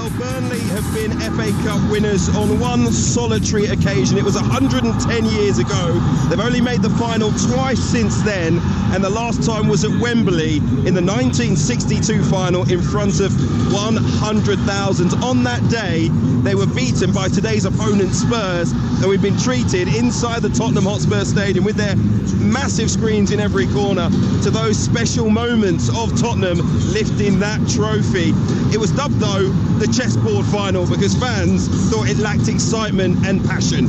Well, Burnley have been FA Cup winners on one solitary occasion. It was 110 years ago. They've only made the final twice since then, and the last time was at Wembley in the 1962 final in front of 100,000. On that day, they were beaten by today's opponent Spurs, and we've been treated inside the Tottenham Hotspur Stadium with their massive screens in every corner to those special moments of Tottenham lifting that trophy. It was dubbed, though, the chessboard final because fans thought it lacked excitement and passion.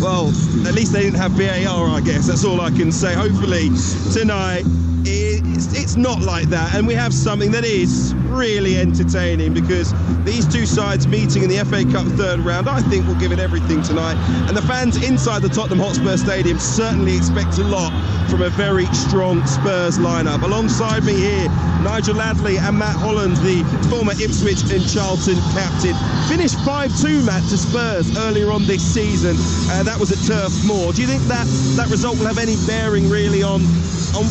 Well, at least they didn't have VAR, I guess. That's all I can say. Hopefully tonight it's not like that, and we have something that is really entertaining, because these two sides meeting in the FA Cup third round, I think, will give it everything tonight, and the fans inside the Tottenham Hotspur Stadium certainly expect a lot from a very strong Spurs lineup. Alongside me here, Nigel Ladley and Matt Holland, the former Ipswich and Charlton captain. Finished 5-2, Matt, to Spurs earlier on this season. That was at Turf Moor. Do you think that result will have any bearing really on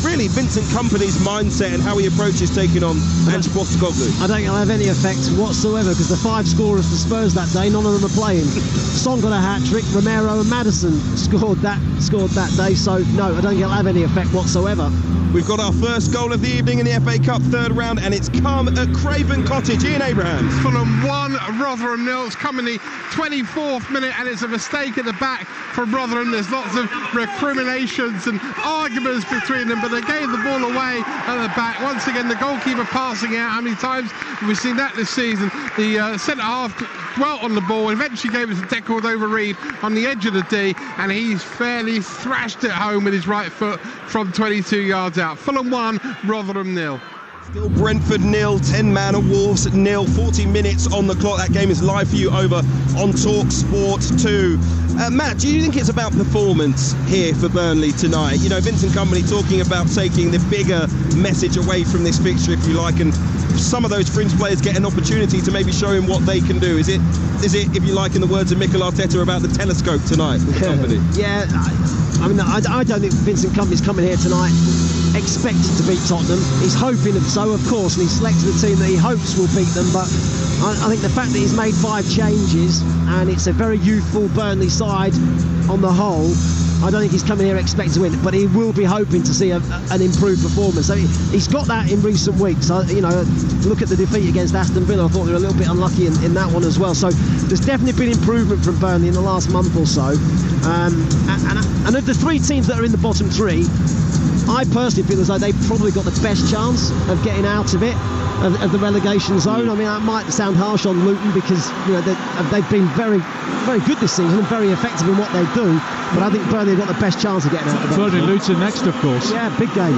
really Vincent Kompany's mindset and how he approaches taking on Ange Postecoglou? I don't think it'll have any effect whatsoever, because the five scorers for Spurs that day, none of them are playing. Son got a hat-trick, Romero and Maddison scored that day, so no, I don't think it'll have any effect whatsoever. We've got our first goal of the evening in the FA Cup third round, and it's come at Craven Cottage. Ian Abrahams. Fulham 1, Rotherham 0. It's come in the 24th minute, and it's a mistake at the back from Rotherham. There's lots of recriminations and arguments between them, but they gave the ball away at the back. Once again, the goalkeeper passing out. How many times have we seen that this season? The centre-half dwelt on the ball, eventually gave us a deckled over Reed on the edge of the D, and he's fairly thrashed it home with his right foot from 22 yards out. Fulham 1, Rotherham 0. Still Brentford 0, 10 man at Wolves 0, 40 minutes on the clock. That game is live for you over on Talksport 2. Matt, do you think it's about performance here for Burnley tonight? You know, Vincent Kompany talking about taking the bigger message away from this fixture, if you like, and some of those fringe players get an opportunity to maybe show him what they can do. Is it, if you like, in the words of Mikel Arteta, about the telescope tonight with the company? Yeah, I don't think Vincent Kompany's coming here tonight expected to beat Tottenham. He's hoping so, of course, and he's selected a team that he hopes will beat them, but I think the fact that he's made 5 changes and it's a very youthful Burnley side on the whole, I don't think he's coming here expecting to win, but he will be hoping to see an improved performance. So he's got that in recent weeks. You know, look at the defeat against Aston Villa. I thought they were a little bit unlucky in that one as well. So there's definitely been improvement from Burnley in the last month or so. And of the 3 teams that are in the bottom 3, I personally feel as though they've probably got the best chance of getting out of it, of the relegation zone. I mean, that might sound harsh on Luton, because you know they've been very, very good this season and very effective in what they do. But I think Burnley have got the best chance of getting out of it. Burnley Luton next, of course. Yeah, big game.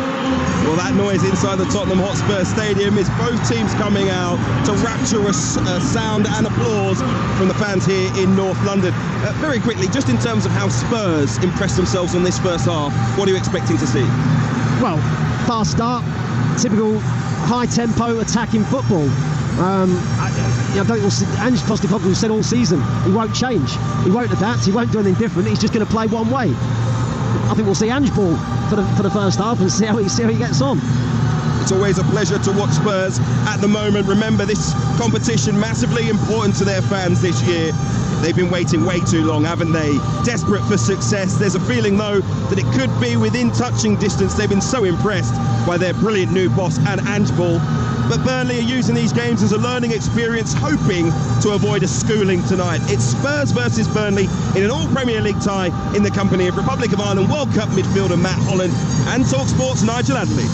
Well, that noise inside the Tottenham Hotspur Stadium is both teams coming out to rapturous sound and applause from the fans here in North London. Very quickly, just in terms of how Spurs impressed themselves on this first half, what are you expecting to see? Well, fast start, typical high-tempo attacking football. I don't Ange Postecoglou said all season he won't change, he won't adapt, he won't do anything different. He's just going to play one way. I think we'll see Ange ball for the first half and see how he gets on. It's always a pleasure to watch Spurs at the moment. Remember, this competition massively important to their fans this year. They've been waiting way too long, haven't they? Desperate for success. There's a feeling, though, that it could be within touching distance. They've been so impressed by their brilliant new boss and Ange Ball. But Burnley are using these games as a learning experience, hoping to avoid a schooling tonight. It's Spurs versus Burnley in an all-Premier League tie in the company of Republic of Ireland World Cup midfielder Matt Holland and Talksport's Nigel Adley.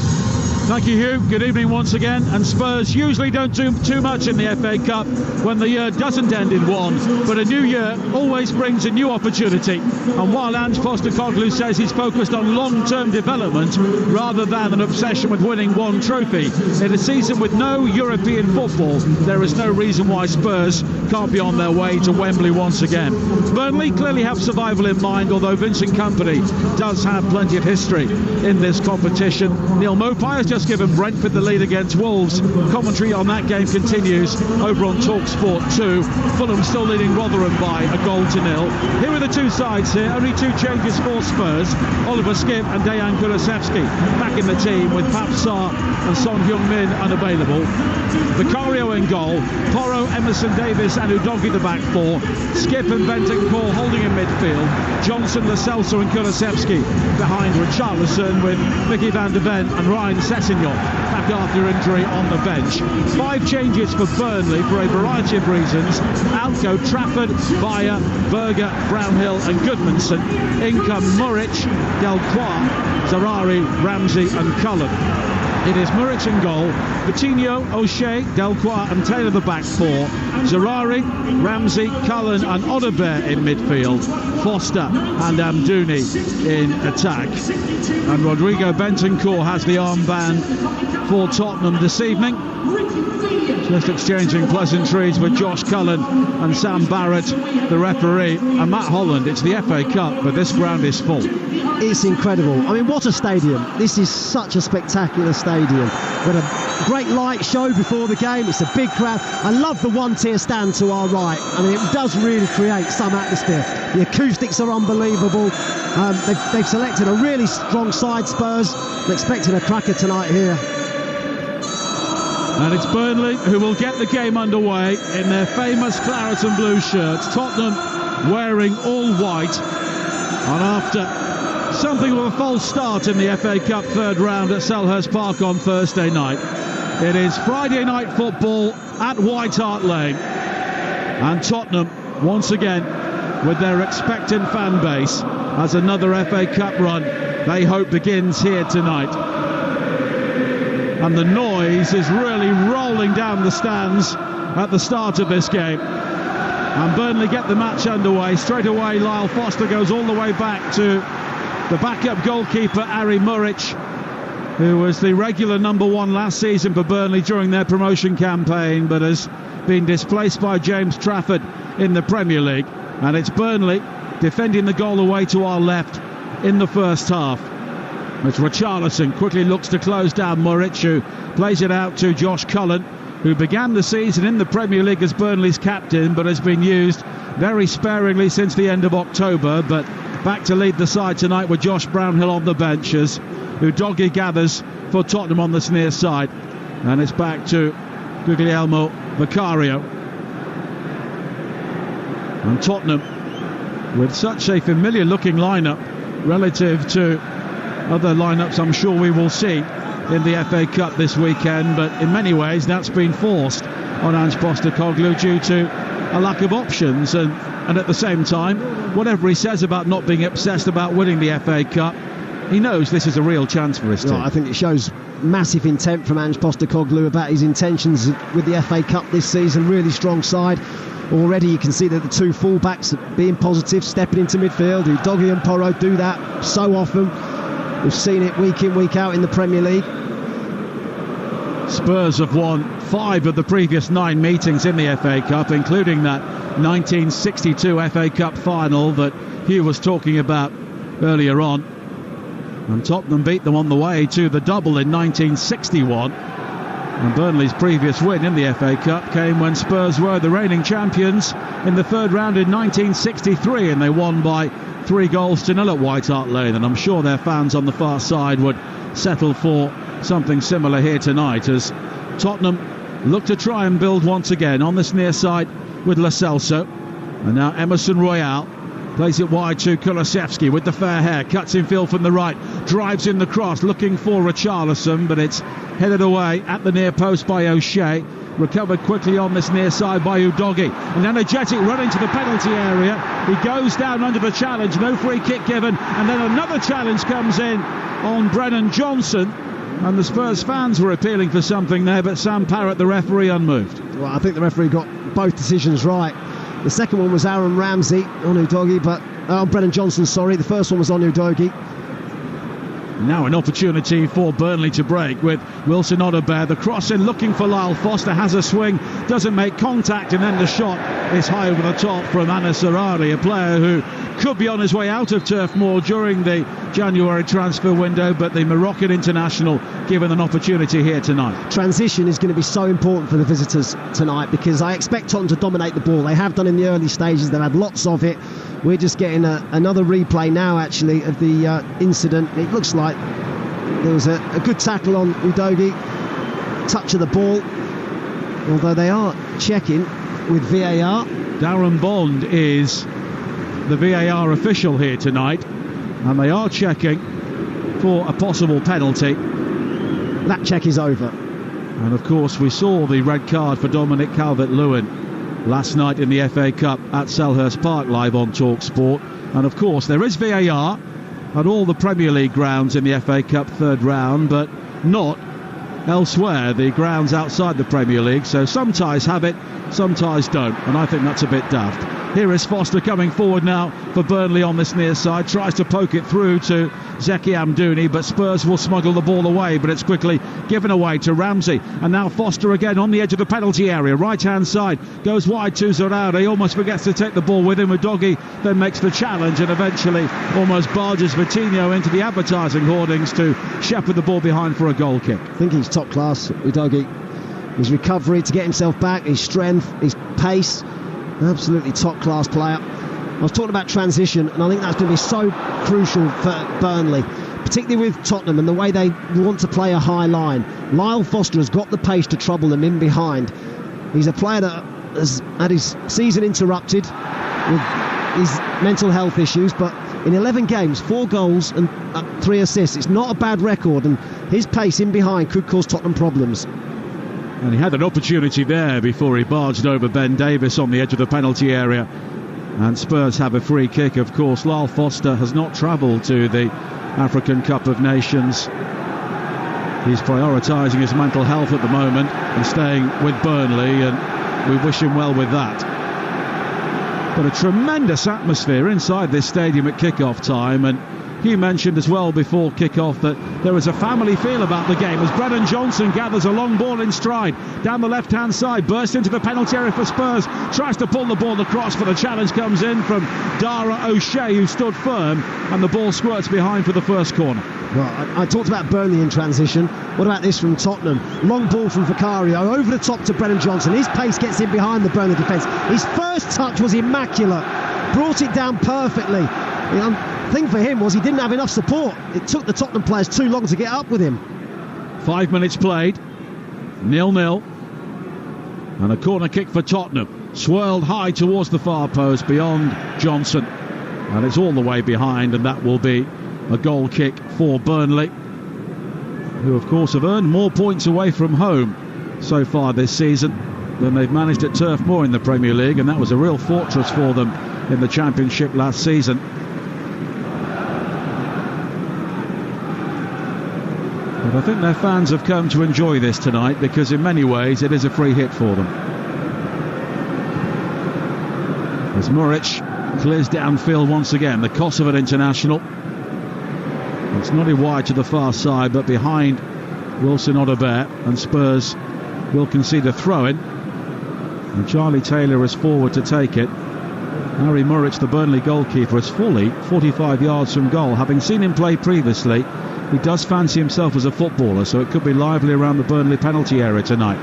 Thank you, Hugh. Good evening once again. And Spurs usually don't do too much in the FA Cup when the year doesn't end in one, but a new year always brings a new opportunity. And while Ange Postecoglou says he's focused on long-term development rather than an obsession with winning one trophy, in a season with no European football, there is no reason why Spurs can't be on their way to Wembley once again. Burnley clearly have survival in mind, although Vincent Kompany does have plenty of history in this competition. Neil Maupay has just just given Brentford the lead against Wolves. Commentary on that game continues over on Talksport 2. Fulham still leading Rotherham by a goal to nil. Here are the two sides here. Only two changes for Spurs. Oliver Skipp and Dejan Kulusevski back in the team, with Pap Sarr and Son Heung-min unavailable. Vicario in goal. Porro, Emerson Davis and Udogie the back four. Skipp and Bentancur holding in midfield. Johnson, Lo Celso and Kulusevski behind Richarlison, with Mickey van de Ven and Ryan Sessegnon back after injury on the bench. 5 changes for Burnley for a variety of reasons. Out go Trafford, Bayer, Berger, Brownhill and Goodmanson. In come Muric, Delcroix, Zaroury, Ramsey and Cullen. It is Muric in goal, Coutinho, O'Shea, Delcroix and Taylor the back four, Zaroury, Ramsey, Cullen and Odobert in midfield, Foster and Amdouni in attack. And Rodrigo Bentancur has the armband for Tottenham this evening. Just exchanging pleasantries with Josh Cullen and Sam Barrett, the referee, and Matt Holland. It's the FA Cup, but this ground is full. It's incredible. I mean, what a stadium. This is such a spectacular stadium. With a great light show before the game. It's a big crowd. I love the one-tier stand to our right. I mean, it does really create some atmosphere. The acoustics are unbelievable. They've selected a really strong side, Spurs. They're expecting a cracker tonight here. And it's Burnley who will get the game underway in their famous claret and blue shirts. Tottenham wearing all white. And after something of a false start in the FA Cup third round at Selhurst Park on Thursday night, it is Friday night football at White Hart Lane. And Tottenham, once again, with their expectant fan base, as another FA Cup run, they hope, begins here tonight. And the noise is really rolling down the stands at the start of this game. And Burnley get the match underway. Straight away, Lyle Foster goes all the way back to the backup goalkeeper, Harry Muric, who was the regular number 1 last season for Burnley during their promotion campaign, but has been displaced by James Trafford in the Premier League. And it's Burnley defending the goal away to our left in the first half. As Richarlison quickly looks to close down Muric, who plays it out to Josh Cullen, who began the season in the Premier League as Burnley's captain, but has been used very sparingly since the end of October. But back to lead the side tonight with Josh Brownhill on the bench, as Udogie gathers for Tottenham on the near side. And it's back to Guglielmo Vicario. And Tottenham with such a familiar looking lineup relative to other lineups I'm sure we will see in the FA Cup this weekend, but in many ways that's been forced on Ange Postecoglou due to a lack of options, and at the same time, whatever he says about not being obsessed about winning the FA Cup, he knows this is a real chance for his team. I think it shows massive intent from Ange Postecoglou about his intentions with the FA Cup this season. Really strong side. Already you can see that the two full-backs are being positive, stepping into midfield. Udogie and Porro do that so often. We've seen it week in, week out in the Premier League. Spurs have won 5 of the previous 9 meetings in the FA Cup, including that 1962 FA Cup final that Hugh was talking about earlier on. And Tottenham beat them on the way to the double in 1961. And Burnley's previous win in the FA Cup came when Spurs were the reigning champions in the third round in 1963, and they won by 3 goals to nil at White Hart Lane. And I'm sure their fans on the far side would settle for something similar here tonight, as Tottenham look to try and build once again on this near side with Lo Celso. And now Emerson Royale plays it wide to Kulusevski with the fair hair, cuts in field from the right, drives in the cross, looking for Richarlison, but it's headed away at the near post by O'Shea. Recovered quickly on this near side by Udogie. An energetic run into the penalty area. He goes down under the challenge, no free kick given, and then another challenge comes in on Brennan Johnson. And the Spurs fans were appealing for something there, but Sam Parrott, the referee, unmoved. Well, I think the referee got both decisions right. The second one was Aaron Ramsey on Udogie, but on Brennan Johnson, sorry. The first one was on Udogie. Now an opportunity for Burnley to break with Wilson Odobert. The cross in, looking for Lyle Foster, has a swing, doesn't make contact, and then the shot is high over the top from Anis Sarari, a player who could be on his way out of Turf Moor during the January transfer window, but the Moroccan international given an opportunity here tonight. Transition is going to be so important for the visitors tonight, because I expect Tottenham to dominate the ball. They have done in the early stages. They've had lots of it. We're just getting another replay now, actually, of the incident. It looks like there was a good tackle on Udogie, touch of the ball, although they are checking with VAR. Darren Bond is the VAR official here tonight, and they are checking for a possible penalty. That check is over. And of course we saw the red card for Dominic Calvert-Lewin last night in the FA Cup at Selhurst Park, live on Talksport. And of course there is VAR at all the Premier League grounds in the FA Cup third round, but not elsewhere, the grounds outside the Premier League. So some ties have it, some ties don't, and I think that's a bit daft. Here is Foster coming forward now for Burnley on this near side, tries to poke it through to Zeki Amdouni, but Spurs will smuggle the ball away, but it's quickly given away to Ramsey. And now Foster again on the edge of the penalty area, right hand side, goes wide to Zorari, he almost forgets to take the ball with him. Udogie then makes the challenge and eventually almost barges Vitinho into the advertising hoardings to shepherd the ball behind for a goal kick. I think he's top class, Udogie. His recovery to get himself back, his strength, his pace, absolutely top class player. I was talking about transition, and I think that's going to be so crucial for Burnley, particularly with Tottenham and the way they want to play a high line. Lyle Foster has got the pace to trouble them in behind. He's a player that has had his season interrupted with his mental health issues, but in 11 games, 4 goals and 3 assists. It's not a bad record, and his pace in behind could cause Tottenham problems. And he had an opportunity there before he barged over Ben Davis on the edge of the penalty area. And Spurs have a free kick, of course. Lyle Foster has not travelled to the African Cup of Nations. He's prioritising his mental health at the moment and staying with Burnley, and we wish him well with that. But a tremendous atmosphere inside this stadium at kick-off time, and he mentioned as well before kick-off that there is a family feel about the game as Brennan Johnson gathers a long ball in stride down the left-hand side, bursts into the penalty area for Spurs, tries to pull the ball across, but the challenge comes in from Dara O'Shea, who stood firm, and the ball squirts behind for the first corner. Well, I talked about Burnley in transition. What about this from Tottenham? Long ball from Vicario over the top to Brennan Johnson. His pace gets in behind the Burnley defence. His first touch was immaculate, brought it down perfectly. The thing for him was he didn't have enough support. It took the Tottenham players too long to get up with him. 5 minutes played, 0-0, and a corner kick for Tottenham, swirled high towards the far post beyond Johnson, and it's all the way behind, and that will be a goal kick for Burnley, who of course have earned more points away from home so far this season than they've managed at Turf Moor in the Premier League, and that was a real fortress for them in the Championship last season. But I think their fans have come to enjoy this tonight, because in many ways it is a free hit for them. As Muric clears downfield once again, the Kosovo international. It's not wide to the far side, but behind Wilson Odobert, and Spurs will concede a throw-in. And Charlie Taylor is forward to take it. Harry Muric, the Burnley goalkeeper, is fully 45 yards from goal. Having seen him play previously, he does fancy himself as a footballer, so it could be lively around the Burnley penalty area tonight.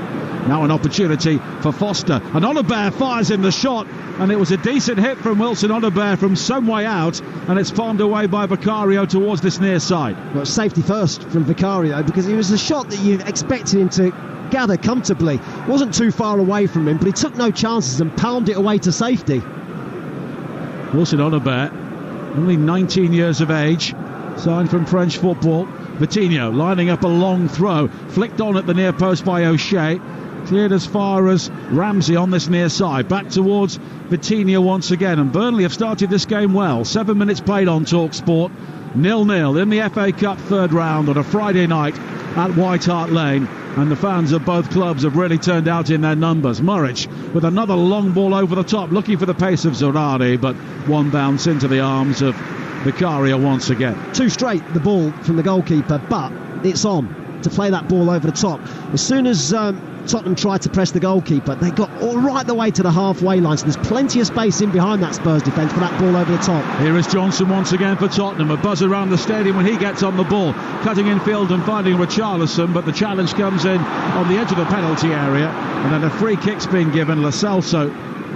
Now an opportunity for Foster, and Odobert fires in the shot, and it was a decent hit from Wilson Odobert from some way out, and it's palmed away by Vicario towards this near side. Well, safety first from Vicario, because it was a shot that you expected him to gather comfortably. Wasn't too far away from him, but he took no chances and palmed it away to safety. Wilson Odobert, only 19 years of age, signed from French football. Vitinho lining up a long throw, flicked on at the near post by O'Shea, cleared as far as Ramsey on this near side, back towards Vitinho once again, and Burnley have started this game well. 7 minutes played on Talksport, 0-0 in the FA Cup third round on a Friday night at White Hart Lane, and the fans of both clubs have really turned out in their numbers. Muric with another long ball over the top, looking for the pace of Zorari, but one bounce into the arms of Vicario once again. Too straight, the ball from the goalkeeper, but it's on to play that ball over the top. As soon as Tottenham tried to press the goalkeeper. They got all right the way to the halfway line, so there's plenty of space in behind that Spurs defence for that ball over the top. Here is Johnson once again for Tottenham. A buzz around the stadium when he gets on the ball, cutting in field and finding Richarlison, but the challenge comes in on the edge of the penalty area, and then a free kick's been given. Lo Celso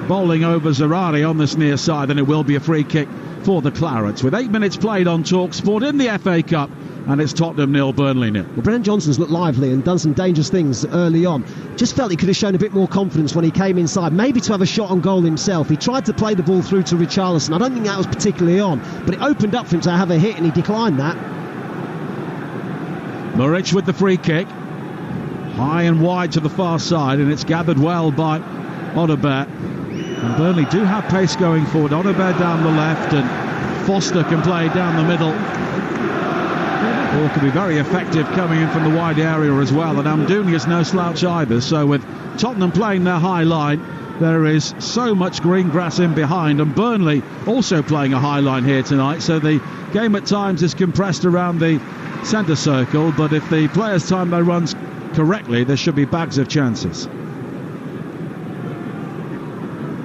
bowling over Zerari on this near side, and it will be a free kick for the Clarets. With 8 minutes played on Talksport in the FA Cup, and it's Tottenham 0, Burnley 0. Well, Brennan Johnson's looked lively and done some dangerous things early on. Just felt he could have shown a bit more confidence when he came inside, maybe to have a shot on goal himself. He tried to play the ball through to Richarlison. I don't think that was particularly on, but it opened up for him to have a hit, and he declined that. Muric with the free kick, high and wide to the far side, and it's gathered well by Odobert. And Burnley do have pace going forward. Odobert down the left, and Foster can play down the middle. Ball can be very effective coming in from the wide area as well, and Amdouni is no slouch either. So with Tottenham playing their high line, there is so much green grass in behind, and Burnley also playing a high line here tonight, so the game at times is compressed around the centre circle, but if the players time their runs correctly, there should be bags of chances.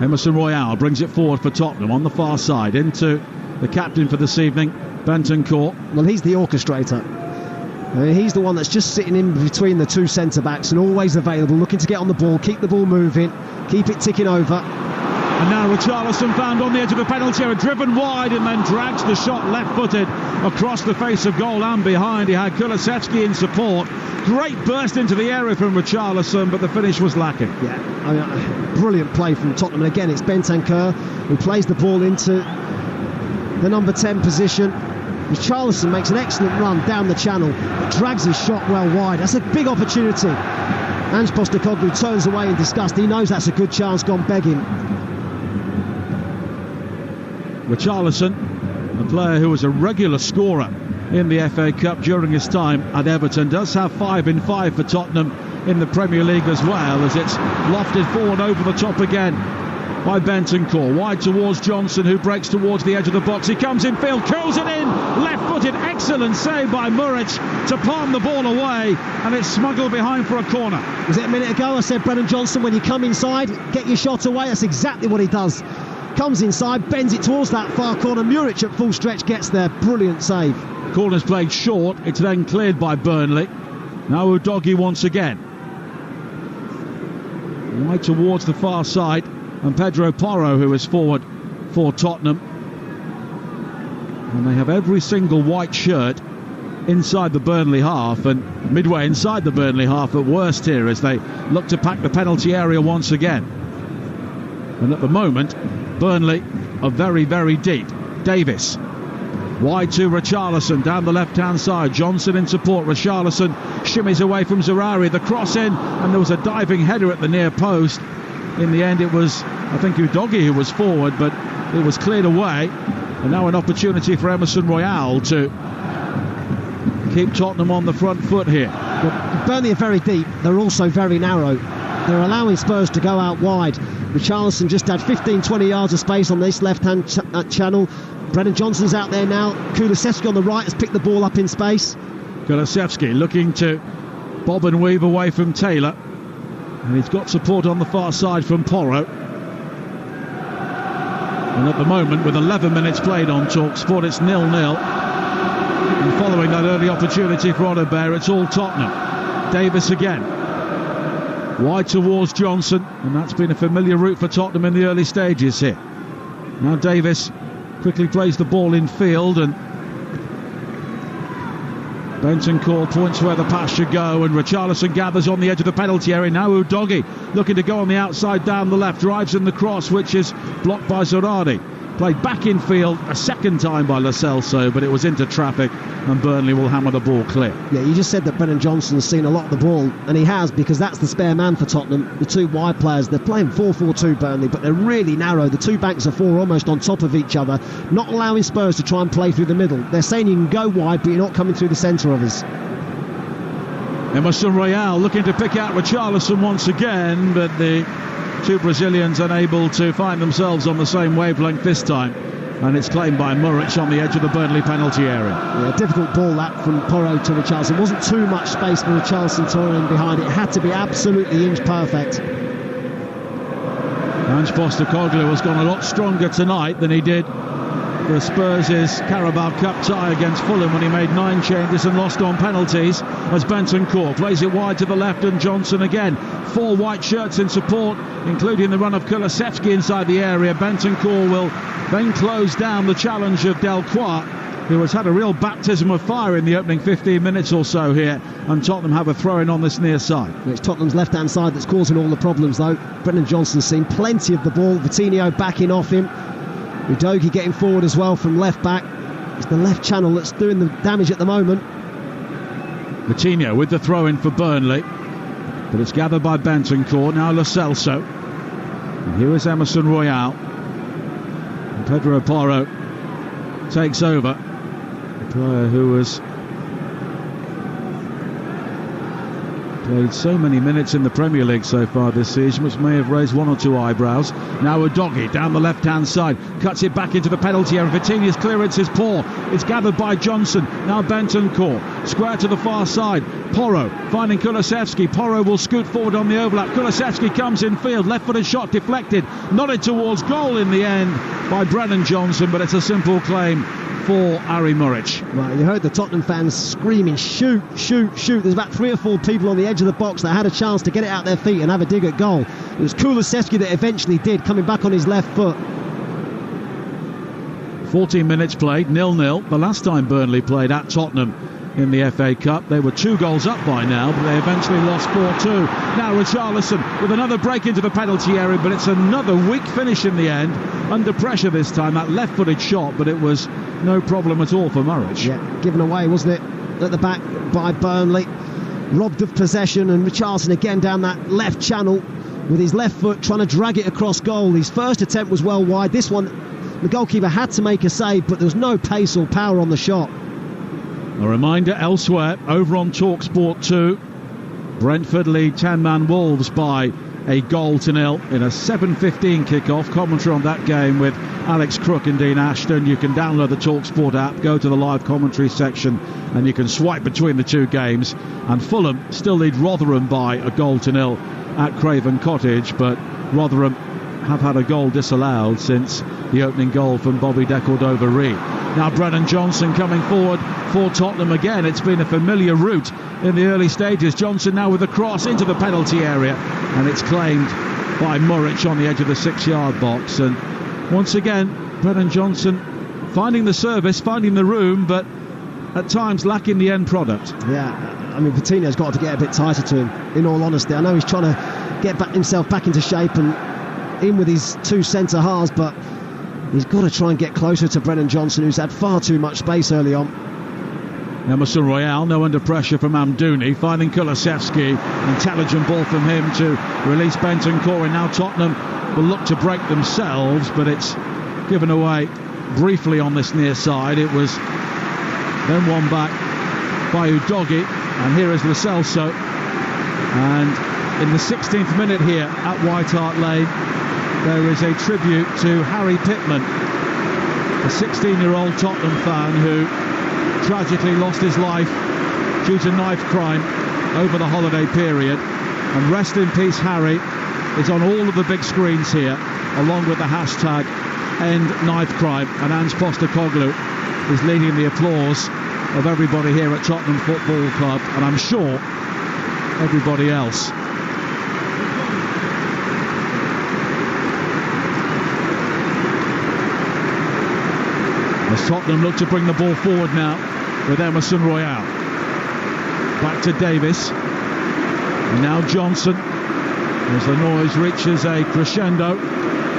Emerson Royale brings it forward for Tottenham on the far side into the captain for this evening, Bentancur. Well, he's the orchestrator. I mean, he's the one that's just sitting in between the two centre-backs and always available, looking to get on the ball, keep the ball moving, keep it ticking over. And now Richarlison found on the edge of the penalty area, driven wide, and then drags the shot left-footed across the face of goal and behind. He had Kulusevski in support. Great burst into the area from Richarlison, but the finish was lacking. Yeah, I mean, brilliant play from Tottenham. And again, it's Bentancur who plays the ball into the number 10 position. Richarlison makes an excellent run down the channel, drags his shot well wide. That's a big opportunity. Ange Postecoglou turns away in disgust. He knows that's a good chance gone begging. Richarlison, a player who was a regular scorer in the FA Cup during his time at Everton, does have 5 in 5 for Tottenham in the Premier League as well, as it's lofted forward over the top again by Bentancur, wide towards Johnson, who breaks towards the edge of the box. He comes in field, curls it in, left-footed, excellent save by Muric to palm the ball away, and it's smuggled behind for a corner. Was it a minute ago I said, Brennan Johnson, when you come inside, get your shot away? That's exactly what he does. Comes inside, bends it towards that far corner. Muric at full stretch gets there. Brilliant save. Corner's played short. It's then cleared by Burnley. Now Udogie once again. Right towards the far side. And Pedro Porro, who is forward for Tottenham. And they have every single white shirt inside the Burnley half, and midway inside the Burnley half at worst here, as they look to pack the penalty area once again. And at the moment, Burnley are very, very deep. Davis wide to Richarlison down the left-hand side. Johnson in support. Richarlison shimmies away from Zerari. The cross in, and there was a diving header at the near post. In the end, it was, I think, Udogie who was forward, but it was cleared away. And now an opportunity for Emerson Royale to keep Tottenham on the front foot here. Well, Burnley are very deep. They're also very narrow. They're allowing Spurs to go out wide. Richarlison just had 15-20 yards of space on this left-hand channel. Brennan Johnson's out there now. Kulusevski on the right has picked the ball up in space. Kulusevski looking to bob and weave away from Taylor. And he's got support on the far side from Porro. And at the moment, with 11 minutes played on Talksport, it's 0-0. And following that early opportunity for Odobert, it's all Tottenham. Davis again. Wide towards Johnson, and that's been a familiar route for Tottenham in the early stages here. Now Davis quickly plays the ball in field, and Bentancur points where the pass should go, and Richarlison gathers on the edge of the penalty area. Now Udogie looking to go on the outside down the left, drives in the cross, which is blocked by Zerari. Played back in field a second time by Lo Celso, but it was into traffic, and Burnley will hammer the ball clear. Yeah, you just said that Brennan Johnson's seen a lot of the ball, and he has, because that's the spare man for Tottenham. The two wide players, they're playing 4-4-2 Burnley, but they're really narrow. The two banks of four almost on top of each other, not allowing Spurs to try and play through the middle. They're saying you can go wide, but you're not coming through the centre of us. Emerson Royale looking to pick out Richarlison once again, but the two Brazilians unable to find themselves on the same wavelength this time. and it's claimed by Muric on the edge of the Burnley penalty area. Yeah, difficult ball that from Porro to Richarlison. Wasn't too much space for Richarlison to run behind it. It had to be absolutely inch perfect. Ange Postecoglou has gone a lot stronger tonight than he did for Spurs' Carabao Cup tie against Fulham when he made 9 changes and lost on penalties, as Bentancur plays it wide to the left, and Johnson again. 4 white shirts in support, including the run of Kulusevski inside the area. Bentancur will then close down the challenge of Delcroix, who has had a real baptism of fire in the opening 15 minutes or so here, and Tottenham have a throw-in on this near side. It's Tottenham's left-hand side that's causing all the problems, though. Brendan Johnson's seen plenty of the ball. Vitinho backing off him. Udogie getting forward as well from left-back. It's the left channel that's doing the damage at the moment. Vitinho with the throw-in for Burnley, but it's gathered by Bentancur. Now Lo Celso. And here is Emerson Royal. And Pedro Porro takes over. A player who has played so many minutes in the Premier League so far this season, which may have raised 1 or 2 eyebrows. Now Udogie down the left-hand side, cuts it back into the penalty area. Vitinha's clearance is poor. It's gathered by Johnson. Now Bentancur, square to the far side. Porro finding Kulusevski. Porro will scoot forward on the overlap. Kulusevski comes in field. Left-footed shot deflected. Nodded towards goal in the end by Brennan Johnson, but it's a simple claim for Harry Muric. Right, you heard the Tottenham fans screaming, shoot, shoot, shoot. There's about 3 or 4 people on the edge of the box that had a chance to get it out their feet and have a dig at goal. It was Kulusevski that eventually did, coming back on his left foot. 14 minutes played, 0-0. The last time Burnley played at Tottenham in the FA Cup, they were 2 goals up by now, but they eventually lost 4-2. Now Richarlison with another break into the penalty area, but it's another weak finish in the end. Under pressure this time, that left-footed shot, but it was no problem at all for Muric. Yeah, given away, wasn't it, at the back by Burnley. Robbed of possession, and Richarlison again down that left channel with his left foot trying to drag it across goal. His first attempt was well wide. This one, the goalkeeper had to make a save, but there was no pace or power on the shot. A reminder elsewhere, over on Talksport 2, Brentford lead 10-man Wolves by a 0-0 in a 7:15 kick-off. Commentary on that game with Alex Crook and Dean Ashton. You can download the Talksport app, go to the live commentary section, and you can swipe between the 2 games. And Fulham still lead Rotherham by a 0-0 at Craven Cottage, but Rotherham have had a goal disallowed since the opening goal from Bobby De Cordova-Reid. Now Brennan Johnson coming forward for Tottenham again. It's been a familiar route in the early stages. Johnson now with a cross into the penalty area, and it's claimed by Muric on the edge of the 6-yard box. And once again, Brennan Johnson finding the service, finding the room, but at times lacking the end product. Yeah, I mean, Vitinha's got to get a bit tighter to him, in all honesty. I know he's trying to get himself back into shape and in with his 2 centre halves, but he's got to try and get closer to Brennan Johnson, who's had far too much space early on. Emerson Royal, no under pressure from Amdouni, finding Kulusevski. Intelligent ball from him to release Bentancur, and now Tottenham will look to break themselves, but it's given away briefly on this near side. It was then won back by Udogie, and here is Lo Celso. And in the 16th minute here at White Hart Lane, there is a tribute to Harry Pittman, a 16-year-old Tottenham fan who tragically lost his life due to knife crime over the holiday period. And rest in peace, Harry is on all of the big screens here, along with the hashtag End Knife Crime. And Ange Postecoglou is leading the applause of everybody here at Tottenham Football Club, and I'm sure everybody else. As Tottenham look to bring the ball forward now with Emerson Royal. Back to Davis. And now Johnson. As the noise reaches a crescendo.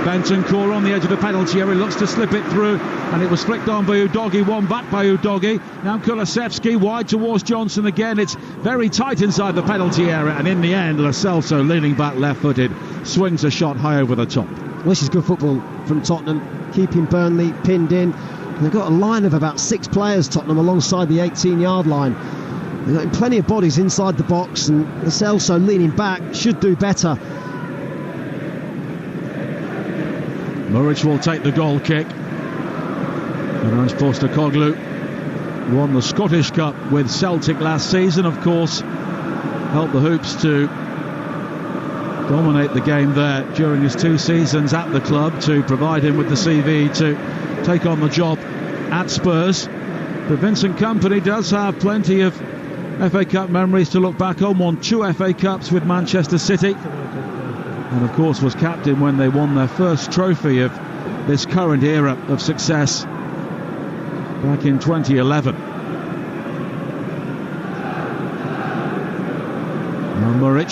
Bentancur on the edge of the penalty area, looks to slip it through, and it was flicked on by Udogie, won back by Udogie. Now Kulusevski wide towards Johnson again. It's very tight inside the penalty area, and in the end Lo Celso, leaning back left-footed, swings a shot high over the top. Well, this is good football from Tottenham, keeping Burnley pinned in. They've got a line of about 6 players, Tottenham, alongside the 18-yard line. They've got plenty of bodies inside the box, and Lo Celso leaning back should do better. Muric will take the goal kick. Ange Postecoglou won the Scottish Cup with Celtic last season, of course. Helped the Hoops to dominate the game there during his 2 seasons at the club, to provide him with the CV to take on the job at Spurs. But Vincent Kompany does have plenty of FA Cup memories to look back on. Won 2 FA Cups with Manchester City, and of course was captain when they won their first trophy of this current era of success back in 2011. Now Muric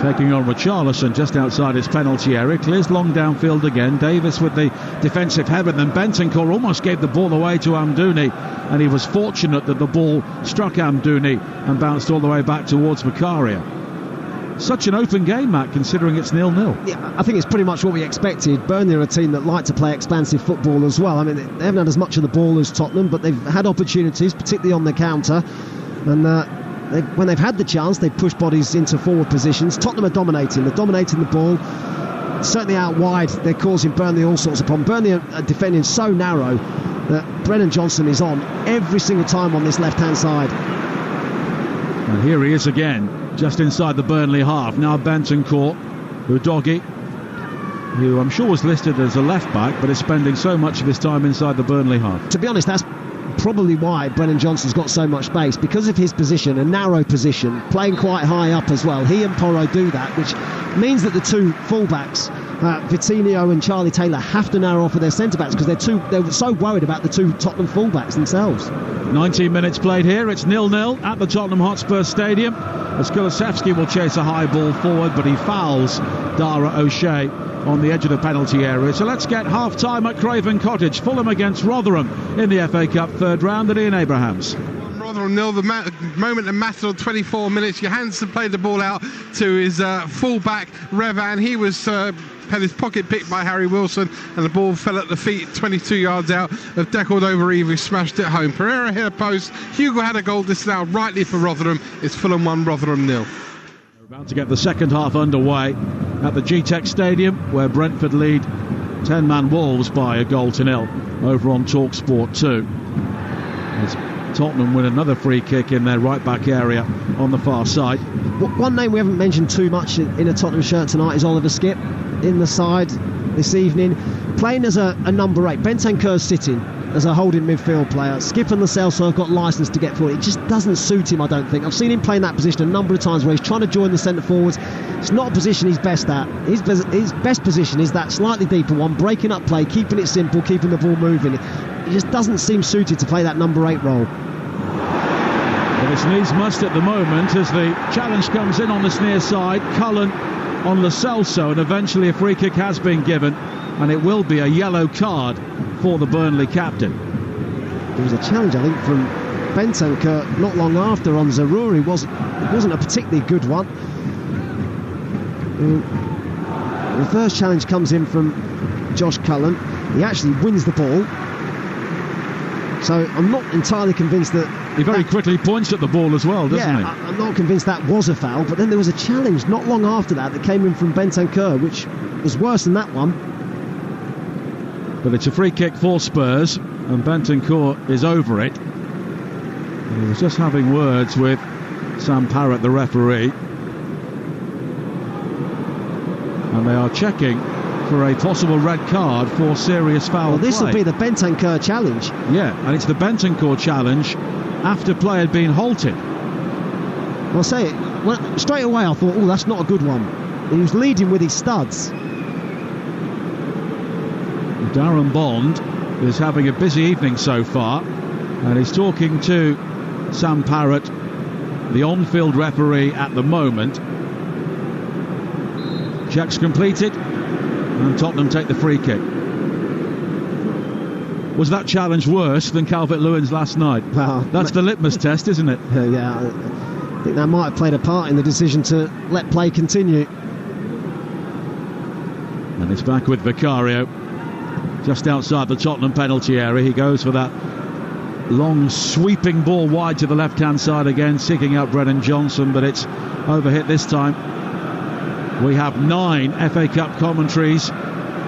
taking on Richarlison just outside his penalty area. Clears long downfield again. Davis with the defensive header. Then Bentancur almost gave the ball away to Amdouni, and he was fortunate that the ball struck Amdouni and bounced all the way back towards Beccaria. Such an open game, Matt, considering it's 0-0. Yeah, I think it's pretty much what we expected. Burnley are a team that like to play expansive football as well. I mean, they haven't had as much of the ball as Tottenham, but they've had opportunities, particularly on the counter. And when they've had the chance, they've pushed bodies into forward positions. Tottenham are dominating. They're dominating the ball. Certainly out wide, they're causing Burnley all sorts of problems. Burnley are defending so narrow that Brennan Johnson is on every single time on this left-hand side. And here he is again, just inside the Burnley half. Now Bentancur, Udogie, who I'm sure was listed as a left-back, but is spending so much of his time inside the Burnley half. To be honest, that's probably why Brennan Johnson's got so much space, because of his position, a narrow position, playing quite high up as well. He and Porro do that, which means that the 2 fullbacks, Vitinho and Charlie Taylor, have to narrow off with their centre-backs, because they're so worried about the 2 Tottenham fullbacks themselves. 19 minutes played here. It's 0-0 at the Tottenham Hotspur Stadium, as Kulusevski will chase a high ball forward, but he fouls Dara O'Shea on the edge of the penalty area. So let's get half-time at Craven Cottage. Fulham against Rotherham in the FA Cup third round at Ian Abrahams. Rotherham nil. The moment that mattered on 24 minutes. Johansson played the ball out to his full-back Revan. He was had his pocket picked by Harry Wilson, and the ball fell at the feet 22 yards out of Decordova-Reeve, who smashed it home. Pereira hit a post. Hugo had a goal disallowed rightly for Rotherham. It's Fulham 1, Rotherham 0. About to get the second half underway at the GTEC Stadium, where Brentford lead 10-man Wolves by a goal to 0 over on Talksport 2. As Tottenham win another free kick in their right-back area on the far side. One name we haven't mentioned too much in a Tottenham shirt tonight is Oliver Skipp, in the side this evening, playing as a number 8. Bentancur's sitting as a holding midfield player. Skip and Lascelles have got licence to get forward. It just doesn't suit him, I don't think. I've seen him play in that position a number of times where he's trying to join the centre forwards. It's not a position he's best at. His best position is that slightly deeper one, breaking up play, keeping it simple, keeping the ball moving. He just doesn't seem suited to play that number 8 role. Well, it's needs must at the moment, as the challenge comes in on this near side. Cullen on Lascelles, and eventually a free kick has been given, and it will be a yellow card for the Burnley captain. There was a challenge, I think, from Bentancur not long after on Zaroury. It wasn't a particularly good one. The first challenge comes in from Josh Cullen. He actually wins the ball. So I'm not entirely convinced that... He very quickly points at the ball as well, doesn't he? I'm not convinced that was a foul, but then there was a challenge not long after that came in from Bentancur, which was worse than that one. But it's a free kick for Spurs, and Bentancur is over it. And he was just having words with Sam Parrott, the referee. And they are checking for a possible red card for serious foul play. Well, this will be the Bentancur challenge. Yeah, and it's the Bentancur challenge after play had been halted. I'll say it. Well, straight away I thought, that's not a good one. He was leading with his studs. Darren Bond is having a busy evening so far, and he's talking to Sam Parrott, the on-field referee at the moment. Checks completed, and Tottenham take the free kick. Was that challenge worse than Calvert-Lewin's last night? Well, that's the litmus test, isn't it? Yeah, I think that might have played a part in the decision to let play continue. And it's back with Vicario, just outside the Tottenham penalty area. He goes for that long sweeping ball wide to the left-hand side again, seeking out Brennan Johnson, but it's overhit this time. We have 9 FA Cup commentaries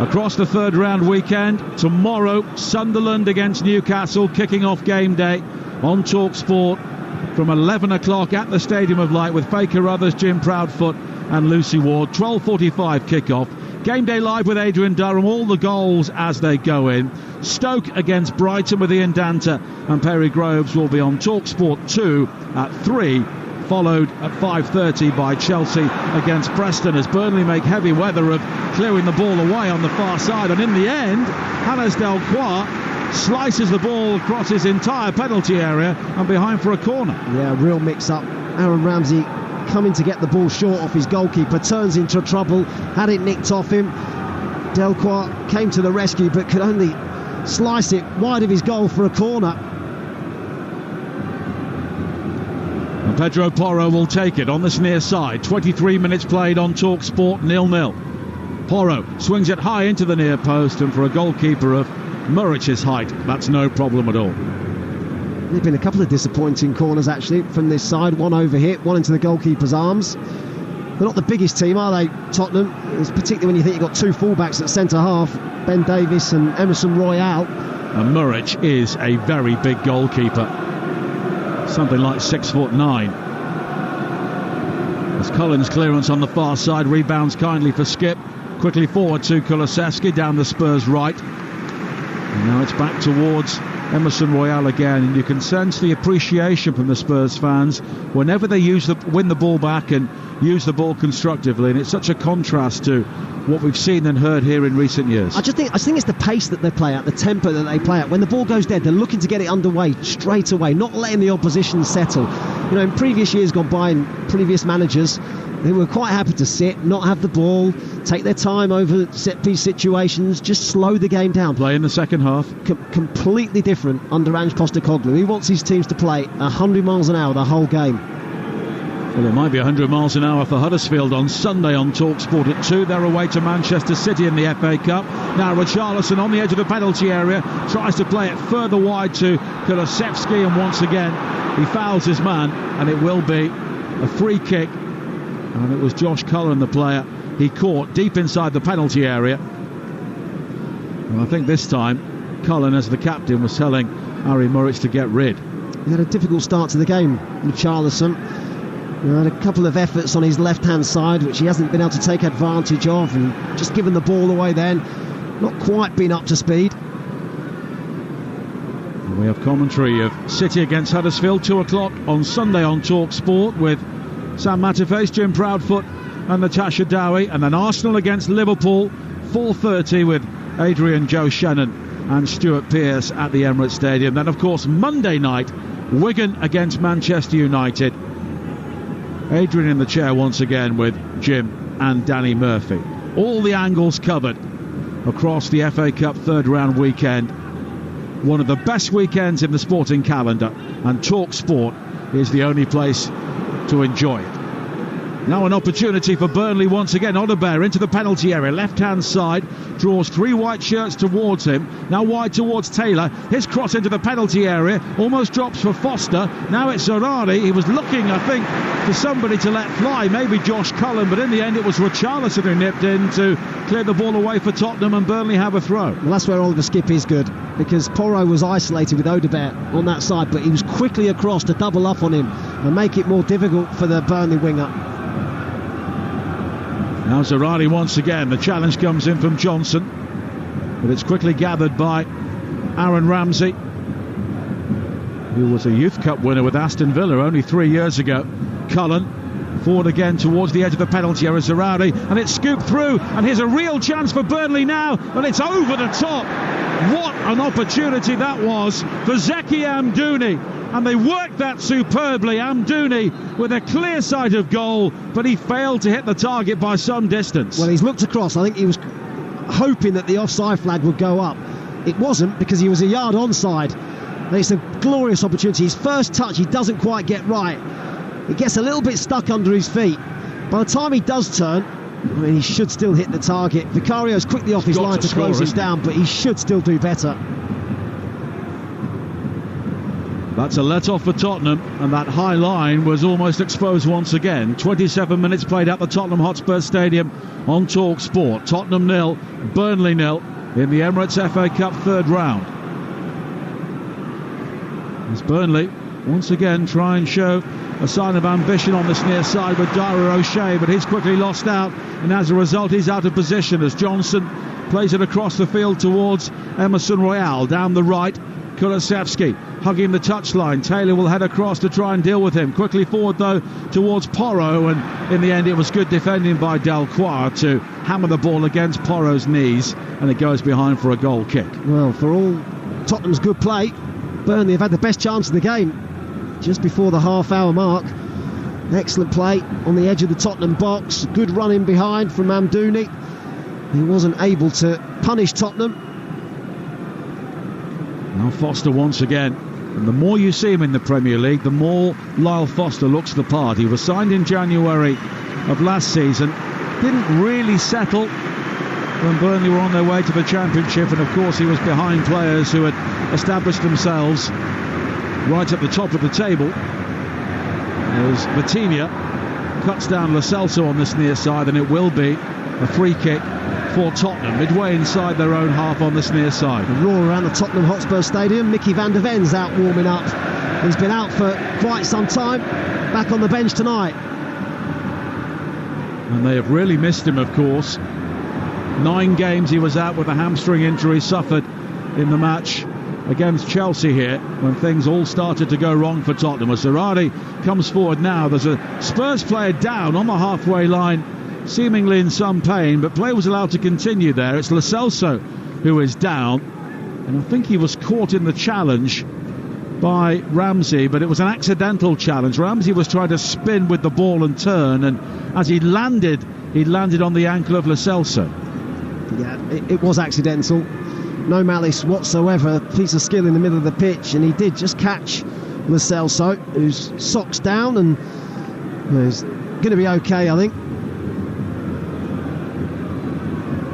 Across the third round weekend, tomorrow Sunderland against Newcastle, kicking off game day on Talksport from 11 o'clock at the Stadium of Light with Faye Carruthers, Jim Proudfoot and Lucy Ward. 12:45 kick-off. Game day live with Adrian Durham, all the goals as they go in. Stoke against Brighton with Ian Danta and Perry Groves will be on Talksport 2 at 3. Followed at 5:30 by Chelsea against Preston as Burnley make heavy weather of clearing the ball away on the far side, and in the end Hannes Delcroix slices the ball across his entire penalty area and behind for a corner. Yeah, real mix-up. Aaron Ramsey coming to get the ball short off his goalkeeper, turns into trouble, had it nicked off him. Delcroix came to the rescue but could only slice it wide of his goal for a corner. And Pedro Porro will take it on this near side. 23 minutes played on Talksport, 0-0. Porro swings it high into the near post, and for a goalkeeper of Murich's height, that's no problem at all. There have been a couple of disappointing corners actually from this side. One overhit, one into the goalkeeper's arms. They're not the biggest team, are they, Tottenham? It's particularly when you think you've got two fullbacks at centre-half, Ben Davies and Emerson Royale. And Murich is a very big goalkeeper. Something like 6'9". As Collins' clearance on the far side rebounds kindly for Skip. Quickly forward to Kulusevski down the Spurs right. And now it's back towards Emerson Royale again, and you can sense the appreciation from the Spurs fans whenever they win the ball back and use the ball constructively, and it's such a contrast to what we've seen and heard here in recent years. I think it's the pace that they play at, the tempo that they play at. When the ball goes dead, they're looking to get it underway straight away, not letting the opposition settle. You know, in previous years gone by, in previous managers, they were quite happy to sit, not have the ball, take their time over set-piece situations, just slow the game down. Play in the second half. Completely different under Ange Postecoglou. He wants his teams to play 100 miles an hour the whole game. Well, it might be 100 miles an hour for Huddersfield on Sunday on Talksport at 2. They're away to Manchester City in the FA Cup. Now Richarlison on the edge of the penalty area tries to play it further wide to Kulusevski, and once again he fouls his man, and it will be a free kick. And it was Josh Cullen, the player he caught deep inside the penalty area. And I think this time Cullen, as the captain, was telling Harry Murich to get rid. He had a difficult start to the game, Richarlison. He had a couple of efforts on his left-hand side which he hasn't been able to take advantage of, and just given the ball away then, not quite been up to speed. And we have commentary of City against Huddersfield, 2 o'clock on Sunday on Talksport with Sam Matterface, Jim Proudfoot and Natasha Dowie, and then Arsenal against Liverpool, 4:30 with Adrian Joe Shannon and Stuart Pearce at the Emirates Stadium. Then of course Monday night, Wigan against Manchester United. Adrian in the chair once again with Jim and Danny Murphy. All the angles covered across the FA Cup third round weekend. One of the best weekends in the sporting calendar, and Talksport is the only place to enjoy it. Now an opportunity for Burnley once again. Odebear into the penalty area, left-hand side, draws three white shirts towards him. Now wide towards Taylor. His cross into the penalty area, almost drops for Foster. Now it's Zerari. He was looking, I think, for somebody to let fly, maybe Josh Cullen, but in the end it was Richarlison who nipped in to clear the ball away for Tottenham, and Burnley have a throw. Well, that's where Oliver Skipp is good, because Porro was isolated with Odebear on that side, but he was quickly across to double up on him and make it more difficult for the Burnley winger. Now Zerari once again. The challenge comes in from Johnson, but it's quickly gathered by Aaron Ramsey, who was a Youth Cup winner with Aston Villa only 3 years ago. Cullen forward again towards the edge of the penalty area. Zerari, and it's scooped through, and here's a real chance for Burnley now, and it's over the top. What an opportunity that was for Zeki Amdouni, and they worked that superbly. Amdouni with a clear sight of goal, but he failed to hit the target by some distance. Well, he's looked across. I think he was hoping that the offside flag would go up. It wasn't, because he was a yard onside. And it's a glorious opportunity. His first touch he doesn't quite get right. It gets a little bit stuck under his feet. By the time he does turn, I mean, he should still hit the target. Vicario's quickly off his line to close him down, but he should still do better. That's a let-off for Tottenham, and that high line was almost exposed once again. 27 minutes played at the Tottenham Hotspur Stadium on Talksport. Tottenham 0, Burnley 0 in the Emirates FA Cup third round. As Burnley once again try and show a sign of ambition on this near side with Dara O'Shea, but he's quickly lost out, and as a result he's out of position as Johnson plays it across the field towards Emerson Royale. Down the right, Kulusevski hugging the touchline. Taylor will head across to try and deal with him. Quickly forward though towards Porro, and in the end it was good defending by Delcroix to hammer the ball against Porro's knees, and it goes behind for a goal kick. Well, for all Tottenham's good play, Burnley have had the best chance of the game just before the half-hour mark. Excellent play on the edge of the Tottenham box. Good run in behind from Amdouni. He wasn't able to punish Tottenham. Now Foster once again. And the more you see him in the Premier League, the more Lyle Foster looks the part. He was signed in January of last season. Didn't really settle when Burnley were on their way to the Championship, and of course he was behind players who had established themselves right at the top of the table. As Vitinha cuts down Lo Celso on this near side, and it will be a free kick for Tottenham, midway inside their own half on this near side. A roar around the Tottenham Hotspur Stadium. Mickey van der Ven's out warming up. He's been out for quite some time, back on the bench tonight. And they have really missed him, of course. 9 games he was out with a hamstring injury suffered in the match against Chelsea here, when things all started to go wrong for Tottenham. As Zarate comes forward now, there's a Spurs player down on the halfway line, seemingly in some pain, but play was allowed to continue there. It's Lo Celso who is down, and I think he was caught in the challenge by Ramsey, but it was an accidental challenge. Ramsey was trying to spin with the ball and turn, and as he landed on the ankle of Lo Celso. Yeah, it was accidental. No malice whatsoever. Piece of skill in the middle of the pitch, and he did just catch Lo Celso, whose socks down, and he's going to be okay, I think.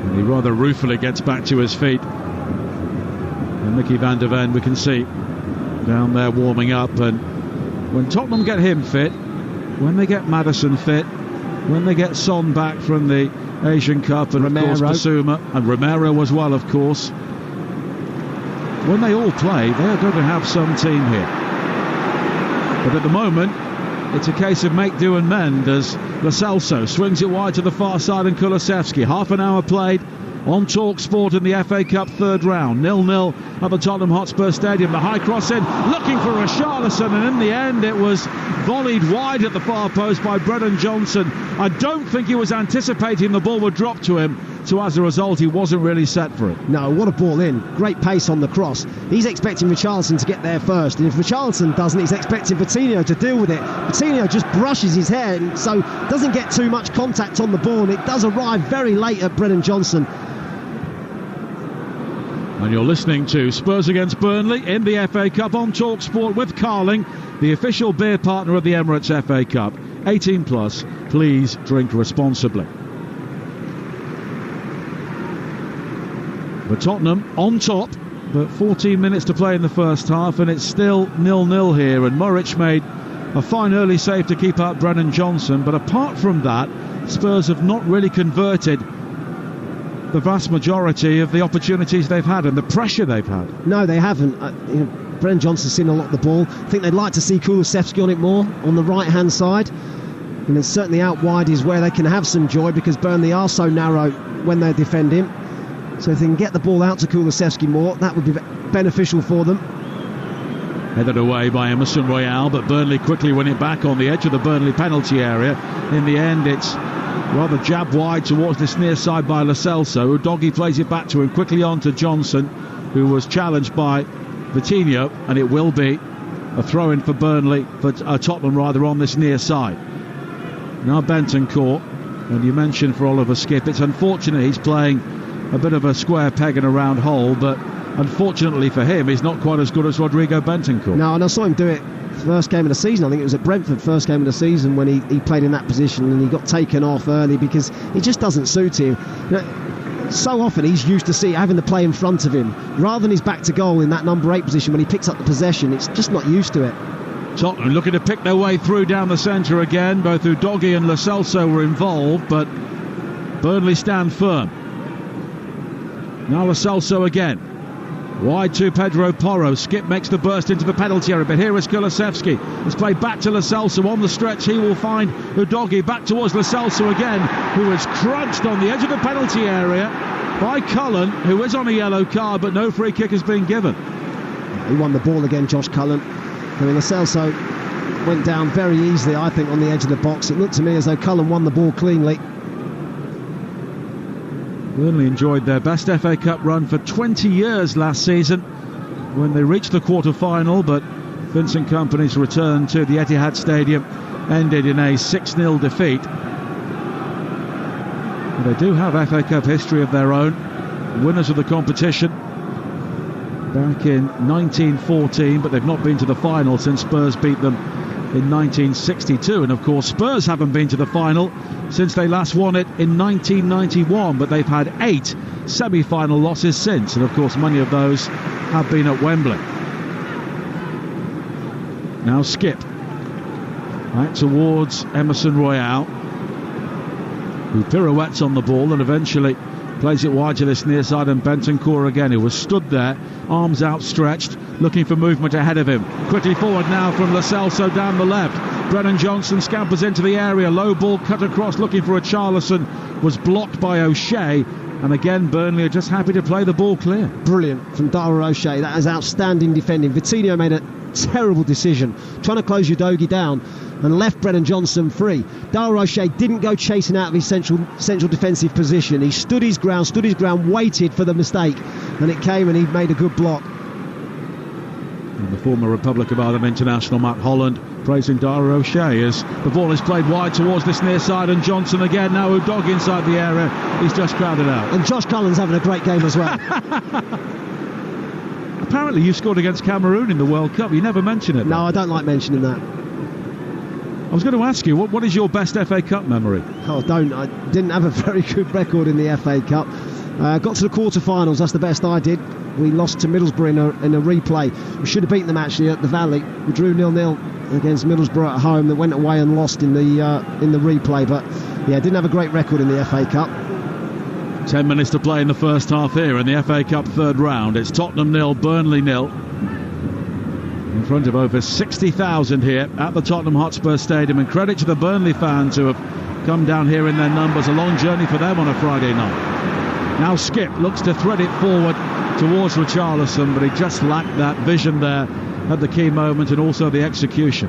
And he rather ruefully gets back to his feet. And Mickey van der Ven, we can see down there warming up, and when Tottenham get him fit, when they get Maddison fit, when they get Son back from the Asian Cup, and Romero, of course Basuma, and Romero as well, of course, when they all play, they are going to have some team here. But at the moment, it's a case of make do and mend, as Lo Celso swings it wide to the far side, and Kulusevski. Half an hour played on Talksport in the FA Cup third round. 0-0 at the Tottenham Hotspur Stadium. The high cross in, looking for Richarlison, and in the end it was volleyed wide at the far post by Brennan Johnson. I don't think he was anticipating the ball would drop to him, so as a result he wasn't really set for it. No, what a ball in. Great pace on the cross. He's expecting Richarlison to get there first, and if Richarlison doesn't, he's expecting Vitinha to deal with it. Vitinha just brushes his head, and so doesn't get too much contact on the ball, and it does arrive very late at Brennan Johnson. And you're listening to Spurs against Burnley in the FA Cup on Talksport with Carling, the official beer partner of the Emirates FA Cup. 18 plus, please drink responsibly. But Tottenham on top, but 14 minutes to play in the first half, and it's still 0-0 here, and Muric made a fine early save to keep out Brennan Johnson, but apart from that, Spurs have not really converted the vast majority of the opportunities they've had and the pressure they've had. No, they haven't. Brennan Johnson's seen a lot of the ball. I think they'd like to see Kulusevski on it more on the right hand side, and then certainly out wide is where they can have some joy, because Burnley are so narrow when they defend him. So if they can get the ball out to Kulusevski more, that would be beneficial for them. Headed away by Emerson Royale, but Burnley quickly win it back on the edge of the Burnley penalty area. In the end, it's rather jabbed wide towards this near side by Lo Celso. Udogie plays it back to him, quickly on to Johnson, who was challenged by Vitinha, and it will be a throw-in for Burnley, for Tottenham rather, on this near side. Now Bentancur, and you mentioned for Oliver Skipp, it's unfortunate he's playing a bit of a square peg in a round hole, but unfortunately for him, he's not quite as good as Rodrigo Bentancur. No, and I saw him do it first game of the season. I think it was at Brentford, first game of the season, when he played in that position, and he got taken off early because it just doesn't suit him. so often he's used to having the play in front of him rather than his back to goal in that number 8 position when he picks up the possession. It's just not used to it. Tottenham looking to pick their way through down the centre again. Both Udogie and Lo Celso were involved, but Burnley stand firm. Now Lo Celso again. Wide to Pedro Porro. Skip makes the burst into the penalty area, but here is Kulusevski. It's played back to Lo Celso on the stretch. He will find Udogie back towards Lo Celso again, who is crunched on the edge of the penalty area by Cullen, who is on a yellow card, but no free kick has been given. He won the ball again, Josh Cullen. I mean, Lo Celso went down very easily, I think, on the edge of the box. It looked to me as though Cullen won the ball cleanly. Burnley enjoyed their best FA Cup run for 20 years last season when they reached the quarter-final, but Vincent Kompany's return to the Etihad Stadium ended in a 6-0 defeat. But they do have FA Cup history of their own, winners of the competition back in 1914, but they've not been to the final since Spurs beat them in 1962, and of course Spurs haven't been to the final since they last won it in 1991, but they've had 8 semi-final losses since, and of course many of those have been at Wembley. Now Skip back towards Emerson Royale, who pirouettes on the ball and eventually plays it wide to this near side, and Bentancur again, who was stood there, arms outstretched, looking for movement ahead of him. Quickly forward now from Lo Celso down the left. Brennan Johnson scampers into the area. Low ball cut across, looking for a Charlison. Was blocked by O'Shea. And again, Burnley are just happy to play the ball clear. Brilliant from Dara O'Shea. That is outstanding defending. Vitinho made a terrible decision, trying to close Udogie down and left Brennan Johnson free. Dara O'Shea didn't go chasing out of his central defensive position. He stood his ground, waited for the mistake, and it came, and he made a good block. And the former Republic of Ireland international Matt Holland praising Dara O'Shea as the ball is played wide towards this near side, and Johnson again, now Udogie inside the area. He's just crowded out. And Josh Cullen's having a great game as well. Apparently you scored against Cameroon in the World Cup. You never mention it. No, I don't like mentioning that. I was going to ask you, what is your best FA Cup memory? Oh, don't. I didn't have a very good record in the FA Cup. Got to the quarter-finals, that's the best I did. We lost to Middlesbrough in a replay. We should have beaten them actually at the Valley. We drew 0-0 against Middlesbrough at home. They went away and lost in the replay. But yeah, didn't have a great record in the FA Cup. 10 minutes to play in the first half here in the FA Cup third round. It's Tottenham 0, Burnley 0. In front of over 60,000 here at the Tottenham Hotspur Stadium. And credit to the Burnley fans who have come down here in their numbers. A long journey for them on a Friday night. Now Skip looks to thread it forward towards Richarlison, but he just lacked that vision there at the key moment, and also the execution.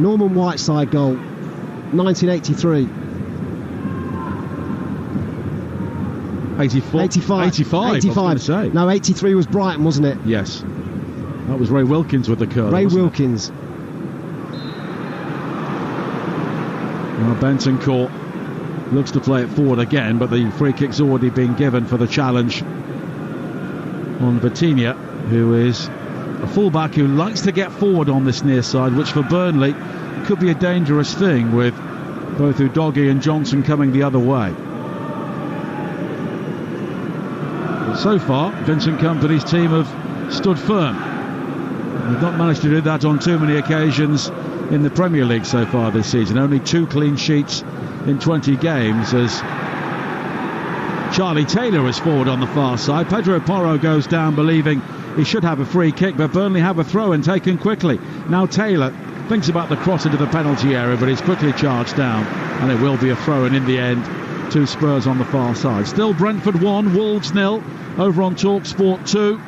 Norman Whiteside goal, 1983. 85. 85. No, 83 was Brighton, wasn't it? Yes. That was Ray Wilkins with the curl. Ray Wilkins. Now Bentancur looks to play it forward again, but the free kick's already been given for the challenge on Vitinha, who is a fullback who likes to get forward on this near side, which for Burnley could be a dangerous thing with both Udogie and Johnson coming the other way. But so far, Vincent Kompany's team have stood firm. They've not managed to do that on too many occasions in the Premier League so far this season. Only 2 clean sheets in 20 games as Charlie Taylor is forward on the far side. Pedro Porro goes down believing he should have a free kick, but Burnley have a throw and taken quickly. Now Taylor thinks about the cross into the penalty area, but he's quickly charged down, and it will be a throw, and in the end 2 Spurs on the far side. Still Brentford 1, Wolves 0 over on Talksport 2.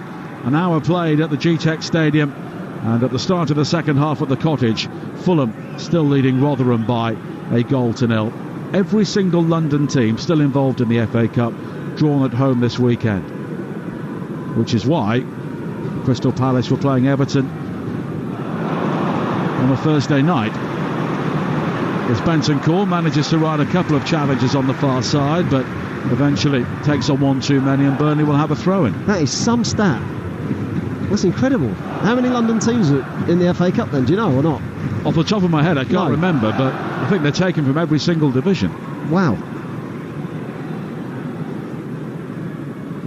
An hour played at the GTEC Stadium, and at the start of the second half at the Cottage, Fulham still leading Rotherham by a 1-0. Every single London team still involved in the FA Cup drawn at home this weekend, which is why Crystal Palace were playing Everton on a Thursday night. As Bentancur manages to ride a couple of challenges on the far side, but eventually takes on one too many, and Burnley will have a throw-in. That is some stat. That's incredible. How many London teams are in the FA Cup then, do you know, or not? Off the top of my head, I can't remember, but I think they're taken from every single division. Wow.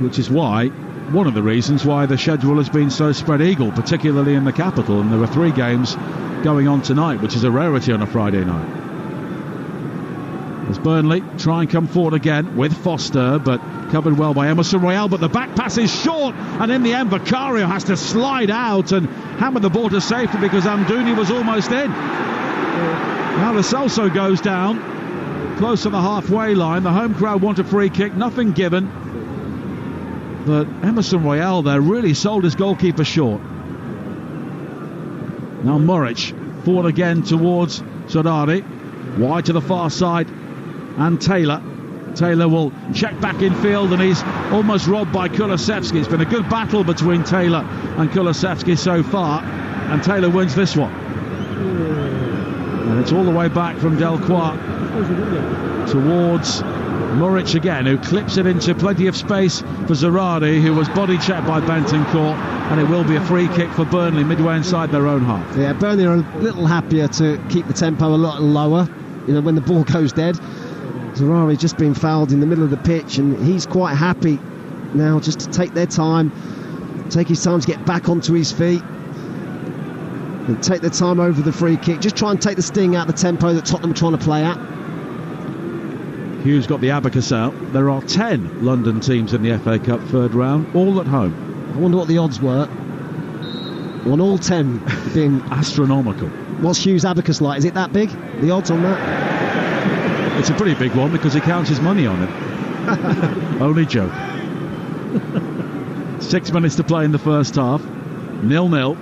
which is one of the reasons why the schedule has been so spread eagle, particularly in the capital. And there are 3 games going on tonight, which is a rarity on a Friday night. As Burnley try and come forward again with Foster, but covered well by Emerson Royale, but the back pass is short, and in the end Vicario has to slide out and hammer the ball to safety because Amdouni was almost in. Now Lo Celso goes down close to the halfway line. The home crowd want a free kick, nothing given, but Emerson Royale there really sold his goalkeeper short. Now Muric forward again towards Zerari, wide to the far side, and Taylor will check back in field, and he's almost robbed by Kulusevski. It's been a good battle between Taylor and Kulusevski so far, and Taylor wins this one. And it's all the way back from Delcroix towards Muric again, who clips it into plenty of space for Zerari, who was body checked by Bentancur, and it will be a free kick for Burnley midway inside their own half. Yeah, Burnley are a little happier to keep the tempo a lot lower, when the ball goes dead. Zerari's just been fouled in the middle of the pitch, and he's quite happy now just to take his time to get back onto his feet and take their time over the free kick, just try and take the sting out of the tempo that Tottenham are trying to play at. Hughes got the abacus out. There are 10 London teams in the FA Cup third round, all at home. I wonder what the odds were on all 10 being astronomical. What's Hughes' abacus like? Is it that big, the odds on that? It's a pretty big one because he counts his money on it. Only joke. 6 minutes to play in the first half. 0-0.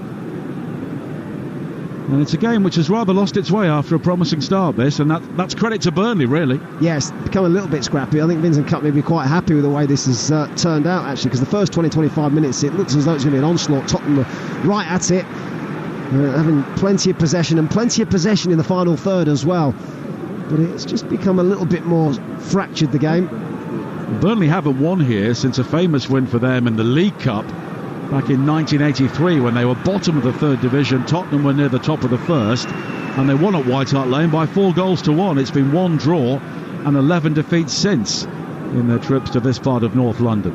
And it's a game which has rather lost its way after a promising start, this, and that's credit to Burnley, really. Yes, become a little bit scrappy. I think Vincent Kompany may be quite happy with the way this has turned out, actually, because the first 20-25 minutes it looks as though it's going to be an onslaught. Tottenham were right at it, having plenty of possession in the final third as well. But it's just become a little bit more fractured, the game. Burnley haven't won here since a famous win for them in the League Cup back in 1983 when they were bottom of the third division. Tottenham were near the top of the first, and they won at White Hart Lane by 4-1. It's been 1 draw and 11 defeats since in their trips to this part of North London.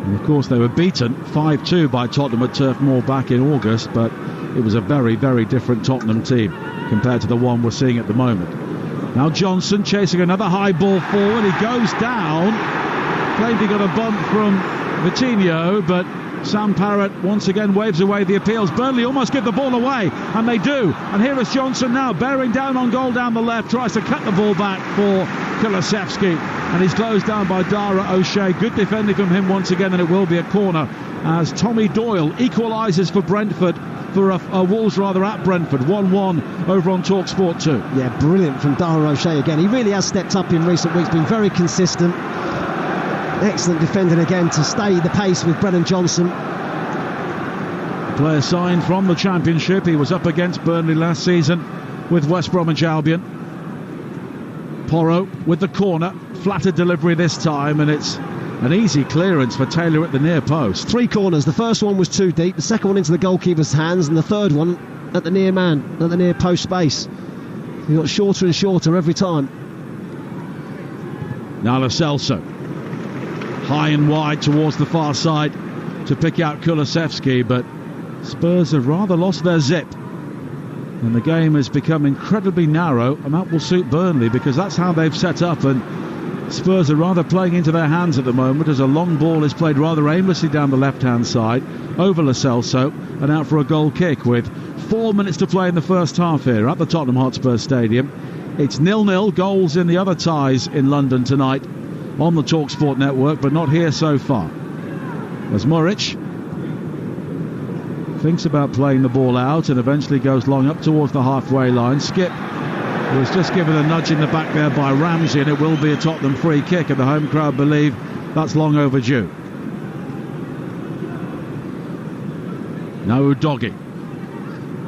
And of course they were beaten 5-2 by Tottenham at Turf Moor back in August, but it was a very, very different Tottenham team compared to the one we're seeing at the moment. Now Johnson chasing another high ball forward. He goes down. Claimed he got a bump from Vitinho, but Sam Parrott once again waves away the appeals. Burnley almost give the ball away, and they do. And here is Johnson now, bearing down on goal down the left, tries to cut the ball back for Kulusevski, and he's closed down by Dara O'Shea. Good defending from him once again, and it will be a corner as Tommy Doyle equalises for Brentford, for a Wolves rather at Brentford. 1-1 over on Talksport 2. Yeah, brilliant from Dara O'Shea again. He really has stepped up in recent weeks, been very consistent. Excellent defending again to stay the pace with Brennan Johnson. Player signed from the Championship. He was up against Burnley last season with West Bromwich Albion. Porro with the corner, flattered delivery this time, and it's an easy clearance for Taylor at the near post. 3 corners. The first one was too deep, the second one into the goalkeeper's hands, and the third one at the near man, at the near post space. He got shorter and shorter every time. Now Lo Celso, high and wide towards the far side to pick out Kulusevski, but Spurs have rather lost their zip, and the game has become incredibly narrow, and that will suit Burnley because that's how they've set up, and Spurs are rather playing into their hands at the moment as a long ball is played rather aimlessly down the left-hand side over Lo Celso and out for a goal kick with 4 minutes to play in the first half here at the Tottenham Hotspur Stadium. It's 0-0, goals in the other ties in London tonight on the Talksport network, but not here so far. As Muric thinks about playing the ball out and eventually goes long up towards the halfway line. Skip was just given a nudge in the back there by Ramsey, and it will be a Tottenham free kick, and the home crowd believe that's long overdue. Now Udogie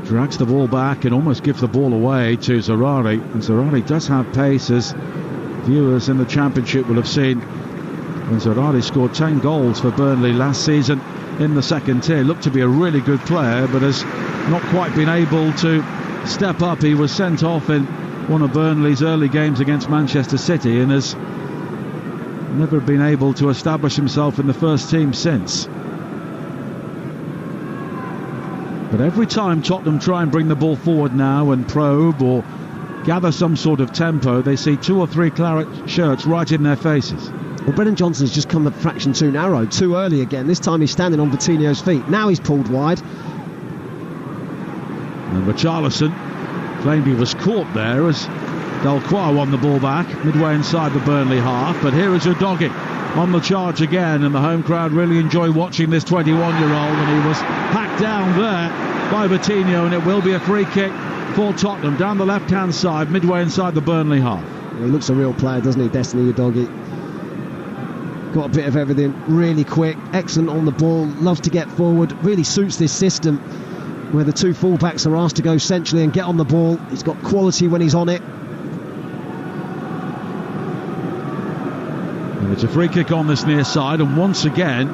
drags the ball back and almost gives the ball away to Zerari, and Zerari does have pace, as viewers in the Championship will have seen when Zerari scored 10 goals for Burnley last season in the second tier. Looked to be a really good player, but has not quite been able to step up. He was sent off in one of Burnley's early games against Manchester City and has Never been able to establish himself in the first team since. But every time Tottenham try and bring the ball forward now and probe or gather some sort of tempo, they see 2 or 3 claret shirts right in their faces. Well, Brennan Johnson's just come a fraction too narrow, too early again. This time he's standing on Vitinho's feet. Now he's pulled wide. And Richarlison claimed he was caught there as Delcroix won the ball back midway inside the Burnley half. But here is Udogie on the charge again, and the home crowd really enjoy watching this 21-year-old, and he was hacked down there by Vitinho, and it will be a free kick for Tottenham down the left-hand side midway inside the Burnley half. He looks a real player, doesn't he, Destiny Udogie? Got a bit of everything, really quick, excellent on the ball, loves to get forward, really suits this system where the 2 fullbacks are asked to go centrally and get on the ball. He's got quality when he's on it. And it's a free kick on this near side, and once again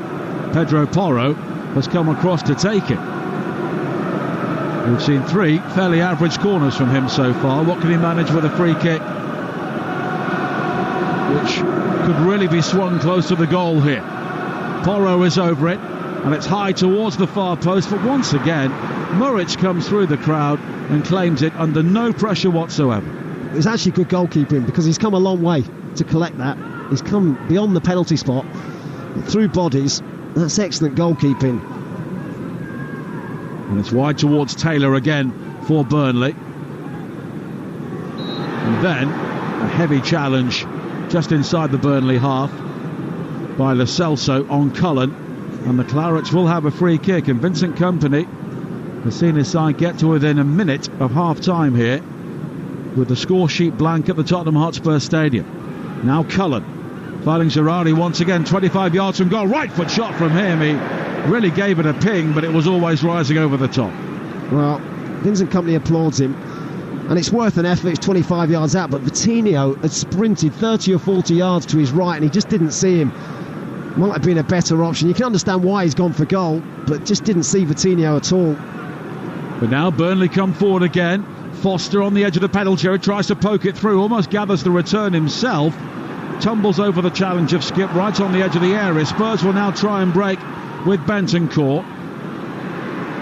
Pedro Porro has come across to take it. We've seen 3 fairly average corners from him so far. What can he manage with a free kick, which could really be swung close to the goal here? Porro is over it, and it's high towards the far post, but once again Muric comes through the crowd and claims it under no pressure whatsoever. It's actually good goalkeeping, because he's come a long way to collect that. He's come beyond the penalty spot through bodies. That's excellent goalkeeping. And it's wide towards Taylor again for Burnley. And then a heavy challenge just inside the Burnley half by Lo Celso on Cullen, and the Clarets will have a free kick, and Vincent Kompany has seen his side get to within a minute of half-time here with the score sheet blank at the Tottenham Hotspur Stadium. Now Cullen fighting Zerari once again, 25 yards from goal, right foot shot from him. He really gave it a ping, but it was always rising over the top. Well, Vincent Kompany applauds him, and it's worth an effort. It's 25 yards out, but Vitinho had sprinted 30 or 40 yards to his right and he just didn't see him. Might have been a better option. You can understand why he's gone for goal, but just didn't see Vitinho at all. But now Burnley come forward again. Foster on the edge of the penalty area, tries to poke it through, almost gathers the return himself, tumbles over the challenge of Skip right on the edge of the area. Spurs will now try and break with Bentancur.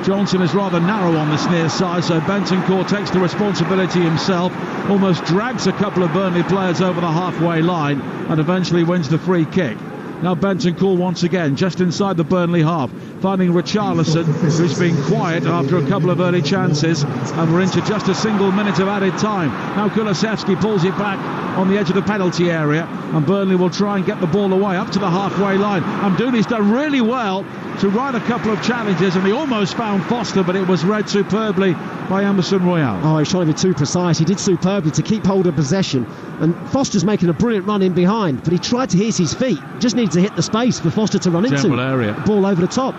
Johnson is rather narrow on this near side, so Bentancur takes the responsibility himself, almost drags a couple of Burnley players over the halfway line and eventually wins the free kick. Now Bentancur once again just inside the Burnley half, finding Richarlison, who's been quiet after a couple of early chances, and we're into just a single minute of added time. Now Kulusevski pulls it back on the edge of the penalty area, and Burnley will try and get the ball away up to the halfway line. Amdouni's done really well to ride a couple of challenges, and he almost found Foster, but it was read superbly by Emerson Royal. Oh, he's trying to be too precise. He did superbly to keep hold of possession, and Foster's making a brilliant run in behind, but he tried to hit his feet, just needed to hit the space for Foster to run General into. Area. Ball over the top.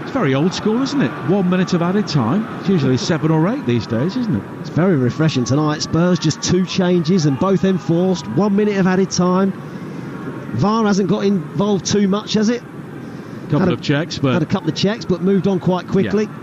It's very old school, isn't it? 1 minute of added time. It's usually 7 or 8 these days, isn't it? It's very refreshing tonight. Spurs just 2 changes and both enforced. 1 minute of added time. VAR hasn't got involved too much, has it? Had a couple of checks, but moved on quite quickly. Yeah.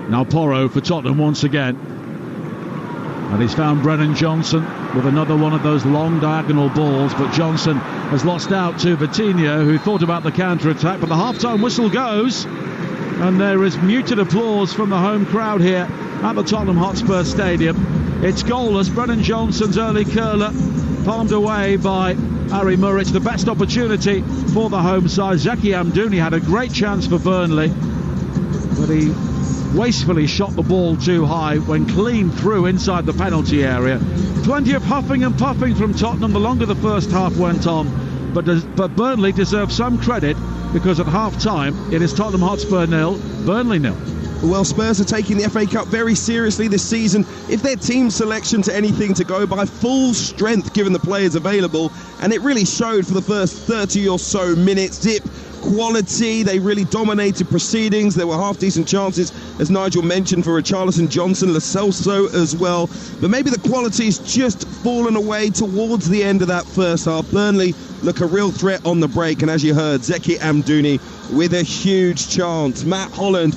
Now Porro for Tottenham once again. And he's found Brennan Johnson with another one of those long diagonal balls, but Johnson has lost out to Vitinho, who thought about the counter-attack, but the half-time whistle goes, and there is muted applause from the home crowd here at the Tottenham Hotspur Stadium. It's goalless. Brennan Johnson's early curler palmed away by Harry Muric. The best opportunity for the home side. Zeki Amdouni had a great chance for Burnley, but he wastefully shot the ball too high when clean through inside the penalty area. Plenty of huffing and puffing from Tottenham the longer the first half went on, but Burnley deserves some credit, because at half-time it is Tottenham Hotspur 0, Burnley 0. Well, Spurs are taking the FA Cup very seriously this season. If their team selection to anything to go by, full strength given the players available, and it really showed for the first 30 or so minutes. Zip, quality, they really dominated proceedings. There were half-decent chances, as Nigel mentioned, for Richarlison, Johnson, Lo Celso as well. But maybe the quality's just fallen away towards the end of that first half. Burnley look a real threat on the break, and as you heard, Zeki Amdouni with a huge chance. Matt Holland,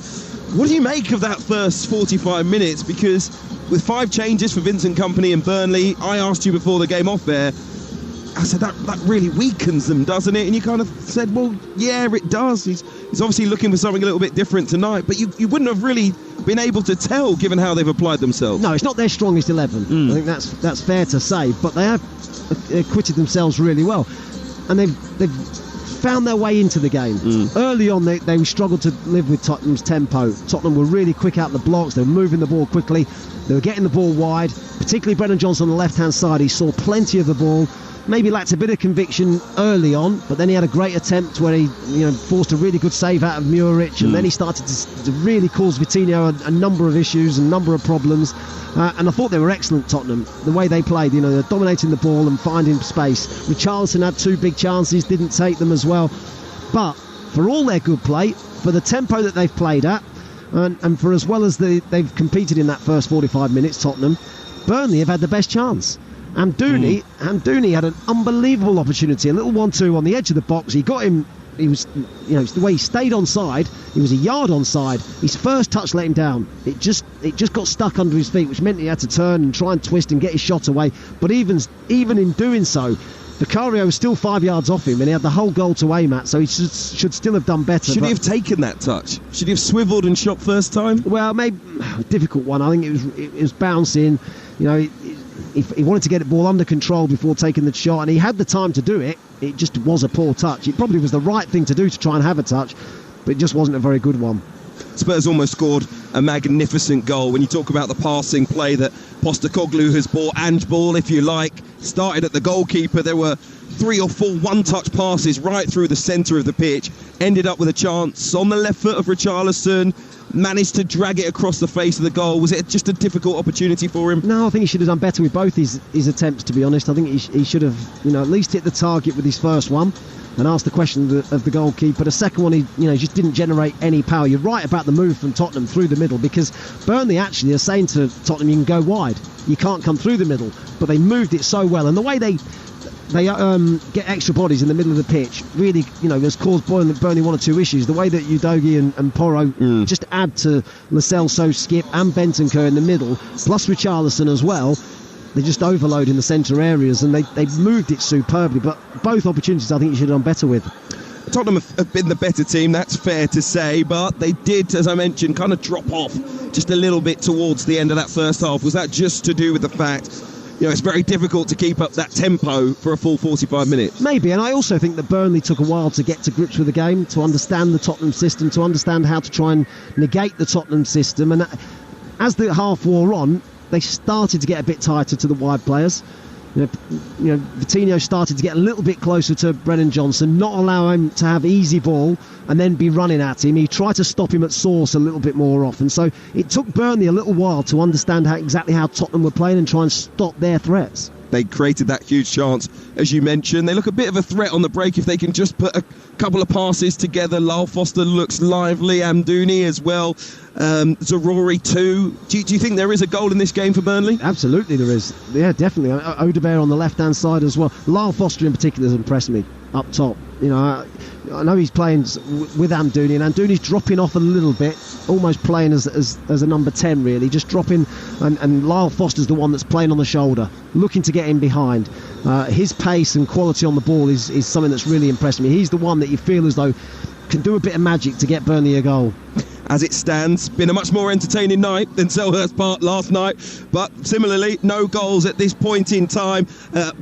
what do you make of that first 45 minutes? Because with 5 changes for Vincent Kompany and Burnley, I asked you before the game off there, I said, that really weakens them, doesn't it? And you kind of said, well, yeah, it does. He's obviously looking for something a little bit different tonight, but you wouldn't have really been able to tell given how they've applied themselves. No, it's not their strongest 11. I think that's fair to say, but they have acquitted themselves really well, and they've found their way into the game. Early on, they struggled to live with Tottenham's tempo. Tottenham were really quick out the blocks. They were moving the ball quickly. They were getting the ball wide, particularly Brennan Johnson on the left-hand side. He saw plenty of the ball. Maybe lacked a bit of conviction early on, but then he had a great attempt where he forced a really good save out of Muric, and then he started to really cause Vitinho a number of issues and a number of problems. And I thought they were excellent, Tottenham, the way they played. They're dominating the ball and finding space. Richarlison had 2 big chances, didn't take them as well. But for all their good play, for the tempo that they've played at, and for as well as they've competed in that first 45 minutes, Tottenham, Burnley have had the best chance. Amdouni had an unbelievable opportunity, a little 1-2 on the edge of the box. He got him. He was, the way he stayed onside. He was a yard onside. His first touch let him down. It just got stuck under his feet, which meant he had to turn and try and twist and get his shot away. But even in doing so, Vicario was still 5 yards off him, and he had the whole goal to aim at. So he should still have done better. Should he have taken that touch? Should he have swiveled and shot first time? Well, maybe difficult one. I think it was bouncing. If he wanted to get the ball under control before taking the shot, and he had the time to do it, it just was a poor touch. It probably was the right thing to do to try and have a touch, but it just wasn't a very good one. Spurs almost scored a magnificent goal. When you talk about the passing play that Postecoglou has bought, Ange ball, if you like, started at the goalkeeper. There were 3 or 4 one-touch passes right through the centre of the pitch, ended up with a chance on the left foot of Richarlison, managed to drag it across the face of the goal. Was it just a difficult opportunity for him? No, I think he should have done better with both his attempts, to be honest. I think he should have at least hit the target with his first one and asked the question of the goalkeeper. The second one, he just didn't generate any power. You're right about the move from Tottenham through the middle, because Burnley actually are saying to Tottenham, you can go wide, you can't come through the middle, but they moved it so well, and the way they get extra bodies in the middle of the pitch really has caused Burnley 1 or 2 issues. The way that Udogie and Porro just add to Lascelles, Skip and Bentancur in the middle, plus Richarlison as well. They just overload in the centre areas, and they moved it superbly. But both opportunities I think you should have done better with. Tottenham have been the better team, that's fair to say, but they did, as I mentioned, kind of drop off just a little bit towards the end of that first half. Was that just to do with the fact it's very difficult to keep up that tempo for a full 45 minutes? Maybe, and I also think that Burnley took a while to get to grips with the game, to understand the Tottenham system, to understand how to try and negate the Tottenham system. And as the half wore on, they started to get a bit tighter to the wide players. Vitinho started to get a little bit closer to Brennan Johnson, not allow him to have easy ball and then be running at him. He tried to stop him at source a little bit more often. So it took Burnley a little while to understand exactly how Tottenham were playing and try and stop their threats. They created that huge chance, as you mentioned. They look a bit of a threat on the break if they can just put a couple of passes together. Lyle Foster looks lively, Amdouni as well, Zaroury too. Do you think there is a goal in this game for Burnley? Absolutely there is. Yeah, definitely. Odegaard on the left-hand side as well. Lyle Foster in particular has impressed me up top. I know he's playing with Amdouni, and Amdouni's dropping off a little bit, almost playing as a number 10 really, just dropping, and Lyle Foster's the one that's playing on the shoulder, looking to get in behind. His pace and quality on the ball is something that's really impressed me. He's the one that you feel as though can do a bit of magic to get Burnley a goal. As it stands, been a much more entertaining night than Selhurst Park last night, but similarly no goals at this point in time.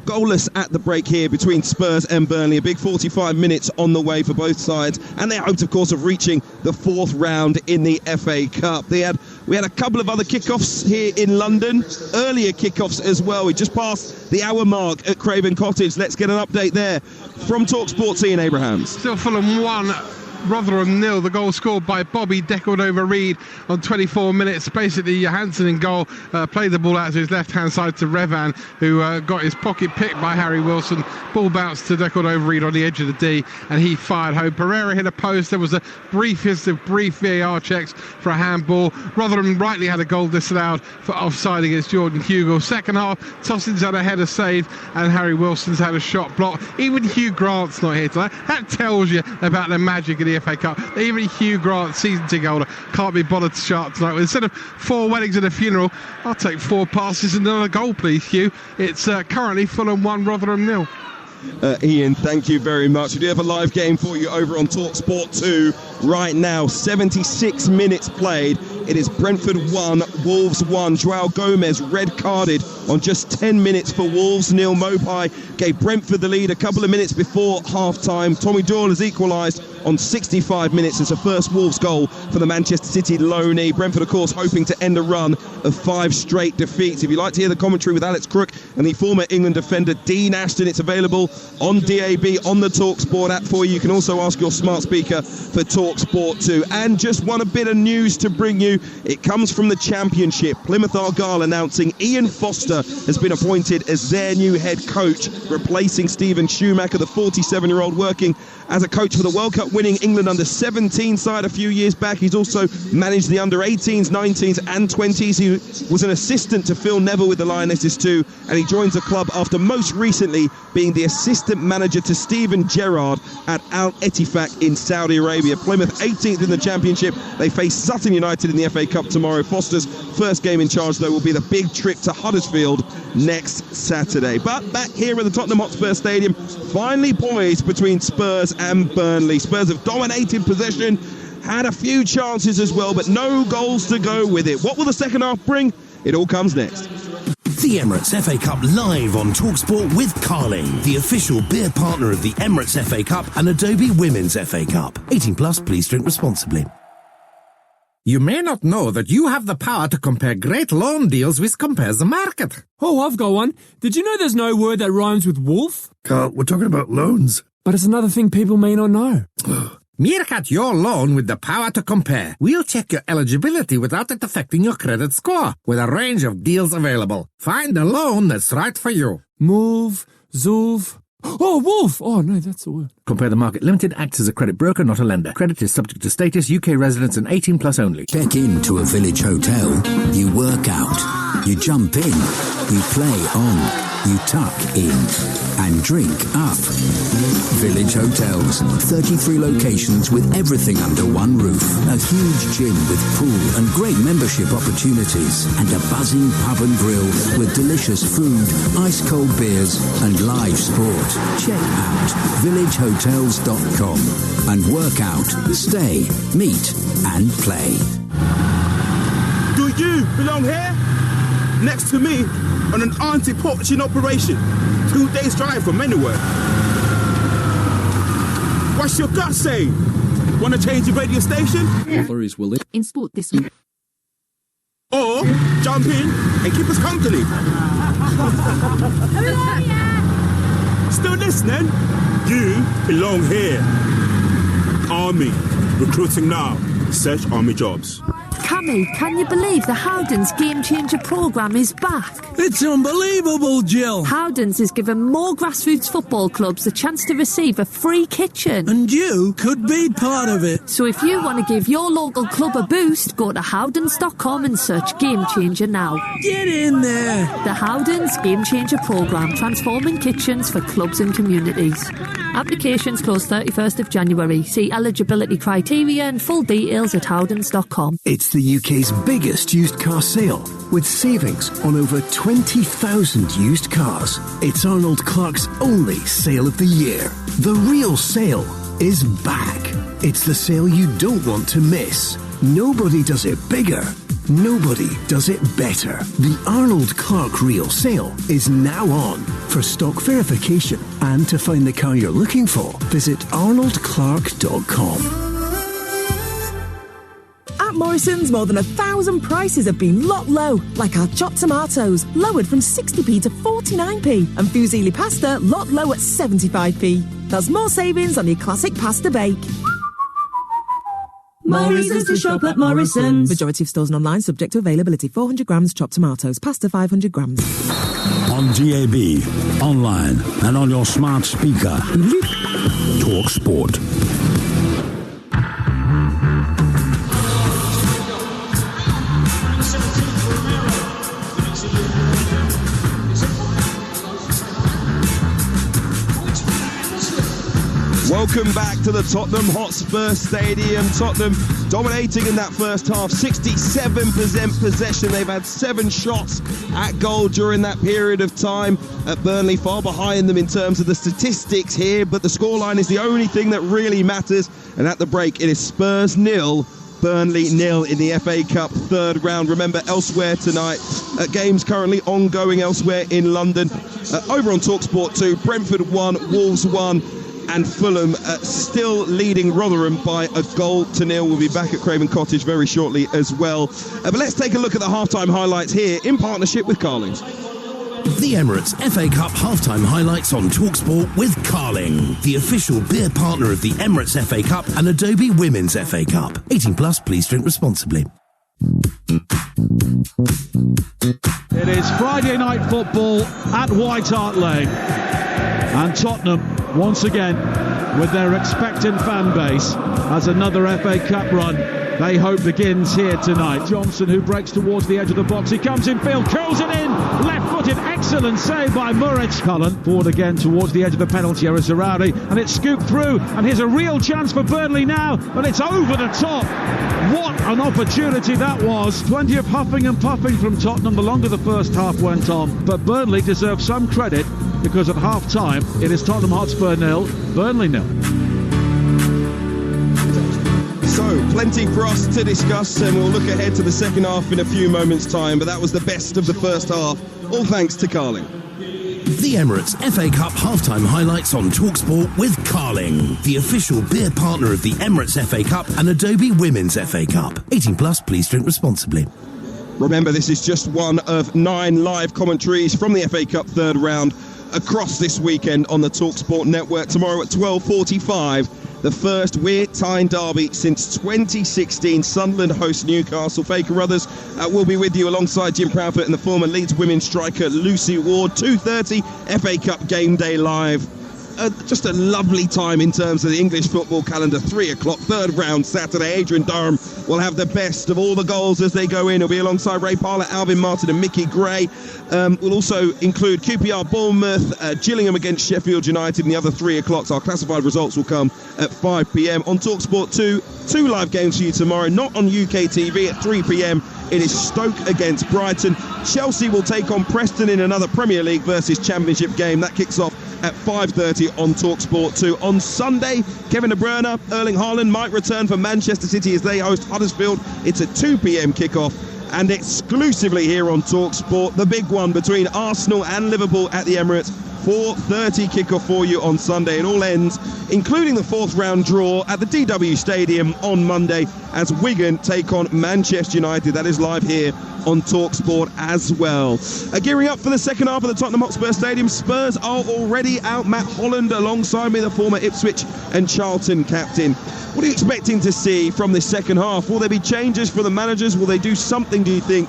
Goalless at the break here between Spurs and Burnley. A big 45 minutes on the way for both sides, and they hoped, of course, of reaching the 4th round in the FA Cup. We had a couple of other kickoffs here in London, earlier kickoffs as well. We just passed the hour mark at Craven Cottage. Let's get an update there from Talksport. Ian Abrahams. Still Fulham 1, Rotherham 0. The goal scored by Bobby Decordova-Reid on 24 minutes. Basically, Johansson in goal, played the ball out to his left-hand side to Revan, who got his pocket picked by Harry Wilson. Ball bounced to Decordova-Reid on the edge of the D, and he fired home. Pereira hit a post. There was a brief VAR checks for a handball. Rotherham rightly had a goal disallowed for offside against Jordan Hugill. Second half, Tossins had a header saved, and Harry Wilson's had a shot blocked. Even Hugh Grant's not here tonight. That tells you about the magic of the FA Cup. Even Hugh Grant, season ticket holder, can't be bothered to shout tonight. Instead of 4 weddings and a funeral, I'll take 4 passes and another goal, please, Hugh. It's currently Fulham 1, Rotherham 0. Ian, thank you very much. We do have a live game for you over on Talksport 2 right now. 76 minutes played. It is Brentford 1, Wolves 1. Joao Gomez red-carded on just 10 minutes for Wolves. Neil Maupay gave Brentford the lead a couple of minutes before half-time. Tommy Doyle has equalised on 65 minutes. It's a first Wolves goal for the Manchester City loanee. Brentford, of course, hoping to end a run of 5 straight defeats. If you'd like to hear the commentary with Alex Crook and the former England defender Dean Ashton, it's available on DAB on the TalkSport app for you. You can also ask your smart speaker for TalkSport 2. And just one bit of news to bring you. It comes from the Championship. Plymouth Argyle announcing Ian Foster has been appointed as their new head coach, replacing Stephen Schumacher, the 47-year-old working as a coach for the World Cup winning England under-17 side a few years back. He's also managed the under-18s, 19s and 20s. He was an assistant to Phil Neville with the Lionesses too, and he joins the club after most recently being the assistant manager to Steven Gerrard at Al Ettifaq in Saudi Arabia. Plymouth 18th in the Championship. They face Sutton United in the FA Cup tomorrow. Foster's first game in charge, though, will be the big trip to Huddersfield next Saturday. But back here at the Tottenham Hotspur Stadium, finally poised between Spurs and Burnley. Spurs have dominated possession, had a few chances as well, but no goals to go with it. What will the second half bring? It all comes next. The Emirates FA Cup live on TalkSport with Carling, the official beer partner of the Emirates FA Cup and Adobe Women's FA Cup. 18 plus, please drink responsibly. You may not know that you have the power to compare great loan deals with Compare the Market. Oh, I've got one. Did you know there's no word that rhymes with wolf? Carl, we're talking about loans. But it's another thing people may not know. Meerkat your loan with the power to compare. We'll check your eligibility without it affecting your credit score, with a range of deals available. Find a loan that's right for you. Move, Zulf. Oh, wolf! Oh, no, that's the word. Compare the Market Limited acts as a credit broker, not a lender. Credit is subject to status, UK residence and 18 plus only. Check into a village hotel. You work out. You jump in. You play on. You tuck in. And drink up. Village Hotels. 33 locations with everything under one roof. A huge gym with pool and great membership opportunities. And a buzzing pub and grill with delicious food, ice-cold beers and live sport. Check out villagehotels.com and work out, stay, meet and play. Do you belong here? Next to me on an anti-poaching operation. 2 days drive from anywhere. What's your gut saying? Want to change the radio station? In sport this week. Or jump in and keep us company. Still listening? You belong here. Army. Recruiting now. Search Army jobs. Cammy, can you believe the Howdens Game Changer programme is back? It's unbelievable, Jill. Howdens is giving more grassroots football clubs the chance to receive a free kitchen. And you could be part of it. So if you want to give your local club a boost, go to howdens.com and search Game Changer now. Get in there. The Howdens Game Changer programme, transforming kitchens for clubs and communities. Applications close 31st of January. See eligibility criteria and full details at howdens.com. It's the UK's biggest used car sale, with savings on over 20,000 used cars. It's Arnold Clark's only sale of the year. The real sale is back. It's the sale you don't want to miss. Nobody does it bigger. Nobody does it better. The Arnold Clark Real Sale is now on. For stock verification and to find the car you're looking for, visit arnoldclark.com. At Morrison's, more than 1,000 prices have been lot low, like our chopped tomatoes, lowered from 60p to 49p, and fusilli pasta, lot low at 75p. There's more savings on your classic pasta bake. More reasons to shop at Morrison's. Majority of stores and online, subject to availability. 400 grams chopped tomatoes, pasta 500 grams. On DAB, online, and on your smart speaker. Talk Sport. Welcome back to the Tottenham Hotspur Stadium. Tottenham dominating in that first half, 67% possession. They've had 7 shots at goal during that period of time. At Burnley, far behind them in terms of the statistics here, but the scoreline is the only thing that really matters. And at the break, it is Spurs 0, Burnley 0 in the FA Cup third round. Remember, elsewhere tonight, games currently ongoing elsewhere in London. Over on Talksport 2, Brentford 1, Wolves 1, and Fulham still leading Rotherham by a goal to 0. We'll be back at Craven Cottage very shortly as well. But let's take a look at the halftime highlights here in partnership with Carling's. The Emirates FA Cup halftime highlights on Talksport with Carling, the official beer partner of the Emirates FA Cup and Adobe Women's FA Cup. 18 plus, please drink responsibly. It is Friday night football at White Hart Lane, and Tottenham once again with their expectant fan base as another FA Cup run they hope begins here tonight. Johnson, who breaks towards the edge of the box, he comes in field, curls it in, left-footed, excellent save by Muric. Cullen forward again towards the edge of the penalty area, Zerari, and it's scooped through, and here's a real chance for Burnley now, and it's over the top. What an opportunity that was. Plenty of huffing and puffing from Tottenham the longer the first half went on, but Burnley deserves some credit because at half-time it is Tottenham Hotspur 0, Burnley 0. So, plenty for us to discuss, and we'll look ahead to the second half in a few moments' time, but that was the best of the first half, all thanks to Carling. The Emirates FA Cup halftime highlights on Talksport with Carling, the official beer partner of the Emirates FA Cup and Adobe Women's FA Cup. 18 plus, please drink responsibly. Remember, this is just one of 9 live commentaries from the FA Cup third round across this weekend on the Talksport network. Tomorrow at 12:45. The first Weir Tyne derby since 2016. Sunderland hosts Newcastle. Faye Carruthers will be with you alongside Jim Proudfoot and the former Leeds women's striker Lucy Ward. 2:30 FA Cup game day live. Just a lovely time in terms of the English football calendar. 3 o'clock, third round Saturday. Adrian Durham will have the best of all the goals as they go in. He'll be alongside Ray Parlour, Alvin Martin and Mickey Gray. We'll also include QPR Bournemouth, Gillingham against Sheffield United, and the other 3 o'clocks. Our classified results will come at 5 p.m. on Talksport 2. 2 live games for you tomorrow, not on UK TV at 3 p.m. It is Stoke against Brighton. Chelsea will take on Preston in another Premier League versus Championship game. That kicks off at 5:30 on Talksport 2. On Sunday, Kevin De Bruyne, Erling Haaland might return for Manchester City as they host Huddersfield. It's a 2 p.m. kickoff. And exclusively here on Talksport, the big one between Arsenal and Liverpool at the Emirates. 4:30 kickoff for you on Sunday. It all ends, including the fourth round draw at the DW Stadium on Monday as Wigan take on Manchester United. That is live here on Talksport as well. Gearing up for the second half of the Tottenham Hotspur Stadium. Spurs are already out. Matt Holland alongside me, the former Ipswich and Charlton captain. What are you expecting to see from this second half? Will there be changes for the managers? Will they do something, do you think,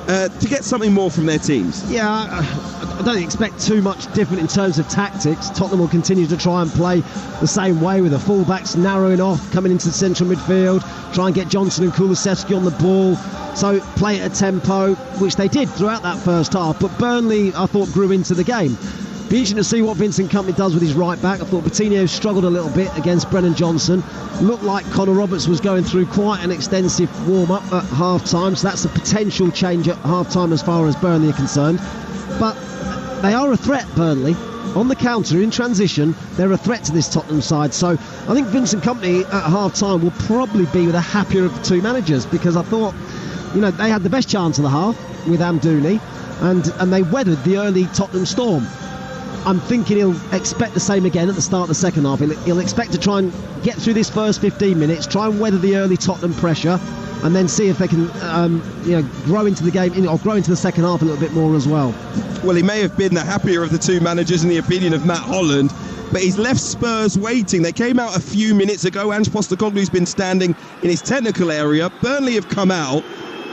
to get something more from their teams? Yeah, I don't expect too much different in terms of tactics. Tottenham will continue to try and play the same way with the fullbacks narrowing off, coming into the central midfield, try and get Johnson and Kulusevski on the ball. So play at a tempo, which they did throughout that first half. But Burnley, I thought, grew into the game. Be interesting to see what Vincent Kompany does with his right back. I thought Coutinho struggled a little bit against Brennan Johnson. Looked like Connor Roberts was going through quite an extensive warm-up at half-time, so that's a potential change at half-time as far as Burnley are concerned. But they are a threat, Burnley. On the counter, in transition, they're a threat to this Tottenham side. So I think Vincent Kompany at half-time will probably be with a happier of the two managers, because I thought, you know, they had the best chance of the half with Amdouni, and they weathered the early Tottenham storm. I'm thinking he'll expect the same again at the start of the second half. He'll expect to try and get through this first 15 minutes, try and weather the early Tottenham pressure, and then see if they can grow into the game, or grow into the second half a little bit more as well. Well, he may have been the happier of the two managers in the opinion of Matt Holland, but he's left Spurs waiting. They came out a few minutes ago. Ange Postecoglou's been standing in his technical area. Burnley have come out.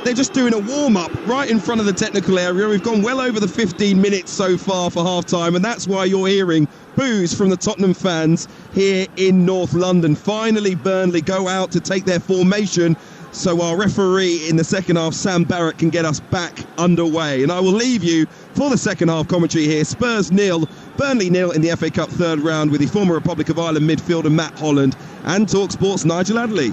They're just doing a warm-up right in front of the technical area. We've gone well over the 15 minutes so far for half-time, and that's why you're hearing boos from the Tottenham fans here in North London. Finally, Burnley go out to take their formation, so our referee in the second half, Sam Barrett, can get us back underway. And I will leave you for the second half commentary here. Spurs 0, Burnley 0 in the FA Cup third round with the former Republic of Ireland midfielder Matt Holland and Talksport's Nigel Adderley.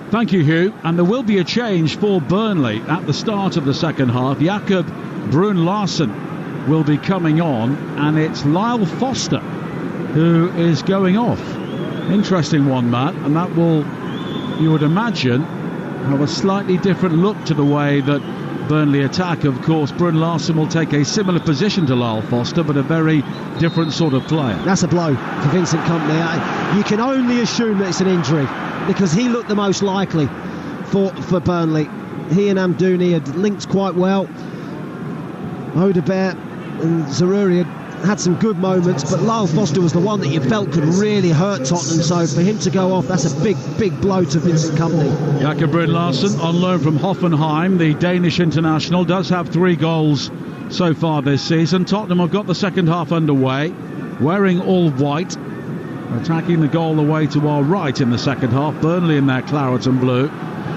Thank you, Hugh. And there will be a change for Burnley at the start of the second half. Jakob Brun Larsen will be coming on, and it's Lyle Foster who is going off. Interesting one, Matt, and that will, you would imagine, have a slightly different look to the way that Burnley attack. Of course, Brun Larsen will take a similar position to Lyle Foster, but a very different sort of player. That's a blow for Vincent Kompany. You can only assume that it's an injury, because he looked the most likely for Burnley. He and Amdouni had linked quite well. Odegaard and Zaroury had some good moments, but Lyle Foster was the one that you felt could really hurt Tottenham. So for him to go off, that's a big blow to Vincent Kompany. Jakob Brun Larsen, on loan from Hoffenheim, the Danish international, does have 3 goals so far this season. Tottenham have got the second half underway, wearing all white, attacking the goal away to our right in the second half. Burnley in their claret and blue.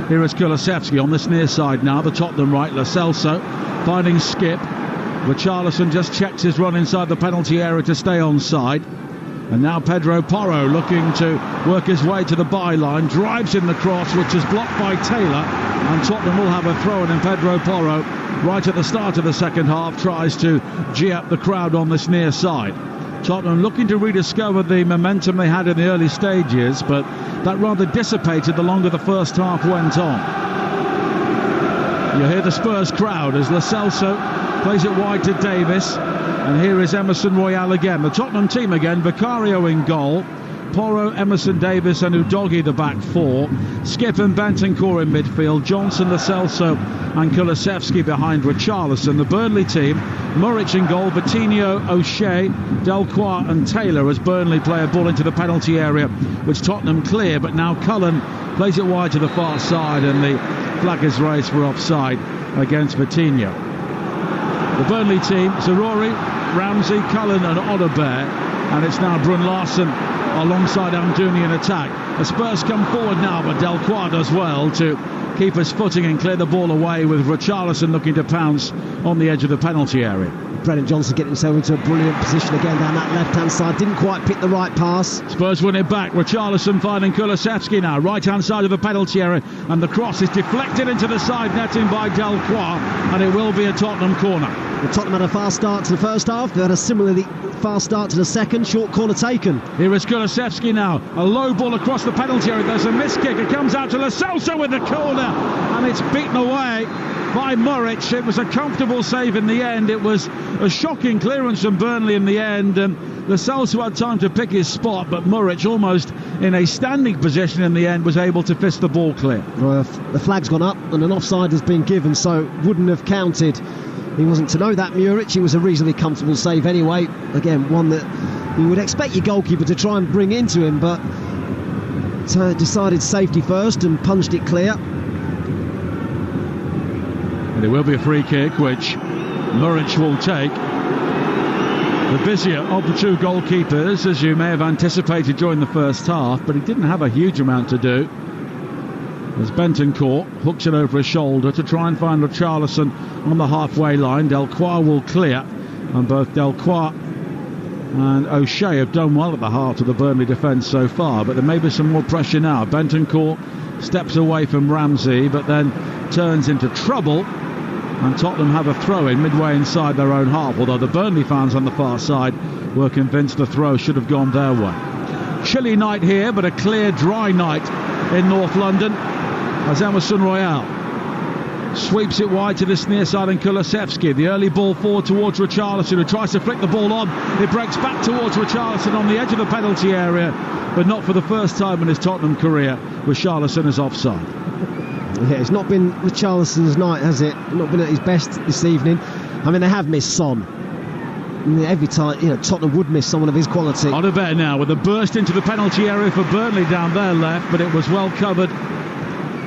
Here is Kulusevski on this near side now, the Tottenham right. Lo Celso finding Skip. Richarlison just checks his run inside the penalty area to stay onside. And now Pedro Porro looking to work his way to the byline, drives in the cross, which is blocked by Taylor, and Tottenham will have a throw-in, and Pedro Porro, right at the start of the second half, tries to gee up the crowd on this near side. Tottenham looking to rediscover the momentum they had in the early stages, but that rather dissipated the longer the first half went on. You hear the Spurs crowd as Lo Celso plays it wide to Davis, and here is Emerson Royal again. The Tottenham team again, Vicario in goal, Porro, Emerson, Davis and Udogie the back 4, Skip and Bentancur in midfield, Johnson, Lo Celso and Kulusevski behind Richarlison. The Burnley team, Muric in goal, Vitinho, O'Shea, Delcroix and Taylor as Burnley play a ball into the penalty area, which Tottenham clear, but now Cullen plays it wide to the far side, and the flag is raised for offside against Vitinho. The Burnley team, Zaroury, Ramsey, Cullen and Odegaard, and it's now Brun Larsen alongside Amdouni in attack. The Spurs come forward now, but Delcroix does well to keep his footing and clear the ball away, with Richarlison looking to pounce on the edge of the penalty area. Brennan Johnson getting himself into a brilliant position again down that left-hand side. Didn't quite pick the right pass. Spurs win it back. Richarlison finding Kulusevski now. Right-hand side of the penalty area. And the cross is deflected into the side netting by Delcroix. And it will be a Tottenham corner. Well, Tottenham had a fast start to the first half. They had a similarly fast start to the second. Short corner taken. Here is Kulusevski now. A low ball across the penalty area. There's a miss kick. It comes out to Lo Celso with the corner. And it's beaten away by Muric. It was a comfortable save in the end. It was a shocking clearance from Burnley in the end. Lo Celso had time to pick his spot, but Muric, almost in a standing position in the end, was able to fist the ball clear. Well, the flag's gone up and an offside has been given, so wouldn't have counted. He wasn't to know that, Muric. It was a reasonably comfortable save anyway. Again, one that you would expect your goalkeeper to try and bring into him, but decided safety first and punched it clear. And there will be a free kick, which Muric will take. The busier of the 2 goalkeepers, as you may have anticipated during the first half, but he didn't have a huge amount to do. As Bentancur hooks it over his shoulder to try and find Richarlison on the halfway line. Delcroix will clear, and both Delcroix and O'Shea have done well at the heart of the Burnley defence so far, but there may be some more pressure now. Bentancur steps away from Ramsey, but then turns into trouble, and Tottenham have a throw-in midway inside their own half, although the Burnley fans on the far side were convinced the throw should have gone their way. Chilly night here, but a clear, dry night in North London, as Emerson Royal sweeps it wide to this near side, and Kulusevski, the early ball forward towards Richarlison, who tries to flick the ball on. It breaks back towards Richarlison on the edge of the penalty area, but not for the first time in his Tottenham career. Richarlison is offside. Yeah, it's not been Richarlison's night, has it? Not been at his best this evening. I mean, they have missed Son. Every time, Tottenham would miss someone of his quality. Odegaard now with a burst into the penalty area for Burnley down their left, but it was well covered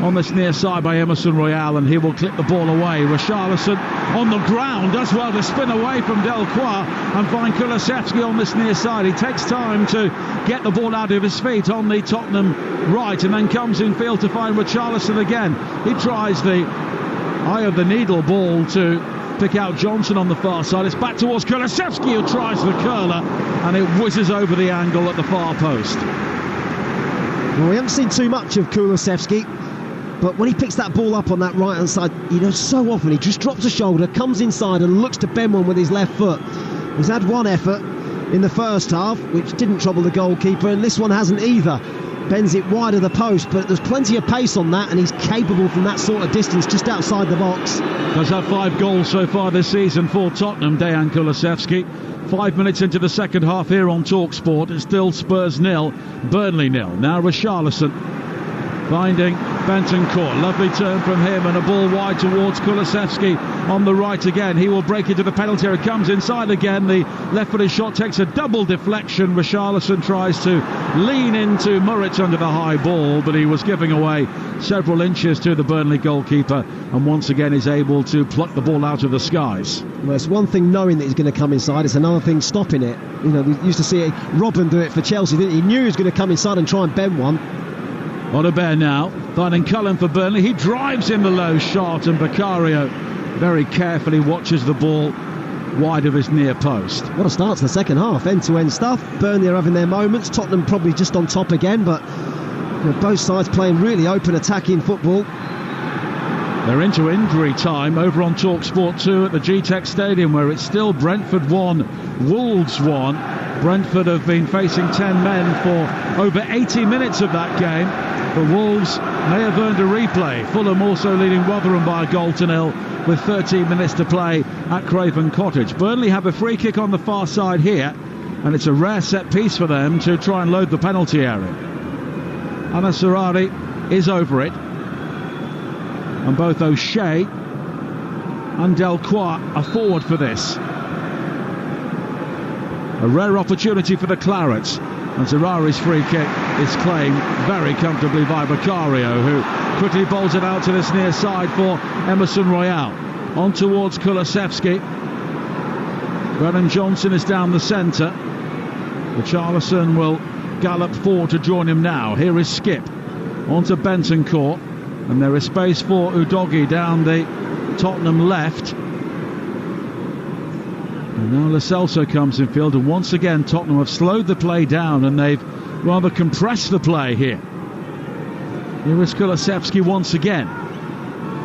on this near side by Emerson Royal, and he will clip the ball away. Richarlison on the ground does well to spin away from Delcroix and find Kulusevski on this near side. He takes time to get the ball out of his feet on the Tottenham right, and then comes in field to find Richarlison again. He tries the eye of the needle ball to pick out Johnson on the far side. It's back towards Kulusevski, who tries the curler, and it whizzes over the angle at the far post. Well, we haven't seen too much of Kulusevski. But when he picks that ball up on that right-hand side, so often he just drops a shoulder, comes inside and looks to bend one with his left foot. He's had one effort in the first half, which didn't trouble the goalkeeper, and this one hasn't either. Bends it wide of the post, but there's plenty of pace on that, and he's capable from that sort of distance just outside the box. Does have 5 goals so far this season for Tottenham, Dejan Kulusevski. 5 minutes into the second half here on Talksport. It's still Spurs 0, Burnley 0. Now Richarlison finding Bentancur. Lovely turn from him and a ball wide towards Kulusevski on the right again. He will break into the penalty area. Comes inside again. The left-footed shot takes a double deflection. Richarlison tries to lean into Muric under the high ball, but he was giving away several inches to the Burnley goalkeeper, and once again is able to pluck the ball out of the skies. Well, it's one thing knowing that he's going to come inside, it's another thing stopping it. We used to see Robin do it for Chelsea, didn't he? He knew he was going to come inside and try and bend one. Hotspur now finding Cullen for Burnley. He drives in the low shot, and Beccario very carefully watches the ball wide of his near post. What a start to the second half, end-to-end stuff. Burnley are having their moments, Tottenham probably just on top again, but both sides playing really open attacking football. They're into injury time over on Talksport 2 at the GTEC Stadium, where it's still Brentford 1, Wolves 1. Brentford have been facing 10 men for over 80 minutes of that game. The Wolves may have earned a replay. Fulham also leading Rotherham by a goal to 0 with 13 minutes to play at Craven Cottage. Burnley have a free kick on the far side here, and it's a rare set piece for them to try and load the penalty area. Anas Sarari is over it, and both O'Shea and Delcroix are forward for this. A rare opportunity for the Clarets, and Sarari's free kick is claimed very comfortably by Beccario, who quickly bowls it out to this near side for Emerson Royal. On towards Kulusevski. Brennan Johnson is down the centre. Richarlison will gallop forward to join him now. Here is Skip. On to Bentancur. And there is space for Udogie down the Tottenham left. And now Lo Celso comes in field, and once again Tottenham have slowed the play down, and they've rather compressed the play here. Here is Kulusevski once again.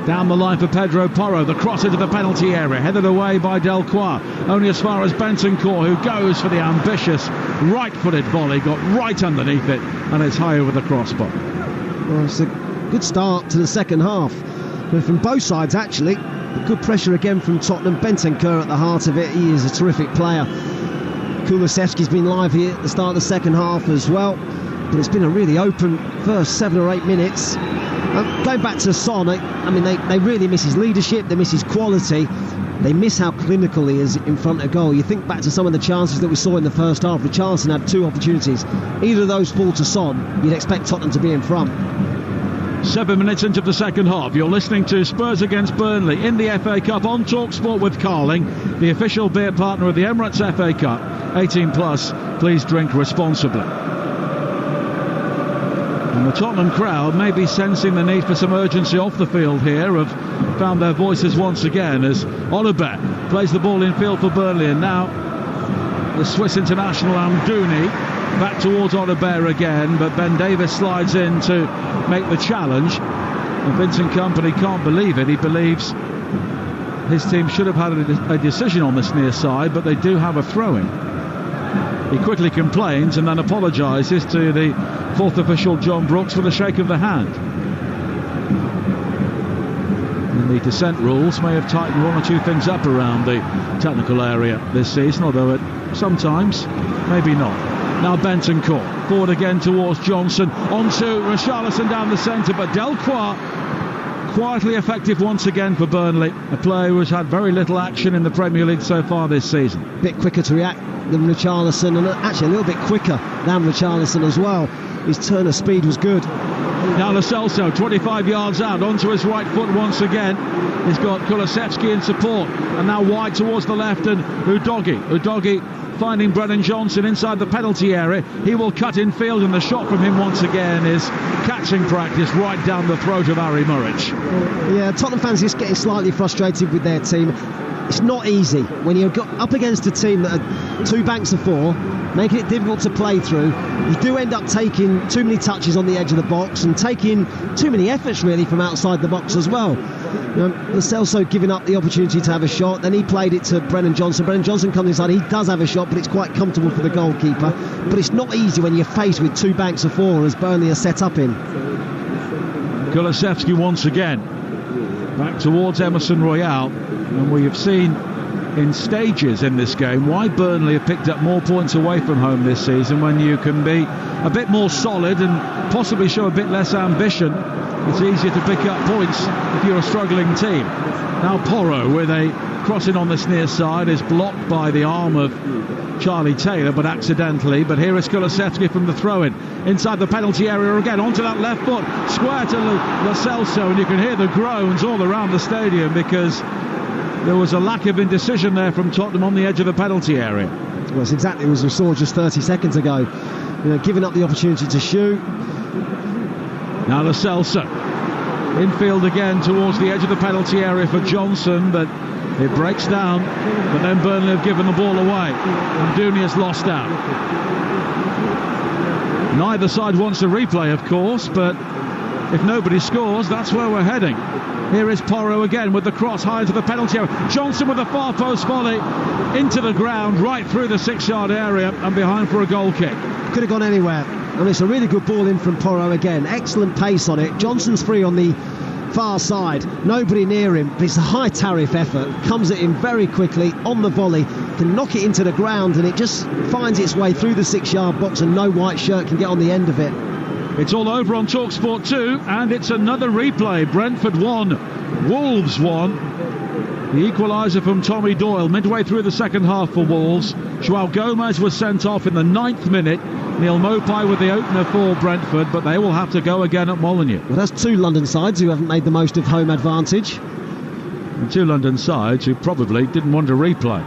Down the line for Pedro Porro. The cross into the penalty area, headed away by Delcroix. Only as far as Bentancur, who goes for the ambitious right-footed volley. Got right underneath it, and it's high over the crossbar. Well, it's a good start to the second half. But from both sides, actually. Good pressure again from Tottenham. Bentancur at the heart of it. He is a terrific player. Kulusevski's been lively at the start of the second half as well. But it's been a really open first 7 or 8 minutes. Going back to Son, they really miss his leadership, they miss his quality, they miss how clinical he is in front of goal. You think back to some of the chances that we saw in the first half. Richarlison had 2 opportunities. Either of those fall to Son, you'd expect Tottenham to be in front. 7 minutes into the second half, you're listening to Spurs against Burnley in the FA Cup on Talksport with Carling, the official beer partner of the Emirates FA Cup. 18 plus, please drink responsibly. And the Tottenham crowd may be sensing the need for some urgency off the field here, have found their voices once again as Hotspur plays the ball in field for Burnley, and now the Swiss international Amdouni back towards Hotspur again, but Ben Davies slides in to make the challenge, and Vincent Kompany can't believe it. He believes his team should have had a decision on this near side, but they do have a throw-in. He quickly complains and then apologises to the fourth official John Brooks for the shake of the hand. And the dissent rules may have tightened 1 or 2 things up around the technical area this season, although it sometimes maybe not. Now Bentancur forward again towards Johnson, onto Richarlison down the centre, but Delcroix quietly effective once again for Burnley, a player who has had very little action in the Premier League so far this season. A bit quicker to react than Richarlison, and actually a little bit quicker than Richarlison as well. His turn of speed was good. Now Lo Celso 25 yards out, onto his right foot once again. He's got Kulusevski in support, and now wide towards the left, and Udogie finding Brennan Johnson inside the penalty area. He will cut in field, and the shot from him once again is catching practice right down the throat of Harry Murridge. Yeah, Tottenham fans just getting slightly frustrated with their team. It's not easy when you're up against a team that are 2 banks of 4, making it difficult to play through. You do end up taking too many touches on the edge of the box and taking too many efforts really from outside the box as well. Lo Celso giving up the opportunity to have a shot, then he played it to Brennan Johnson. Brennan Johnson comes inside, he does have a shot, but it's quite comfortable for the goalkeeper. But it's not easy when you're faced with 2 banks of 4 as Burnley are set up in. Kulusevski once again back towards Emerson Royale, and we have seen in stages in this game why Burnley have picked up more points away from home this season. When you can be a bit more solid and possibly show a bit less ambition, it's easier to pick up points if you're a struggling team. Now Porro with a crossing on this near side is blocked by the arm of Charlie Taylor, but accidentally. But here is Kulusevski from the throw-in inside the penalty area again, onto that left foot, square to Lo Celso, and you can hear the groans all around the stadium because there was a lack of indecision there from Tottenham on the edge of the penalty area. Well, it's exactly as we saw just 30 seconds ago. Giving up the opportunity to shoot. Now Lo Celso infield again towards the edge of the penalty area for Johnson, but it breaks down. But then Burnley have given the ball away, and Dooney has lost out. Neither side wants a replay, of course, but if nobody scores, that's where we're heading. Here is Porro again with the cross high into the penalty area. Johnson with a far post volley into the ground, right through the 6-yard area and behind for a goal kick. Could have gone anywhere. And it's a really good ball in from Porro again. Excellent pace on it. Johnson's free on the far side. Nobody near him. But it's a high tariff effort. Comes at him very quickly on the volley. Can knock it into the ground, and it just finds its way through the 6-yard box, and no white shirt can get on the end of it. It's all over on Talksport 2, and it's another replay. Brentford 1, Wolves 1. The equaliser from Tommy Doyle midway through the second half for Wolves. João Gomez was sent off in the 9th minute. Neil Mopai with the opener for Brentford, but they will have to go again at Molineux. Well, that's 2 London sides who haven't made the most of home advantage. And 2 London sides who probably didn't want to replay.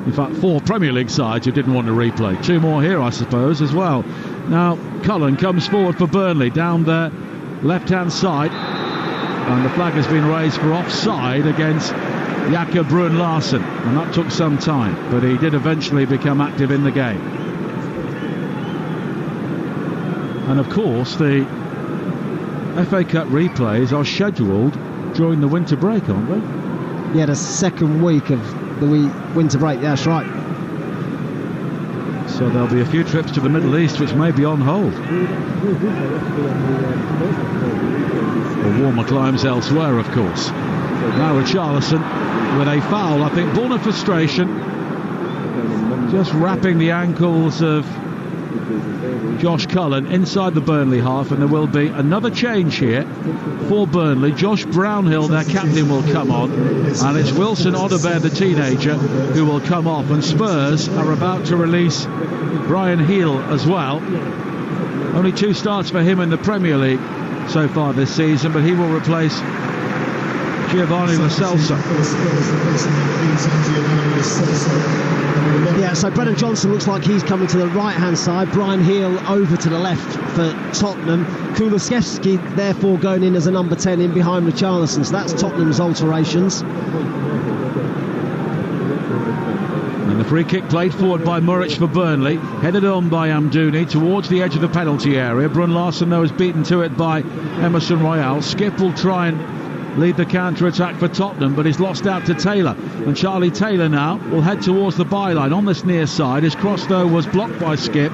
In fact, 4 Premier League sides who didn't want to replay. 2 more here, I suppose, as well. Now, Cullen comes forward for Burnley down the left-hand side. And the flag has been raised for offside against Jakob Bruun Larsen. And that took some time, but he did eventually become active in the game. And of course, the FA Cup replays are scheduled during the winter break, aren't they? Yeah, the second week of the winter break. Yeah, that's right. So there'll be a few trips to the Middle East which may be on hold. Or warmer climes elsewhere, of course. Now Richarlison with a foul, I think, born of frustration. Just wrapping the ankles of Josh Cullen inside the Burnley half, and there will be another change here for Burnley. Josh Brownhill, their captain, will come on, and it's Wilson Odobert, the teenager, who will come off. And Spurs are about to release Brian Heel as well. Only 2 starts for him in the Premier League so far this season, but he will replace Giovanni Lo Celso. Yeah, so Brennan Johnson looks like he's coming to the right-hand side. Brian Heel over to the left for Tottenham. Kulusevski therefore going in as a number 10 in behind Richarlison. So that's Tottenham's alterations. And the free kick played forward by Murridge for Burnley, headed on by Amdouni towards the edge of the penalty area. Bruun Larsen, though, is beaten to it by Emerson Royale. Skip will try and lead the counter-attack for Tottenham, but he's lost out to Taylor. And Charlie Taylor now will head towards the byline on this near side. His cross, though, was blocked by Skip.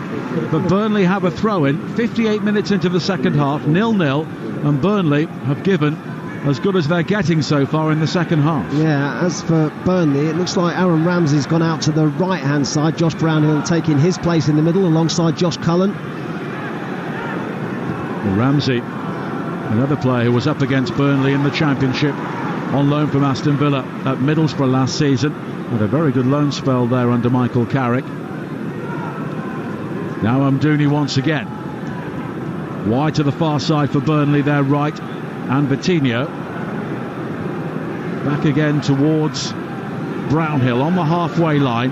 But Burnley have a throw-in 58 minutes into the second half, 0-0, and Burnley have given as good as they're getting so far in the second half. Yeah, as for Burnley, it looks like Aaron Ramsey's gone out to the right-hand side. Josh Brownhill taking his place in the middle alongside Josh Cullen. Well, Ramsey, another player who was up against Burnley in the Championship on loan from Aston Villa at Middlesbrough last season. Had a very good loan spell there under Michael Carrick. Now Amdouni once again. Wide to the far side for Burnley, their right. And Vitinho back again towards Brownhill on the halfway line.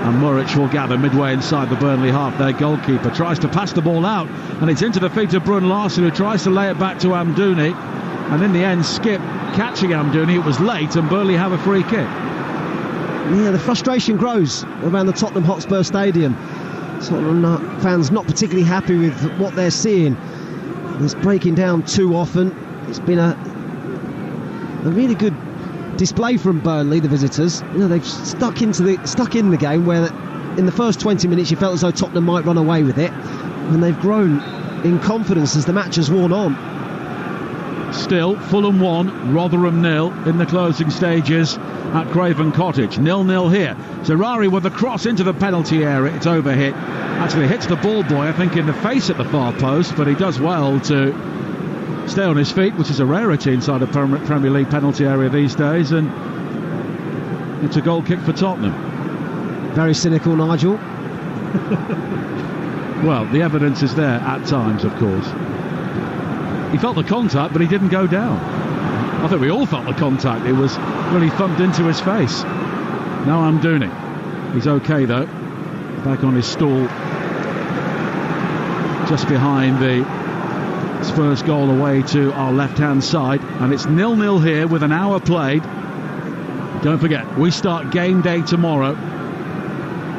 And Muric will gather midway inside the Burnley half. Their goalkeeper tries to pass the ball out, and it's into the feet of Brun Larsen, who tries to lay it back to Amdouni. And in the end, Skip catching Amdouni. It was late, and Burnley have a free kick. Yeah, the frustration grows around the Tottenham Hotspur Stadium. Tottenham fans not particularly happy with what they're seeing. It's breaking down too often. It's been a really good display from Burnley, the visitors. They've stuck in the game where in the first 20 minutes you felt as though Tottenham might run away with it, and they've grown in confidence as the match has worn on. Still, Fulham 1, Rotherham 0 in the closing stages at Craven Cottage. 0-0 here. Zerari with a cross into the penalty area. It's overhit. Actually hits the ball boy, I think, in the face at the far post, but he does well to stay on his feet, which is a rarity inside a Premier League penalty area these days, and it's a goal kick for Tottenham. Very cynical, Nigel. Well, the evidence is there at times, of course. He felt the contact, but he didn't go down. I think we all felt the contact. It was really thumped into his face. Now Amdouni. He's okay, though. Back on his stool. Just behind the Spurs goal away to our left-hand side. And it's 0-0 here with an hour played. Don't forget, we start game day tomorrow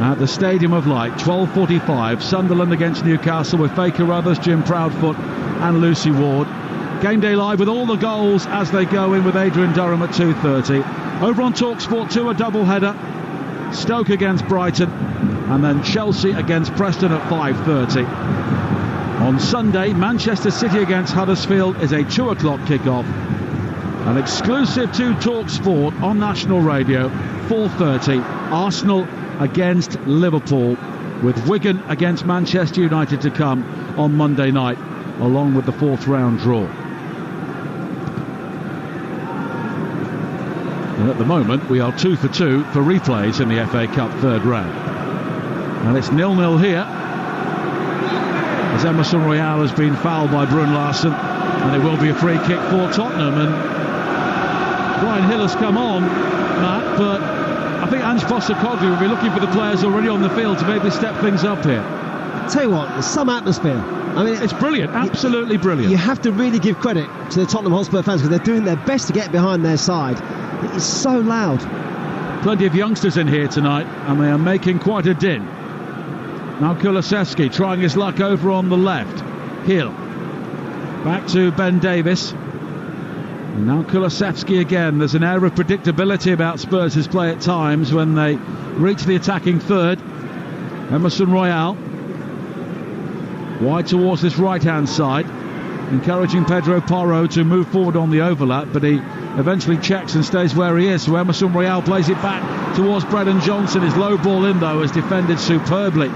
at the Stadium of Light, 12:45. Sunderland against Newcastle with Faye Carruthers, Jim Proudfoot and Lucy Ward. Game day live with all the goals as they go in with Adrian Durham at 2:30. Over on Talksport 2, a double header. Stoke against Brighton, and then Chelsea against Preston at 5:30. On Sunday, Manchester City against Huddersfield is a 2 o'clock kickoff. An exclusive to Talksport on national radio, 4:30. Arsenal against Liverpool, with Wigan against Manchester United to come on Monday night, along with the 4th round draw. And at the moment we are 2 for 2 for replays in the FA Cup 3rd round. And it's 0-0 here, as Emerson Royale has been fouled by Brun Larsen, and it will be a free kick for Tottenham. And Brian Hill has come on, Matt, but I think Ange Postecoglou will be looking for the players already on the field to maybe step things up here. Tell you what, there's some atmosphere. I mean, it's brilliant, absolutely brilliant. You have to really give credit to the Tottenham Hotspur fans, because they're doing their best to get behind their side. It's so loud. Plenty of youngsters in here tonight, and they are making quite a din. Now Kulusevski trying his luck over on the left. Hill back to Ben Davis. And now Kulusevski again. There's an air of predictability about Spurs' play at times when they reach the attacking third. Emerson Royale wide towards this right-hand side, encouraging Pedro Porro to move forward on the overlap, but he eventually checks and stays where he is. So Emerson Royale plays it back towards Brennan Johnson. His low ball in, though, is defended superbly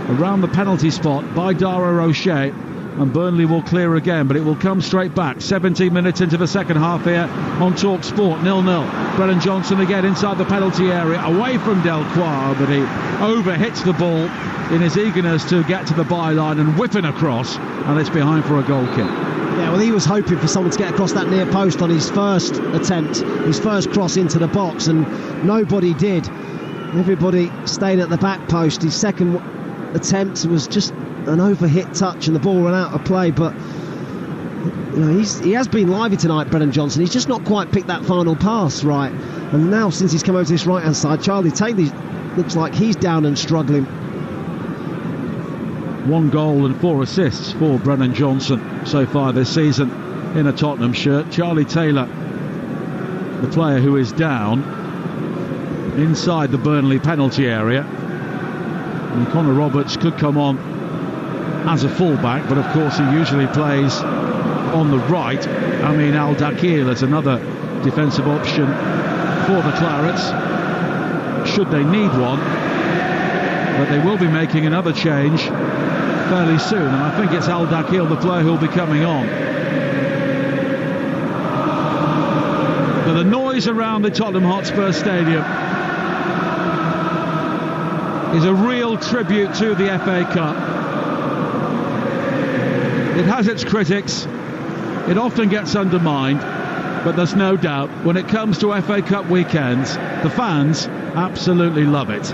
around the penalty spot by Dara Rocher, and Burnley will clear again, but it will come straight back. 17 minutes into the second half here on Talksport, 0-0. Brennan Johnson again inside the penalty area, away from Delcroix, but he overhits the ball in his eagerness to get to the byline and whipping across, and it's behind for a goal kick. Yeah, well, he was hoping for someone to get across that near post on his first attempt, his first cross into the box, and nobody did. Everybody stayed at the back post. His second attempt was just an overhit touch and the ball ran out of play, but he has been lively tonight, Brennan Johnson. He's just not quite picked that final pass right, and now since he's come over to this right hand side, Charlie Taylor looks like he's down and struggling. 1 goal and 4 assists for Brennan Johnson so far this season in a Tottenham shirt. Charlie Taylor, the player who is down inside the Burnley penalty area, and Connor Roberts could come on as a fullback, but of course he usually plays on the right. I mean, Al Dakil is another defensive option for the Clarets, should they need one, but they will be making another change fairly soon, and I think it's Al Dakil, the player, who'll be coming on. But the noise around the Tottenham Hotspur Stadium is a real tribute to the FA Cup. It has its critics, it often gets undermined, but there's no doubt when it comes to FA Cup weekends, the fans absolutely love it.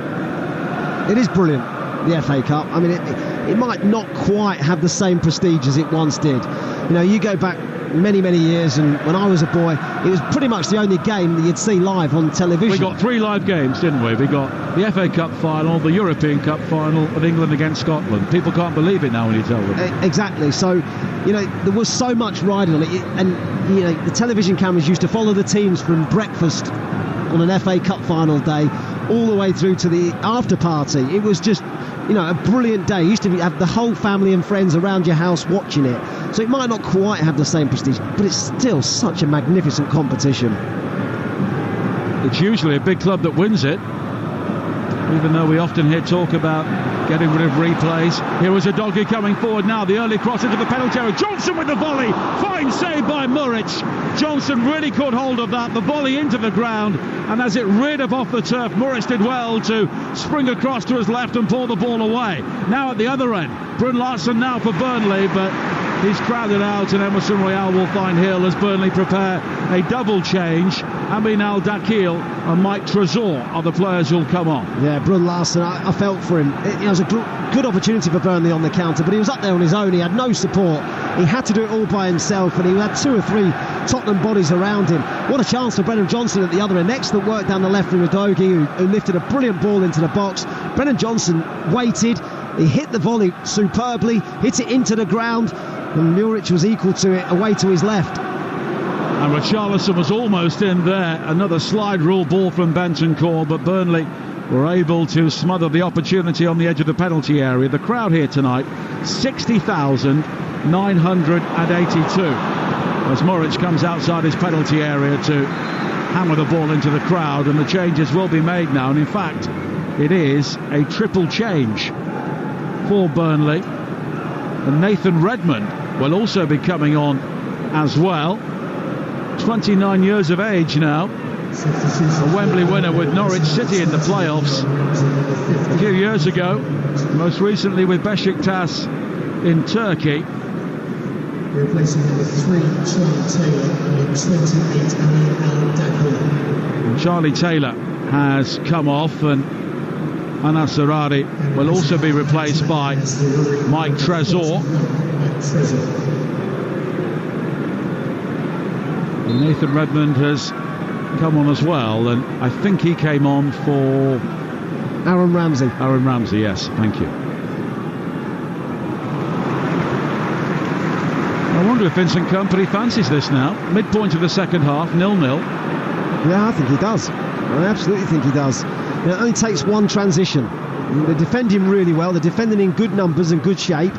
It is brilliant, the FA Cup. I mean, it might not quite have the same prestige as it once did. You know, you go back many years, and when I was a boy, it was pretty much the only game that you'd see live on television. We got 3 live games, didn't we? We got the FA Cup final, the European Cup final of England against Scotland. People can't believe it now when you tell them. Exactly. So, you know, there was so much riding on it, and you know, the television cameras used to follow the teams from breakfast on an FA Cup final day all the way through to the after party. It was just, you know, a brilliant day. You used to have the whole family and friends around your house watching it. So it might not quite have the same prestige, but it's still such a magnificent competition. It's usually a big club that wins it, even though we often hear talk about getting rid of replays. Here was a doggy coming forward now. The early cross into the penalty area. Johnson with the volley. Fine save by Muric. Johnson really caught hold of that. The volley into the ground, and as it reared up off the turf, Muric did well to spring across to his left and pull the ball away. Now at the other end, Brun Larsen now for Burnley, but he's crowded out, and Emerson Royale will find Hill as Burnley prepare a double change. Amin Al-Dakil and Mike Trezor are the players who'll come on. Yeah, Brun Larsen, I felt for him. It was a good opportunity for Burnley on the counter, but he was up there on his own. He had no support. He had to do it all by himself, and he had 2 or 3 Tottenham bodies around him. What a chance for Brennan Johnson at the other end. Excellent work down the left from Udogie, who lifted a brilliant ball into the box. Brennan Johnson waited. He hit the volley superbly, hit it into the ground, and Muric was equal to it away to his left. And Richarlison was almost in there. Another slide rule ball from Bentancur, but Burnley were able to smother the opportunity on the edge of the penalty area. The crowd here tonight, 60,982. As Muric comes outside his penalty area to hammer the ball into the crowd, and the changes will be made now. And in fact, it is a triple change for Burnley. And Nathan Redmond will also be coming on as well. 29 years of age now. A Wembley winner with Norwich City in the playoffs a few years ago. Most recently with Besiktas in Turkey. Replacing number 3, Charlie Taylor, and 28, Amin Al-Dakil. Charlie Taylor has come off, and Anas Sarari will also be replaced by Mike Trezor. And Nathan Redmond has come on as well, and I think he came on for Aaron Ramsey. Aaron Ramsey, yes, thank you. I wonder if Vincent Kompany fancies this now. Midpoint of the second half, 0-0. Yeah, I think he does. I absolutely think he does. It only takes one transition. They're defending really well. They're defending in good numbers and good shape.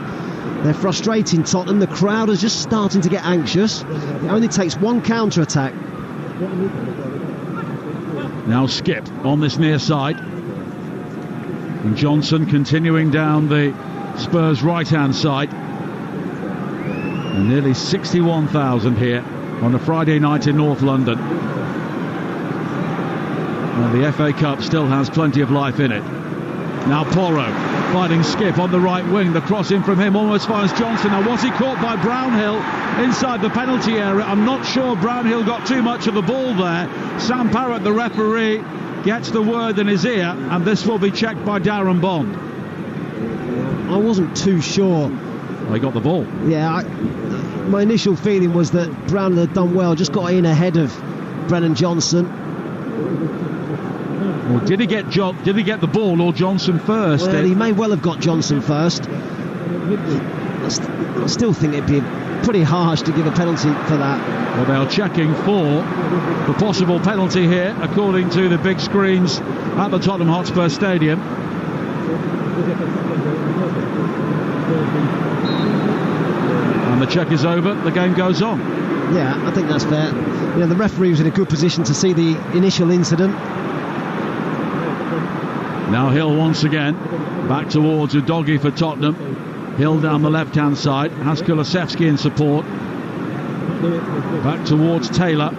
They're frustrating Tottenham. The crowd is just starting to get anxious. It only takes one counter-attack. Now Skip on this near side. And Johnson continuing down the Spurs right-hand side. And nearly 61,000 here on a Friday night in North London. And the FA Cup still has plenty of life in it. Now Porro fighting Skip on the right wing. The cross in from him almost finds Johnson. Now was he caught by Brownhill inside the penalty area? I'm not sure Brownhill got too much of the ball there. Sam Parrott, the referee, gets the word in his ear, and this will be checked by Darren Bond. I wasn't too sure. Well, he got the ball. Yeah, my initial feeling was that Brownhill had done well, just got in ahead of Brennan Johnson. Well, did he get the ball or Johnson first? Well, he may well have got Johnson first. I still think it'd be pretty harsh to give a penalty for that. Well, they're checking for the possible penalty here, according to the big screens at the Tottenham Hotspur Stadium. And the check is over. The game goes on. Yeah, I think that's fair. You know, the referee was in a good position to see the initial incident. Now Hill once again back towards Udogie for Tottenham. Hill down the left-hand side. Has Kulusevski in support. Back towards Taylor.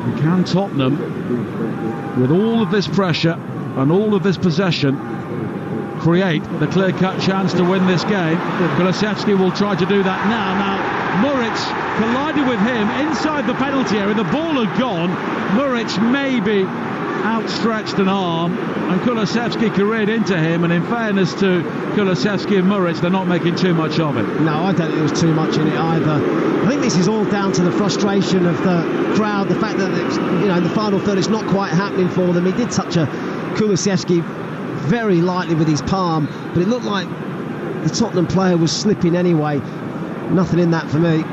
And can Tottenham, with all of this pressure and all of this possession, create the clear-cut chance to win this game? Kulusevski will try to do that now. Now Muric collided with him inside the penalty area. The ball had gone. Muric maybe outstretched an arm, and Kulusevski careered into him, and in fairness to Kulusevski and Muric, they're not making too much of it. No, I don't think there was too much in it either. I think this is all down to the frustration of the crowd, the fact that it's, in the final third it's not quite happening for them. He did touch Kulusevski very lightly with his palm, but it looked like the Tottenham player was slipping anyway. Nothing in that for me.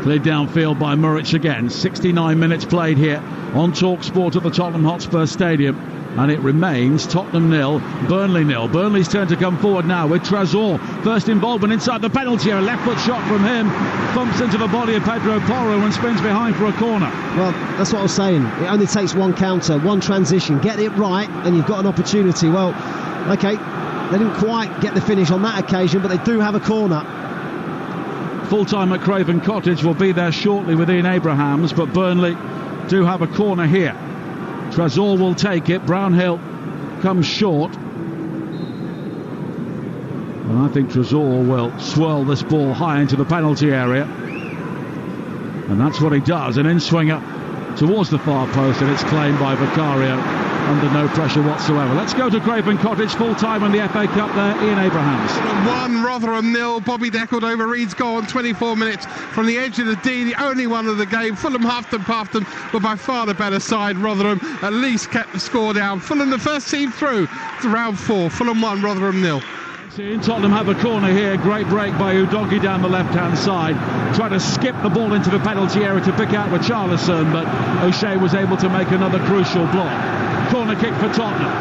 Cleared downfield by Muric again. 69 minutes played here on Talksport at the Tottenham Hotspur Stadium, and it remains Tottenham 0, Burnley 0. Burnley's turn to come forward now with Trezor. First involvement inside the penalty area. Left foot shot from him. Bumps into the body of Pedro Porro and spins behind for a corner. Well, that's what I was saying. It only takes one counter, one transition. Get it right and you've got an opportunity. Well, OK, they didn't quite get the finish on that occasion, but they do have a corner. Full-time at Craven Cottage will be there shortly with Ian Abrahams, but Burnley do have a corner here. Trezor will take it. Brownhill comes short. And I think Trezor will swirl this ball high into the penalty area. And that's what he does. An in-swinger towards the far post, and it's claimed by Vicario under no pressure whatsoever. Let's go to Craven Cottage, full-time in the FA Cup there. Ian Abrahams. 1, Rotherham 0. Bobby Decordova Reed's goal on 24 minutes from the edge of the D, the only one of the game. Fulham huffed and puffed them, but by far the better side. Rotherham at least kept the score down. Fulham the first team through to round 4. Fulham 1, Rotherham 0. Tottenham have a corner here. Great break by Udogie down the left-hand side. Tried to skip the ball into the penalty area to pick out Richarlison, but O'Shea was able to make another crucial block. Corner kick for Tottenham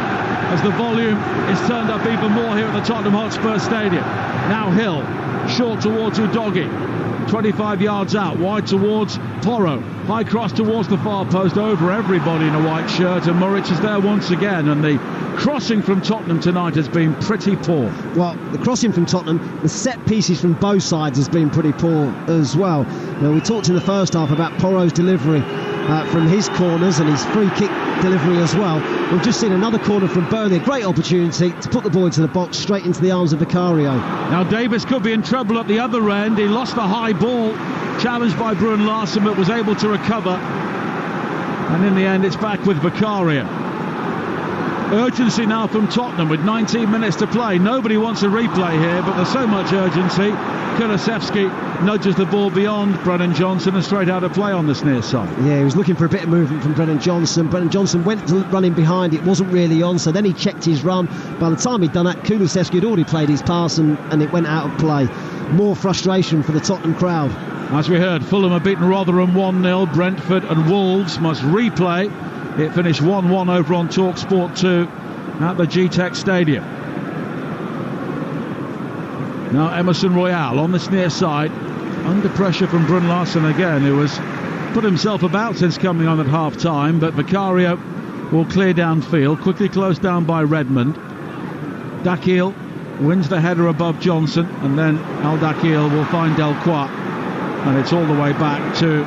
as the volume is turned up even more here at the Tottenham Hotspur Stadium. Now Hill, short towards Udogie. 25 yards out, wide towards Porro. High cross towards the far post, over everybody in a white shirt, and Muric is there once again, and the crossing from Tottenham tonight has been pretty poor. Well, the crossing from Tottenham, the set pieces from both sides has been pretty poor as well. We talked in the first half about Porro's delivery from his corners and his free kick delivery as well. We've just seen another corner from Burnley, a great opportunity to put the ball into the box, straight into the arms of Vicario. Now Davis could be in trouble at the other end. He lost the high ball, challenged by Bruun Larsen, but was able to recover, and in the end it's back with Vicario. Urgency now from Tottenham with 19 minutes to play. Nobody wants a replay here, but there's so much urgency. Kulusevski nudges the ball beyond Brennan Johnson and straight out of play on this near side. Yeah, he was looking for a bit of movement from Brennan Johnson. Brennan Johnson went to running behind, it wasn't really on, so then he checked his run. By the time he'd done that, Kulusevski had already played his pass and it went out of play. More frustration for the Tottenham crowd. As we heard, Fulham have beaten Rotherham 1-0. Brentford and Wolves must replay. It finished 1-1 over on Talksport 2 at the G-Tech Stadium. Now Emerson Royale on this near side, under pressure from Bruun Larsen again, who has put himself about since coming on at half-time, but Vicario will clear downfield, quickly closed down by Redmond. Dakhil wins the header above Johnson, and then Al Dakhil will find Delcroix, and it's all the way back to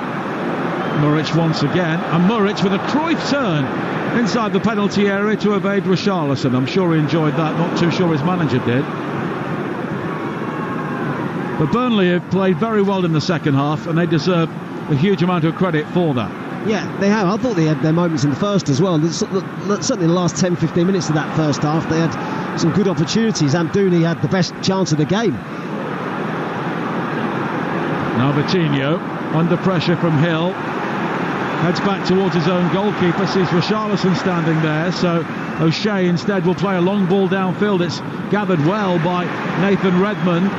Muric once again, and Muric with a Cruyff turn inside the penalty area to evade Richarlison. I'm sure he enjoyed that, not too sure his manager did. But Burnley have played very well in the second half, and they deserve a huge amount of credit for that. Yeah, they have. I thought they had their moments in the first as well. Certainly in the last 10-15 minutes of that first half, they had some good opportunities. Amdouni had the best chance of the game. Now Coutinho, under pressure from Hill, heads back towards his own goalkeeper, sees Richarlison standing there, so O'Shea instead will play a long ball downfield. It's gathered well by Nathan Redmond,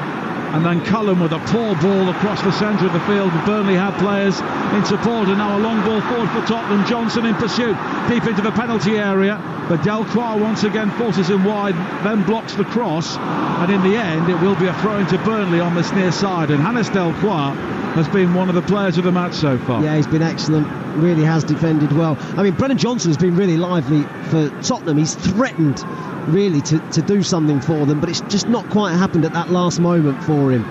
and then Cullen with a poor ball across the centre of the field. Burnley have players in support, and now a long ball forward for Tottenham. Johnson in pursuit, deep into the penalty area, but Delcroix once again forces him wide, then blocks the cross, and in the end it will be a throw into Burnley on this near side, and Hannes Delcroix has been one of the players of the match so far. Yeah, he's been excellent, really has defended well. I mean, Brennan Johnson has been really lively for Tottenham. He's threatened really to do something for them, but it's just not quite happened at that last moment for him.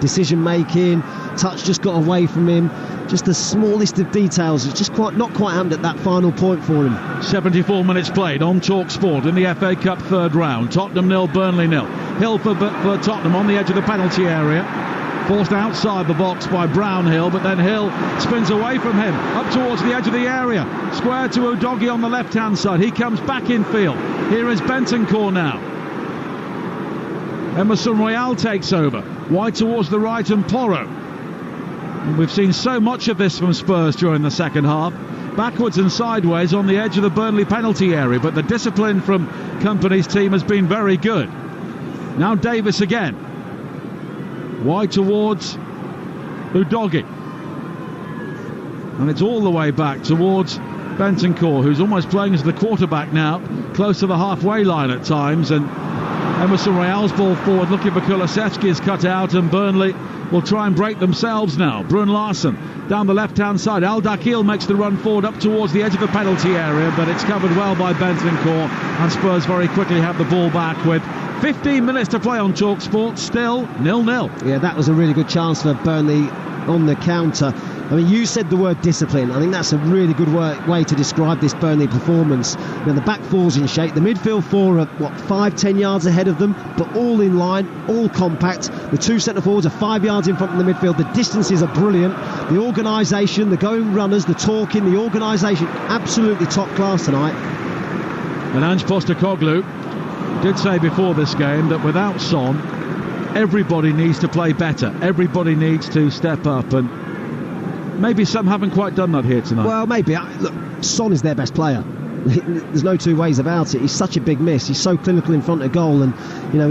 Decision making, touch just got away from him, just the smallest of details. It's just not quite happened at that final point for him. 74 minutes played on Talksport in the FA Cup third round. Tottenham 0, Burnley 0. Hill for Tottenham on the edge of the penalty area. Forced outside the box by Brownhill, but then Hill spins away from him, up towards the edge of the area. Square to Udogie on the left-hand side. He comes back in field. Here is Bentancur now. Emerson Royal takes over. Wide towards the right and Porro. And we've seen so much of this from Spurs during the second half. Backwards and sideways on the edge of the Burnley penalty area, but the discipline from Company's team has been very good. Now Davis again. Wide towards Udogie. And it's all the way back towards Bentancur, who's almost playing as the quarterback now, close to the halfway line at times. And Emerson Royal's ball forward looking for Kulusevski is cut out, and Burnley will try and break themselves now. Brun Larsen down the left-hand side. Al Dakhil makes the run forward up towards the edge of the penalty area, but it's covered well by Bentancur, and Spurs very quickly have the ball back with 15 minutes to play on Talksport, still 0-0. Yeah, that was a really good chance for Burnley on the counter. I mean, you said the word discipline. I think that's a really good way to describe this Burnley performance. You know, the back four's in shape. The midfield four are, 5-10 yards ahead of them, but all in line, all compact. The two centre-forwards are 5 yards in front of the midfield. The distances are brilliant. The organisation, the going runners, the talking, the organisation, absolutely top class tonight. And Ange Postecoglou did say before this game that without Son, everybody needs to play better. Everybody needs to step up, and maybe some haven't quite done that here tonight. Well, maybe. Look, Son is their best player. There's no two ways about it. He's such a big miss. He's so clinical in front of goal, and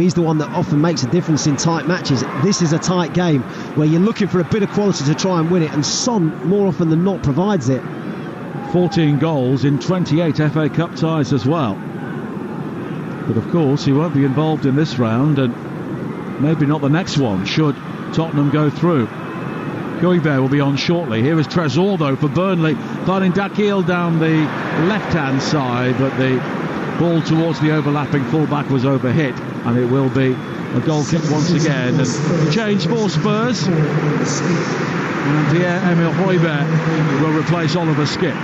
he's the one that often makes a difference in tight matches. This is a tight game where you're looking for a bit of quality to try and win it, and Son more often than not provides it. 14 goals in 28 FA Cup ties as well. But of course he won't be involved in this round, and maybe not the next one should Tottenham go through. Guibert will be on shortly. Here is Trésor though for Burnley, finding Dakhil down the left-hand side, but the ball towards the overlapping fullback was overhit, and it will be a goal kick once again. And change for Spurs, and Pierre-Emile Højbjerg will replace Oliver Skipp.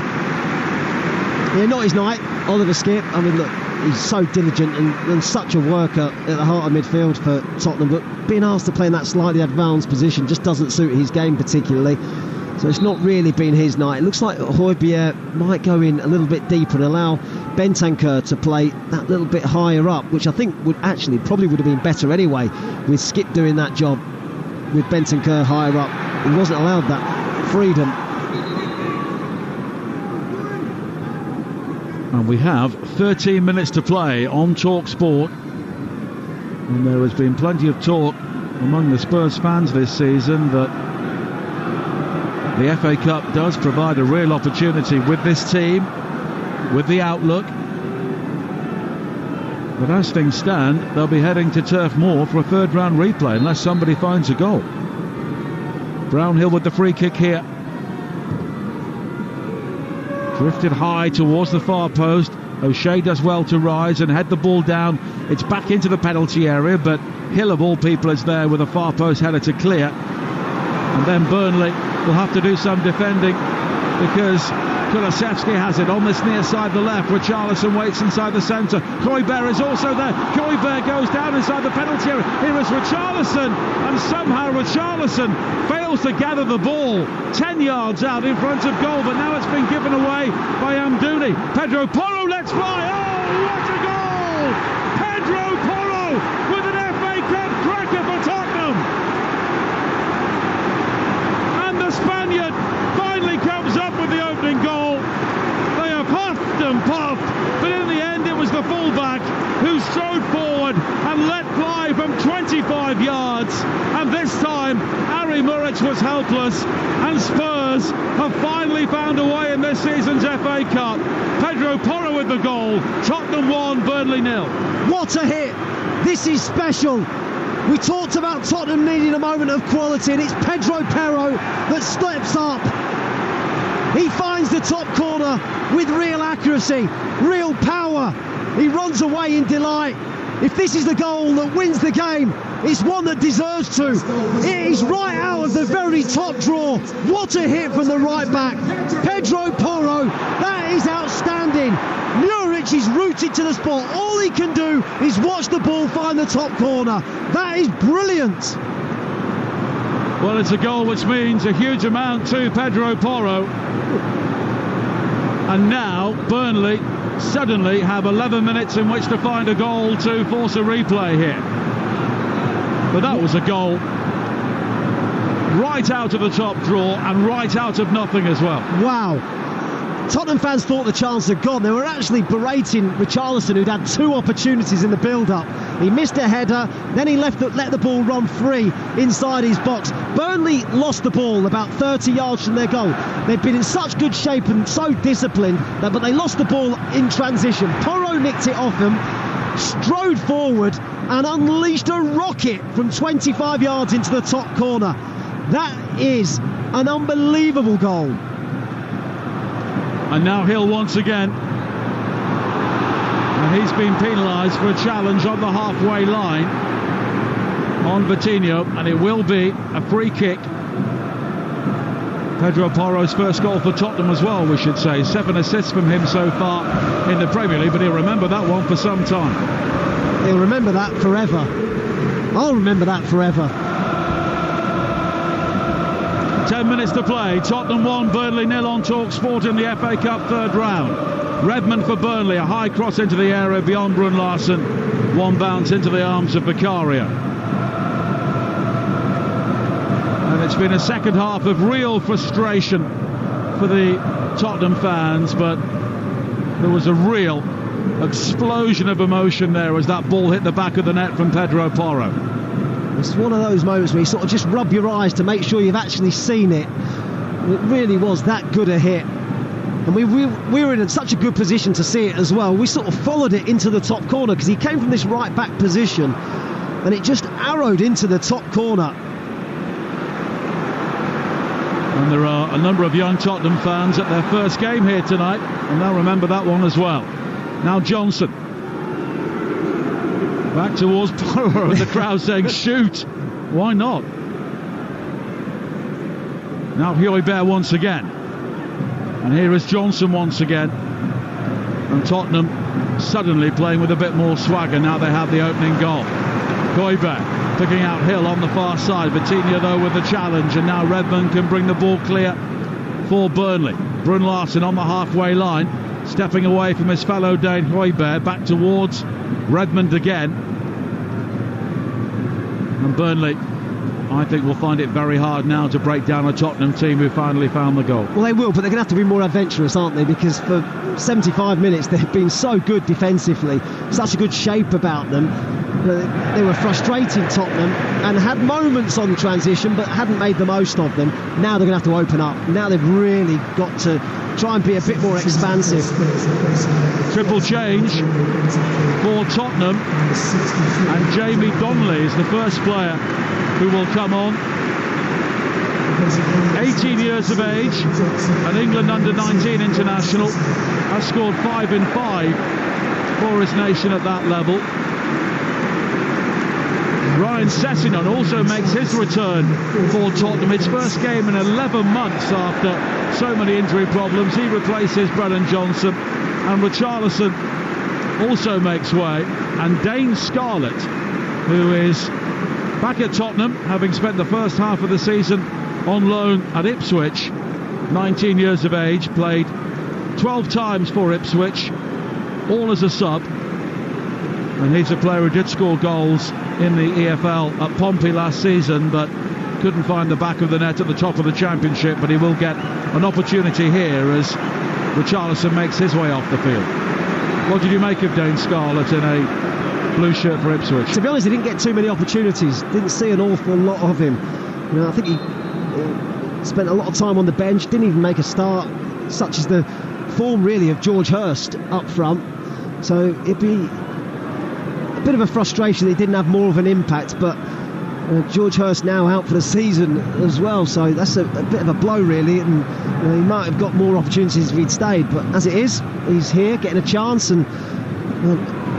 Yeah, not his night, Oliver Skipp. I mean, look, he's so diligent and such a worker at the heart of midfield for Tottenham, but being asked to play in that slightly advanced position just doesn't suit his game particularly. So it's not really been his night. It looks like Højbjerg might go in a little bit deeper and allow Bentancur to play that little bit higher up, which I think probably would have been better anyway, with Skipp doing that job with Bentancur higher up. He wasn't allowed that freedom. And we have 13 minutes to play on Talksport. And there has been plenty of talk among the Spurs fans this season that the FA Cup does provide a real opportunity with this team, with the outlook. But as things stand, they'll be heading to Turf Moor for a third round replay unless somebody finds a goal. Brownhill with the free kick here. Drifted high towards the far post. O'Shea does well to rise and head the ball down. It's back into the penalty area, but Hill of all people is there with a far post header to clear. And then Burnley will have to do some defending because Kulusevski has it on this near side, the left. Richarlison waits inside the centre. Højbjerg is also there. Højbjerg goes down inside the penalty area. Here is Richarlison, and somehow Richarlison fails to gather the ball 10 yards out in front of goal, but now it's been given away by Amdouni. Pedro Porro lets fly. Oh, what a goal! Pedro Porro with an FA Cup cracker for Tottenham. And the Spaniard finally comes up with the opening goal. They have huffed and puffed, but in the end it was the fullback who strode forward and let fly from 25 yards. And this time Harry Muric was helpless, and Spurs have finally found a way in this season's FA Cup. Pedro Porro with the goal. Tottenham 1, Burnley 0. What a hit! This is special. We talked about Tottenham needing a moment of quality, and it's Pedro Porro that steps up. He finds the top corner with real accuracy, real power. He runs away in delight. If this is the goal that wins the game, it's one that deserves to. It is right out of the very top drawer. What a hit from the right back. Pedro Porro, that is outstanding. Muric is rooted to the spot. All he can do is watch the ball find the top corner. That is brilliant. Well, it's a goal which means a huge amount to Pedro Porro. And now Burnley suddenly have 11 minutes in which to find a goal to force a replay here. But that was a goal right out of the top draw and right out of nothing as well. Wow. Tottenham fans thought the chance had gone. They were actually berating Richarlison, who'd had 2 opportunities in the build-up. He missed a header, then he let the ball run free inside his box. Burnley lost the ball about 30 yards from their goal. They've been in such good shape and so disciplined, but they lost the ball in transition. Porro nicked it off him, strode forward and unleashed a rocket from 25 yards into the top corner. That is an unbelievable goal. And now Hill once again. And he's been penalised for a challenge on the halfway line on Vitinho, and it will be a free kick. Pedro Porro's first goal for Tottenham as well, we should say. 7 assists from him so far in the Premier League, but he'll remember that one for some time. He'll remember that forever. I'll remember that forever. 10 minutes to play. Tottenham 1, Burnley 0 on Talksport in the FA Cup third round. Redmond for Burnley, a high cross into the area beyond Brun Larsen. One bounce into the arms of Vicario. And it's been a second half of real frustration for the Tottenham fans, but there was a real explosion of emotion there as that ball hit the back of the net from Pedro Porro. It's one of those moments where you sort of just rub your eyes to make sure you've actually seen it. It really was that good a hit. And we were in such a good position to see it as well. We sort of followed it into the top corner because he came from this right back position and it just arrowed into the top corner. And there are a number of young Tottenham fans at their first game here tonight, and they'll remember that one as well. Now Johnson. Back towards Porro, and the crowd saying, shoot! Why not? Now Højbjerg once again. And here is Johnson once again. And Tottenham suddenly playing with a bit more swagger now they have the opening goal. Højbjerg picking out Hill on the far side. Vitinho though with the challenge, and now Redmond can bring the ball clear for Burnley. Brun Larsen on the halfway line, stepping away from his fellow Dane Højbjerg, back towards Redmond again. And Burnley, I think, will find it very hard now to break down a Tottenham team who finally found the goal. Well, they will, but they're going to have to be more adventurous, aren't they? Because for 75 minutes they've been so good defensively, such a good shape about them. They were frustrating Tottenham and had moments on transition but hadn't made the most of them. Now they're going to have to open up. Now they've really got to try and be a bit more expansive. Triple change for Tottenham, and Jamie Donnelly is the first player who will come on. 18 years of age, an England under-19 international, has scored 5 in 5 for his nation at that level. Ryan Sessegnon also makes his return for Tottenham. His first game in 11 months after so many injury problems. He replaces Brennan Johnson, and Richarlison also makes way. And Dane Scarlett, who is back at Tottenham, having spent the first half of the season on loan at Ipswich, 19 years of age, played 12 times for Ipswich, all as a sub. And he's a player who did score goals in the EFL at Pompey last season, but couldn't find the back of the net at the top of the Championship. But he will get an opportunity here as Richarlison makes his way off the field. What did you make of Dane Scarlett in a blue shirt for Ipswich? To be honest, he didn't get too many opportunities. Didn't see an awful lot of him. You know, I think he spent a lot of time on the bench, didn't even make a start, such as the form really of George Hurst up front. So it'd be a bit of a frustration that he didn't have more of an impact, but George Hurst now out for the season as well, so that's a bit of a blow really, and he might have got more opportunities if he'd stayed, but as it is, he's here getting a chance, and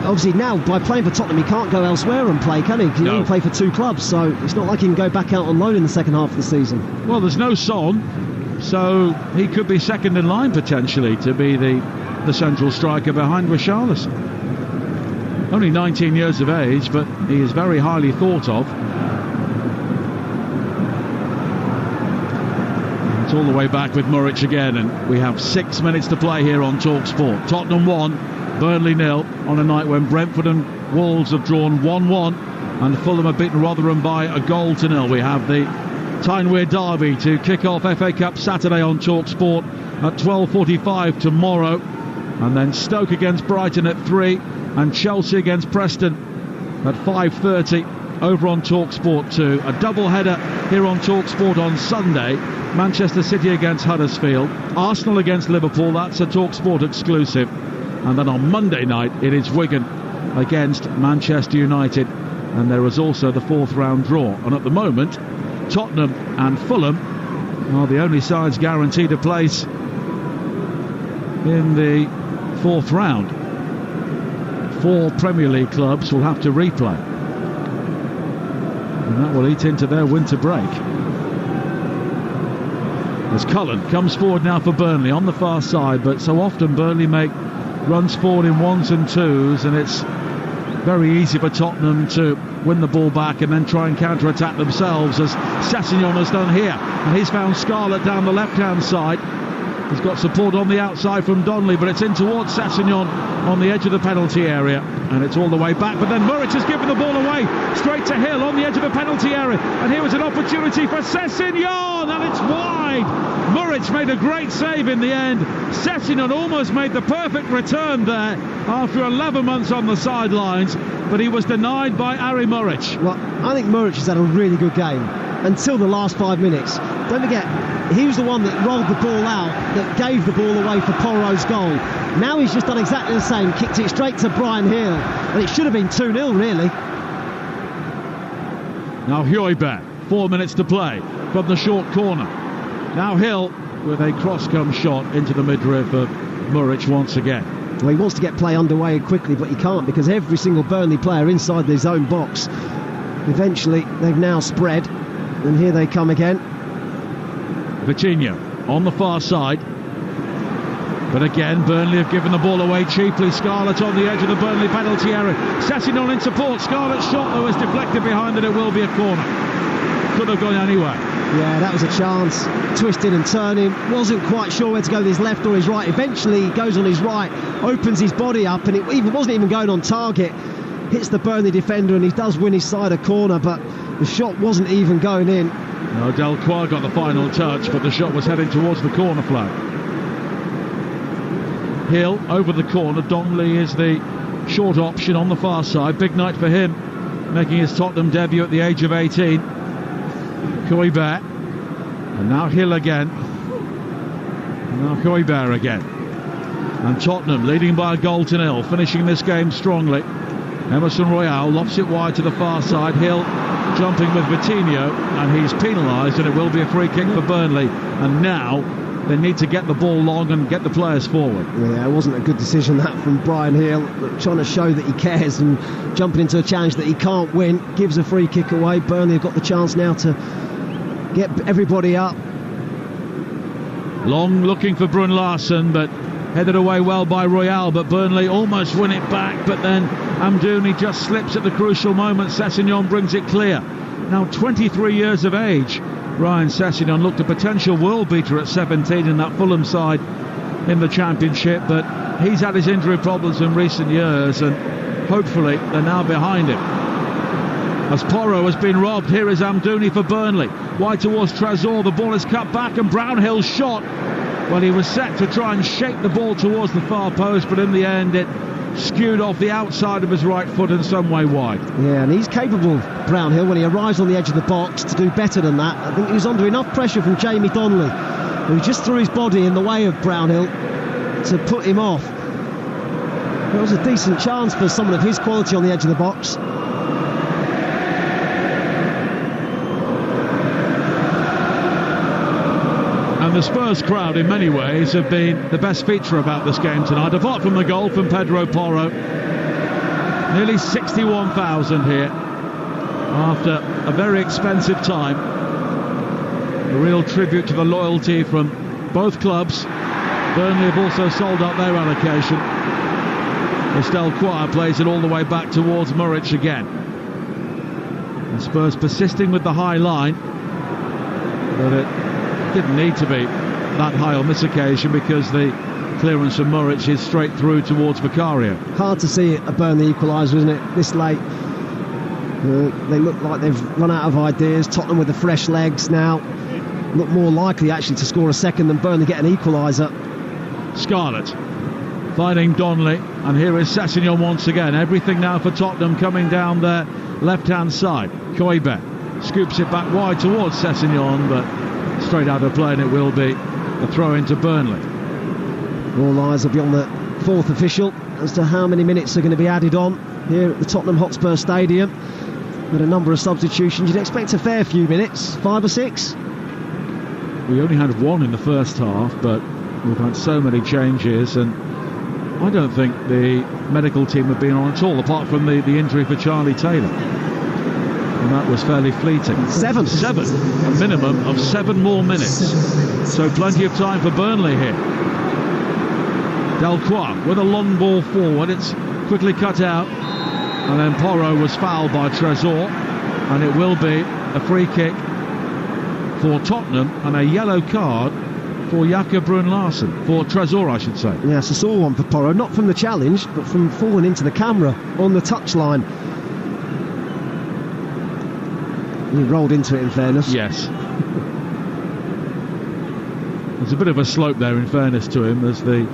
obviously now by playing for Tottenham he can't go elsewhere and play, can he? He can only play for 2 clubs, so it's not like he can go back out on loan in the second half of the season. Well, there's no Son, so he could be second in line potentially to be the central striker behind Richarlison. Only 19 years of age, but he is very highly thought of. It's all the way back with Muric again, and we have 6 minutes to play here on Talksport. Tottenham 1, Burnley 0, on a night when Brentford and Wolves have drawn 1-1, and Fulham have beaten Rotherham by a goal to nil. We have the Tyne-Wear derby to kick off FA Cup Saturday on Talksport at 12:45 tomorrow, and then Stoke against Brighton at 3, and Chelsea against Preston at 5:30 over on Talksport 2. A double-header here on Talksport on Sunday. Manchester City against Huddersfield, Arsenal against Liverpool, that's a Talksport exclusive. And then on Monday night it is Wigan against Manchester United, and there is also the 4th round draw. And at the moment, Tottenham and Fulham are the only sides guaranteed a place in the 4th round. 4 Premier League clubs will have to replay, and that will eat into their winter break. As Cullen comes forward now for Burnley on the far side, but so often Burnley make runs forward in 1s and 2s, and it's very easy for Tottenham to win the ball back and then try and counter-attack themselves, as Sessegnon has done here. And he's found Scarlett down the left-hand side. He's got support on the outside from Donnelly, but it's in towards Sessegnon on the edge of the penalty area, and it's all the way back. But then Muric has given the ball away straight to Hill on the edge of the penalty area, and here was an opportunity for Sessegnon, and it's wide. Muric made a great save in the end. Sessegnon almost made the perfect return there after 11 months on the sidelines, but he was denied by Harry Muric. Well, I think Muric has had a really good game until the last 5 minutes. Don't forget, he was the one that rolled the ball out, that gave the ball away for Porro's goal. Now he's just done exactly the same, kicked it straight to Brian Hill, and it should have been 2-0 really. Now Højbjerg, 4 minutes to play from the short corner. Now Hill with a cross-come shot into the midriff of Muric once again. Well, he wants to get play underway quickly, but he can't, because every single Burnley player inside his own box. Eventually they've now spread, and here they come again. Vitinho on the far side, but again Burnley have given the ball away cheaply. Scarlett on the edge of the Burnley penalty area. Sessegnon in support. Scarlett's shot though is deflected behind it. It will be a corner. Could have gone anywhere. Yeah, that was a chance. Twisting and turning, wasn't quite sure where to go with his left or his right. Eventually he goes on his right, opens his body up, and it wasn't even going on target. Hits the Burnley defender, and he does win his side a corner, but the shot wasn't even going in. No, Delcroix got the final touch, but the shot was heading towards the corner flag. Hill over the corner. Donnelly is the short option on the far side. Big night for him, making his Tottenham debut at the age of 18. Højbjerg, and now Hill again. And now Højbjerg again. And Tottenham leading by a goal to nil, finishing this game strongly. Emerson Royal lofts it wide to the far side. Hill jumping with Vitinho, and he's penalised, and it will be a free kick for Burnley. And now they need to get the ball long and get the players forward. Yeah, it wasn't a good decision that from Brian Hill, trying to show that he cares and jumping into a challenge that he can't win. Gives a free kick away. Burnley have got the chance now to get everybody up. Long looking for Brun Larsen, but headed away well by Royal, but Burnley almost win it back, but then Amdouni just slips at the crucial moment. Sessegnon brings it clear. Now 23 years of age, Ryan Sessegnon looked a potential world beater at 17 in that Fulham side in the Championship, but he's had his injury problems in recent years, and hopefully they're now behind him. As Porro has been robbed, here is Amdouni for Burnley. Wide towards Trezor, the ball is cut back, and Brownhill's shot, well, he was set to try and shake the ball towards the far post, but in the end it skewed off the outside of his right foot and some way wide. Yeah, and he's capable, Brownhill, when he arrives on the edge of the box, to do better than that. I think he was under enough pressure from Jamie Donnelly, who just threw his body in the way of Brownhill to put him off. It was a decent chance for someone of his quality on the edge of the box. And the Spurs crowd in many ways have been the best feature about this game tonight, apart from the goal from Pedro Porro. Nearly 61,000 here after a very expensive time. A real tribute to the loyalty from both clubs. Burnley have also sold out their allocation. Estelle Quire plays it all the way back towards Muric again. And Spurs persisting with the high line, but it Didn't need to be that high on this occasion because the clearance from Muric is straight through towards Vicario. Hard to see a Burnley equaliser, isn't it, this late? They look like they've run out of ideas. Tottenham with the fresh legs now look more likely actually to score a second than Burnley get an equaliser. Scarlett finding Donnelly, and here is Sessegnon once again. Everything now for Tottenham coming down their left-hand side. Koibe scoops it back wide towards Sessegnon, but straight out of play, and it will be a throw into Burnley. All eyes will be on the fourth official as to how many minutes are going to be added on here at the Tottenham Hotspur Stadium. With a number of substitutions, you'd expect a fair few minutes, 5 or 6. We only had one in the first half, but we've had so many changes, and I don't think the medical team have been on at all, apart from the injury for Charlie Taylor. And that was fairly fleeting. 7. A minimum of 7 more minutes. So plenty of time for Burnley here. Delcroix with a long ball forward. It's quickly cut out. And then Porro was fouled by Trésor. And it will be a free kick for Tottenham and a yellow card for Jakob Brun-Larsen, for Trésor, I should say. Yes, I saw one for Porro, not from the challenge, but from falling into the camera on the touchline. He rolled into it, in fairness. Yes. There's a bit of a slope there, in fairness to him, as the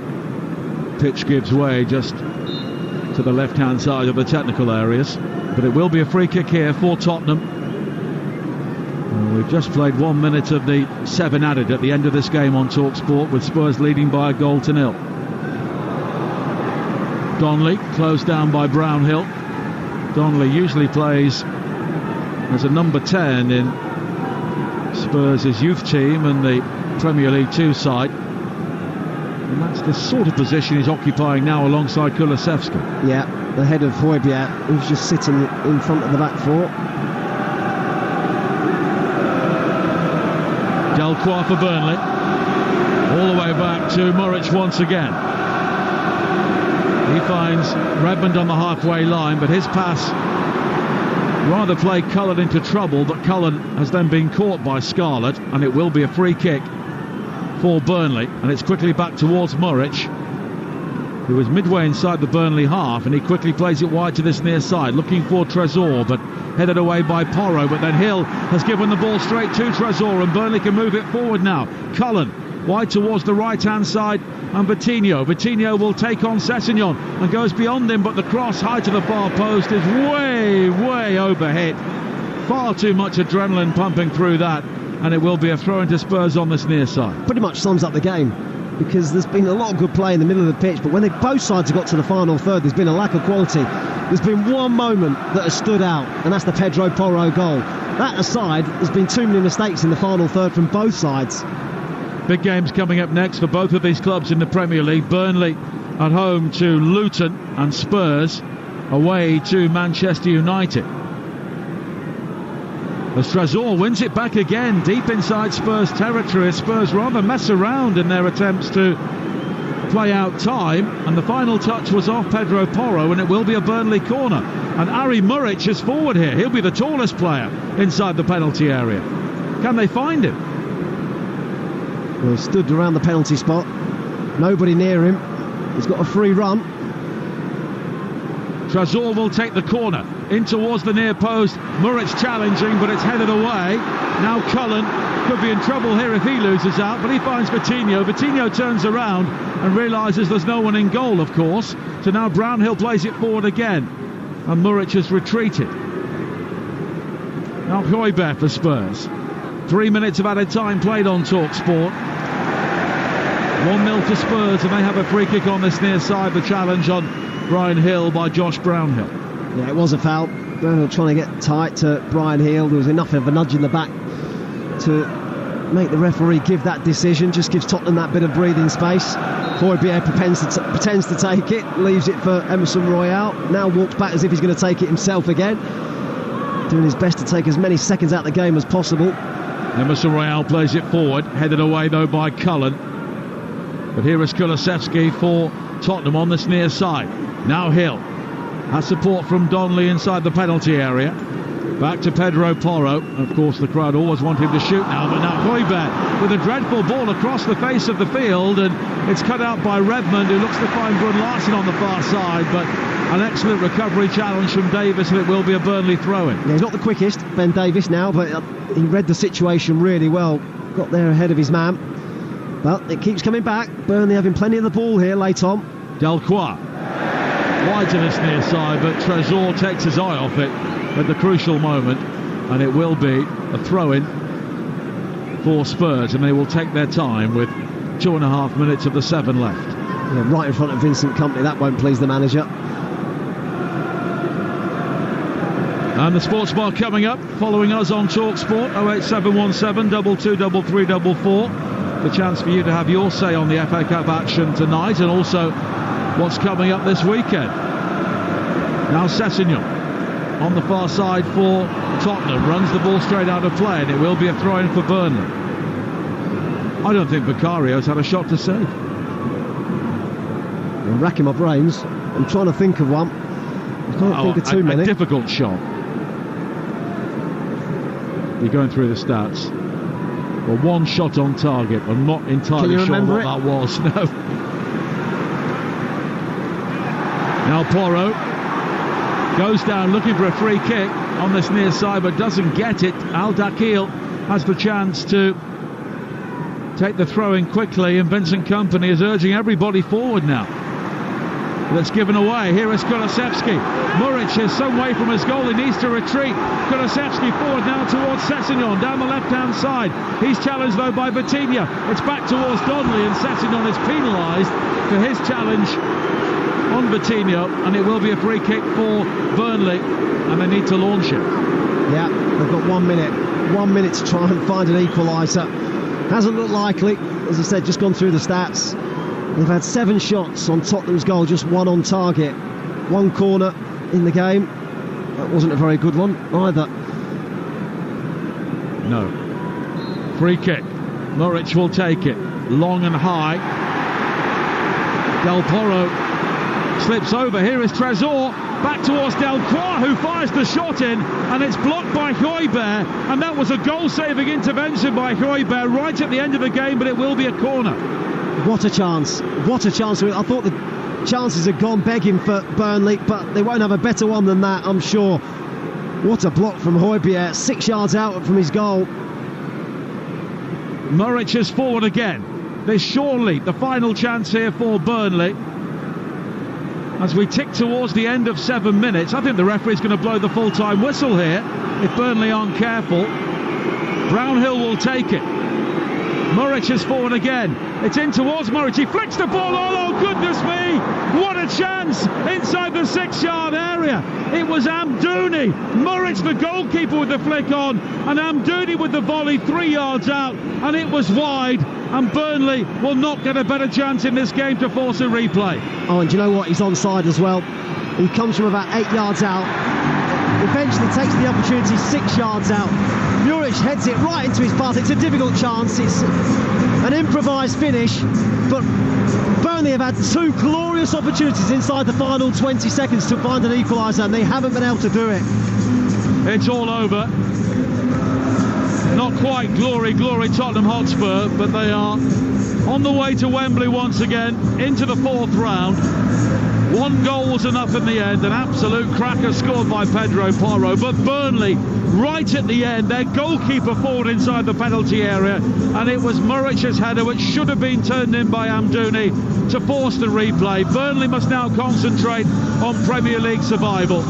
pitch gives way just to the left-hand side of the technical areas. But it will be a free kick here for Tottenham. We've just played 1 minute of the 7 added at the end of this game on Talksport, with Spurs leading by a goal to 0. Donnelly closed down by Brownhill. Donnelly usually plays as a number 10 in Spurs' youth team and the Premier League 2 side. And that's the sort of position he's occupying now alongside Kulusevski. Yeah, the head of Højbjerg, who's just sitting in front of the back four. Delcroix for Burnley. All the way back to Muric once again. He finds Redmond on the halfway line, but his pass rather played Cullen into trouble, but Cullen has then been caught by Scarlett, and it will be a free kick for Burnley. And it's quickly back towards Muric, who was midway inside the Burnley half, and he quickly plays it wide to this near side, looking for Trésor, but headed away by Porro. But then Hill has given the ball straight to Trésor, and Burnley can move it forward now. Cullen wide towards the right-hand side, and Vitinho will take on Sessegnon and goes beyond him, but the cross high to the far post is way overhead. Far too much adrenaline pumping through that, and it will be a throw into Spurs on this near side. Pretty much sums up the game, because there's been a lot of good play in the middle of the pitch, but when both sides have got to the final third, there's been a lack of quality. There's been one moment that has stood out, and that's the Pedro Porro goal. That aside, there's been too many mistakes in the final third from both sides. Big games coming up next for both of these clubs in the Premier League. Burnley at home to Luton, and Spurs away to Manchester United. As Trésor wins it back again, deep inside Spurs territory. Spurs rather mess around in their attempts to play out time, and the final touch was off Pedro Porro, and it will be a Burnley corner. And Ari Muric is forward here. He'll be the tallest player inside the penalty area. Can they find him? Well, stood around the penalty spot, nobody near him. He's got a free run. Trésor will take the corner in towards the near post. Muric challenging, but it's headed away. Now Cullen could be in trouble here if he loses out, but he finds Vitinho. Vitinho turns around and realises there's no one in goal, of course. So now Brownhill plays it forward again, and Muric has retreated. Now Højbjerg for Spurs. 3 minutes of added time played on Talksport. 1-0 to Spurs, and they have a free kick on this near side. The challenge on Brian Hill by Josh Brownhill. Yeah, it was a foul. Brownhill trying to get tight to Brian Hill. There was enough of a nudge in the back to make the referee give that decision. Just gives Tottenham that bit of breathing space. Højbjerg pretends to take it, leaves it for Emerson Royal. Now walks back as if he's going to take it himself again. Doing his best to take as many seconds out of the game as possible. Emerson Royal plays it forward, headed away though by Cullen. But here is Kulusevski for Tottenham on this near side. Now Hill has support from Donnelly inside the penalty area. Back to Pedro Porro. Of course, the crowd always want him to shoot now, but now Højbjerg with a dreadful ball across the face of the field, and it's cut out by Redmond, who looks to find Brun Larsen on the far side, but an excellent recovery challenge from Davis, and it will be a Burnley throw-in. Yeah, he's not the quickest, Ben Davis now, but he read the situation really well. Got there ahead of his man. But it keeps coming back. Burnley having plenty of the ball here late on. Delcroix. Wide to this near side, but Trésor takes his eye off it at the crucial moment, and it will be a throw-in for Spurs, and they will take their time with 2.5 minutes of the 7 left. Yeah, right in front of Vincent Kompany. That won't please the manager. And the sports bar coming up, following us on Talksport, 08717 223344. The chance for you to have your say on the FA Cup action tonight, and also what's coming up this weekend. Now Sessegnon on the far side for Tottenham, runs the ball straight out of play, and it will be a throw-in for Burnley. I don't think Vicario's had a shot to save. I'm racking my brains. I'm trying to think of one. I can't think of too many. A difficult shot. You're going through the stats. Well, one shot on target. I'm not entirely sure what that was. No. Now Porro goes down looking for a free kick on this near side, but doesn't get it. Al Dakhil has the chance to take the throw-in quickly, and Vincent Kompany is urging everybody forward now. That's given away. Here is Kulusevski. Muric is some way from his goal. He needs to retreat. Kulusevski forward now towards Sessegnon down the left-hand side. He's challenged though by Vitinha. It's back towards Donnelly, and Sessegnon is penalised for his challenge on Vitinha, and it will be a free kick for Burnley, and they need to launch it. Yeah, they've got 1 minute. 1 minute to try and find an equaliser. Hasn't looked likely. As I said, just gone through the stats. They've had 7 shots on Tottenham's goal, just 1 on target. 1 corner in the game. That wasn't a very good one either. No. Free kick. Muric will take it. Long and high. Del Porro slips over. Here is Trésor. Back towards Delcroix, who fires the shot in, and it's blocked by Højbjerg. And that was a goal-saving intervention by Højbjerg right at the end of the game, but it will be a corner. What a chance. What a chance. I thought the chances had gone begging for Burnley, but they won't have a better one than that, I'm sure. What a block from Højbjerg, 6 yards out from his goal. Muric is forward again. There's surely the final chance here for Burnley. As we tick towards the end of 7 minutes, I think the referee's going to blow the full-time whistle here if Burnley aren't careful. Brownhill will take it. Muric is forward again. It's in towards Muric. He flicks the ball. Oh, goodness me! What a chance inside the 6-yard area. It was Amdouni. Muric, the goalkeeper, with the flick on, and Amdouni with the volley 3 yards out, and it was wide. And Burnley will not get a better chance in this game to force a replay. Oh, and do you know what? He's onside as well. He comes from about 8 yards out. Eventually takes the opportunity 6 yards out. Muric heads it right into his path. It's a difficult chance. It's an improvised finish, but Burnley have had 2 glorious opportunities inside the final 20 seconds to find an equaliser, and they haven't been able to do it. It's all over. Not quite glory Tottenham Hotspur, but they are on the way to Wembley once again, into the 4th round. 1 goal was enough in the end, an absolute cracker scored by Pedro Porro, but Burnley, right at the end, their goalkeeper forward inside the penalty area, and it was Muric's header, which should have been turned in by Amdouni to force the replay. Burnley must now concentrate on Premier League survival.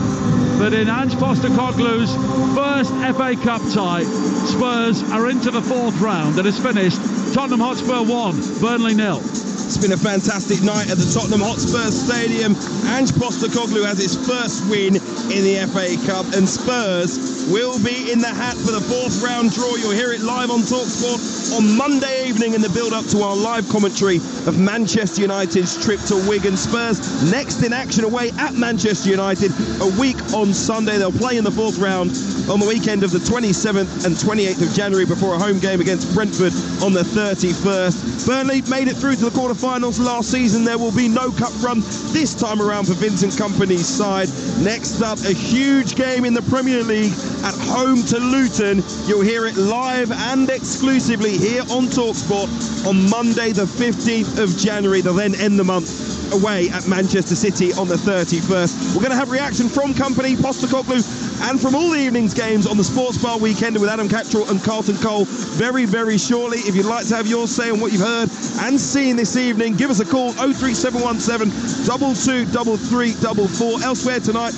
But in Ange Postecoglou's first FA Cup tie, Spurs are into the 4th round. It is finished. Tottenham Hotspur 1, Burnley 0. It's been a fantastic night at the Tottenham Hotspur Stadium. Ange Postecoglou has his first win in the FA Cup, and Spurs will be in the hat for the 4th round draw. You'll hear it live on Talksport on Monday evening in the build-up to our live commentary of Manchester United's trip to Wigan. Spurs next in action away at Manchester United a week on Sunday. They'll play in the 4th round on the weekend of the 27th and 28th of January before a home game against Brentford on the 31st. Burnley made it through to the quarter-finals last season. There will be no cup run this time around for Vincent Kompany's side. Next up, a huge game in the Premier League at home to Luton. You'll hear it live and exclusively here on Talksport on Monday the 15th of January. They'll then end the month away at Manchester City on the 31st. We're going to have reaction from company Postecoglou and from all the evening's games on the Sports Bar Weekend with Adam Cattrall and Carlton Cole very, very shortly. If you'd like to have your say on what you've heard and seen this evening, give us a call, 03717 223344. Elsewhere tonight,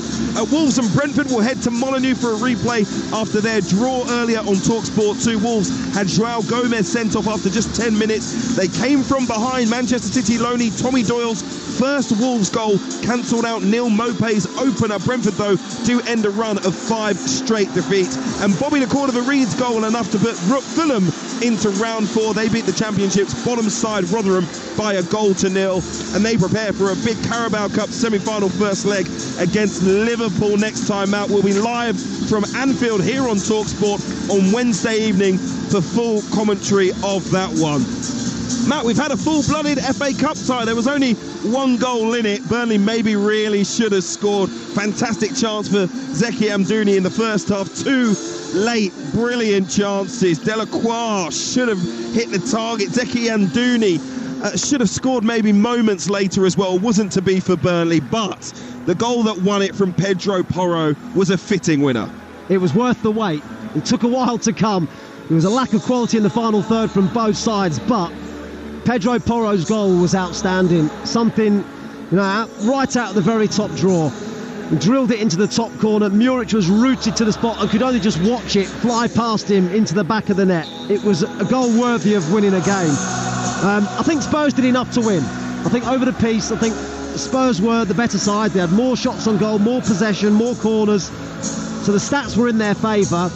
Wolves and Brentford will head to Molineux for a replay after their draw earlier on Talksport 2. Wolves had Joao Gomez sent off after just 10 minutes. They came from behind. Manchester City loanee Tommy Doyle's first Wolves goal cancelled out Neil Maupay's opener. Brentford, though, do end a run of 5 straight defeats. And Bobby Reed's goal enough to put Fulham into round 4. They beat the Championship's bottom side Rotherham by 1-0, and they prepare for a big Carabao Cup semi-final first leg against Liverpool next time out. We'll be live from Anfield here on Talksport on Wednesday evening for full commentary of that one. Matt, we've had a full-blooded FA Cup tie. There was only 1 goal in it. Burnley maybe really should have scored. Fantastic chance for Zeki Amdouni in the first half. 2 late, brilliant chances. Delacroix should have hit the target. Zeki Amdouni should have scored maybe moments later as well. Wasn't to be for Burnley, but the goal that won it from Pedro Porro was a fitting winner. It was worth the wait. It took a while to come. There was a lack of quality in the final third from both sides, but Pedro Porro's goal was outstanding. Something, right out of the very top draw. He drilled it into the top corner. Muric was rooted to the spot and could only just watch it fly past him into the back of the net. It was a goal worthy of winning a game. I think Spurs did enough to win. I think over the piece, I think Spurs were the better side. They had more shots on goal, more possession, more corners. So the stats were in their favour.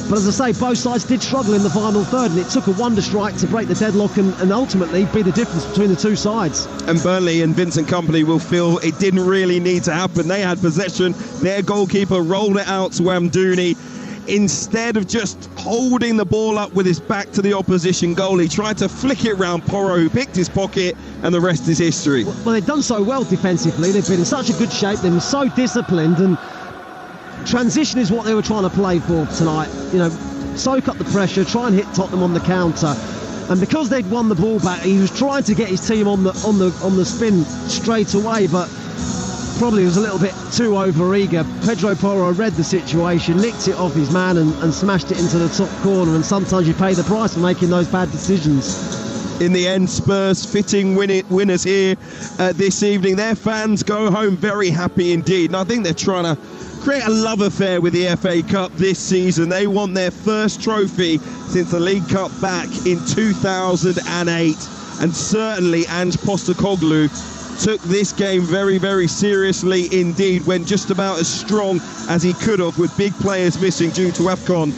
But as I say, both sides did struggle in the final third, and it took a wonder strike to break the deadlock and ultimately be the difference between the two sides. And Burnley and Vincent Kompany will feel it didn't really need to happen. They had possession. Their goalkeeper rolled it out to Amdouni. Instead of just holding the ball up with his back to the opposition goal, he tried to flick it round Porro, who picked his pocket, and the rest is history. Well, they've done so well defensively. They've been in such a good shape. They've been so disciplined, and transition is what they were trying to play for tonight. Soak up the pressure, try and hit Tottenham on the counter. And because they'd won the ball back, he was trying to get his team on the spin straight away, but probably was a little bit too over-eager. Pedro Porro read the situation, nicked it off his man and smashed it into the top corner, and sometimes you pay the price for making those bad decisions. In the end, Spurs fitting winners here this evening. Their fans go home very happy indeed, and I think they're trying to create a love affair with the FA Cup this season. They want their first trophy since the League Cup back in 2008, and certainly Ange Postecoglou took this game very, very seriously indeed. Went just about as strong as he could have, with big players missing due to AFCON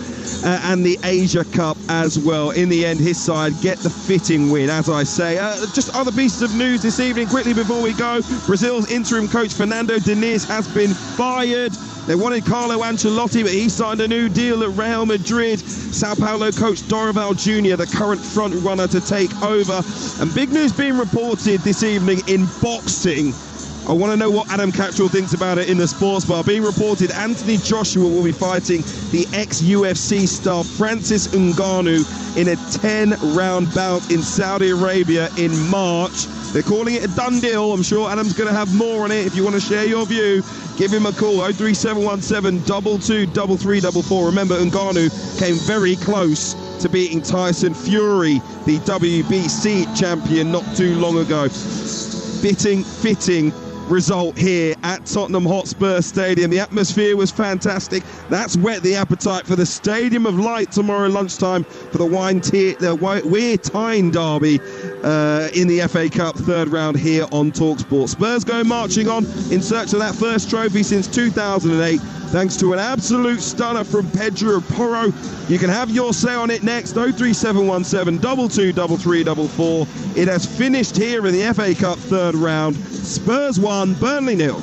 and the Asia Cup as well. In the end, his side get the fitting win, as I say. Just other pieces of news this evening quickly before we go. Brazil's interim coach Fernando Diniz has been fired. They wanted Carlo Ancelotti, but he signed a new deal at Real Madrid. Sao Paulo coach Dorival Jr., the current front runner, to take over. And big news being reported this evening in boxing. I want to know what Adam Cattrall thinks about it in the sports bar. Being reported, Anthony Joshua will be fighting the ex-UFC star Francis Ngannou in a 10-round bout in Saudi Arabia in March. They're calling it a done deal. I'm sure Adam's going to have more on it. If you want to share your view, give him a call, 03717 223344. Remember, Ngannou came very close to beating Tyson Fury, the WBC champion, not too long ago. Fitting result here at Tottenham Hotspur Stadium. The atmosphere was fantastic. That's whet the appetite for the Stadium of Light tomorrow lunchtime for the Weir Tyne derby in the FA Cup third round here on Talksport. Spurs go marching on in search of that first trophy since 2008, thanks to an absolute stunner from Pedro Porro. You can have your say on it next, 03717 223344. It has finished here in the FA Cup third round. Spurs 1, Burnley 0.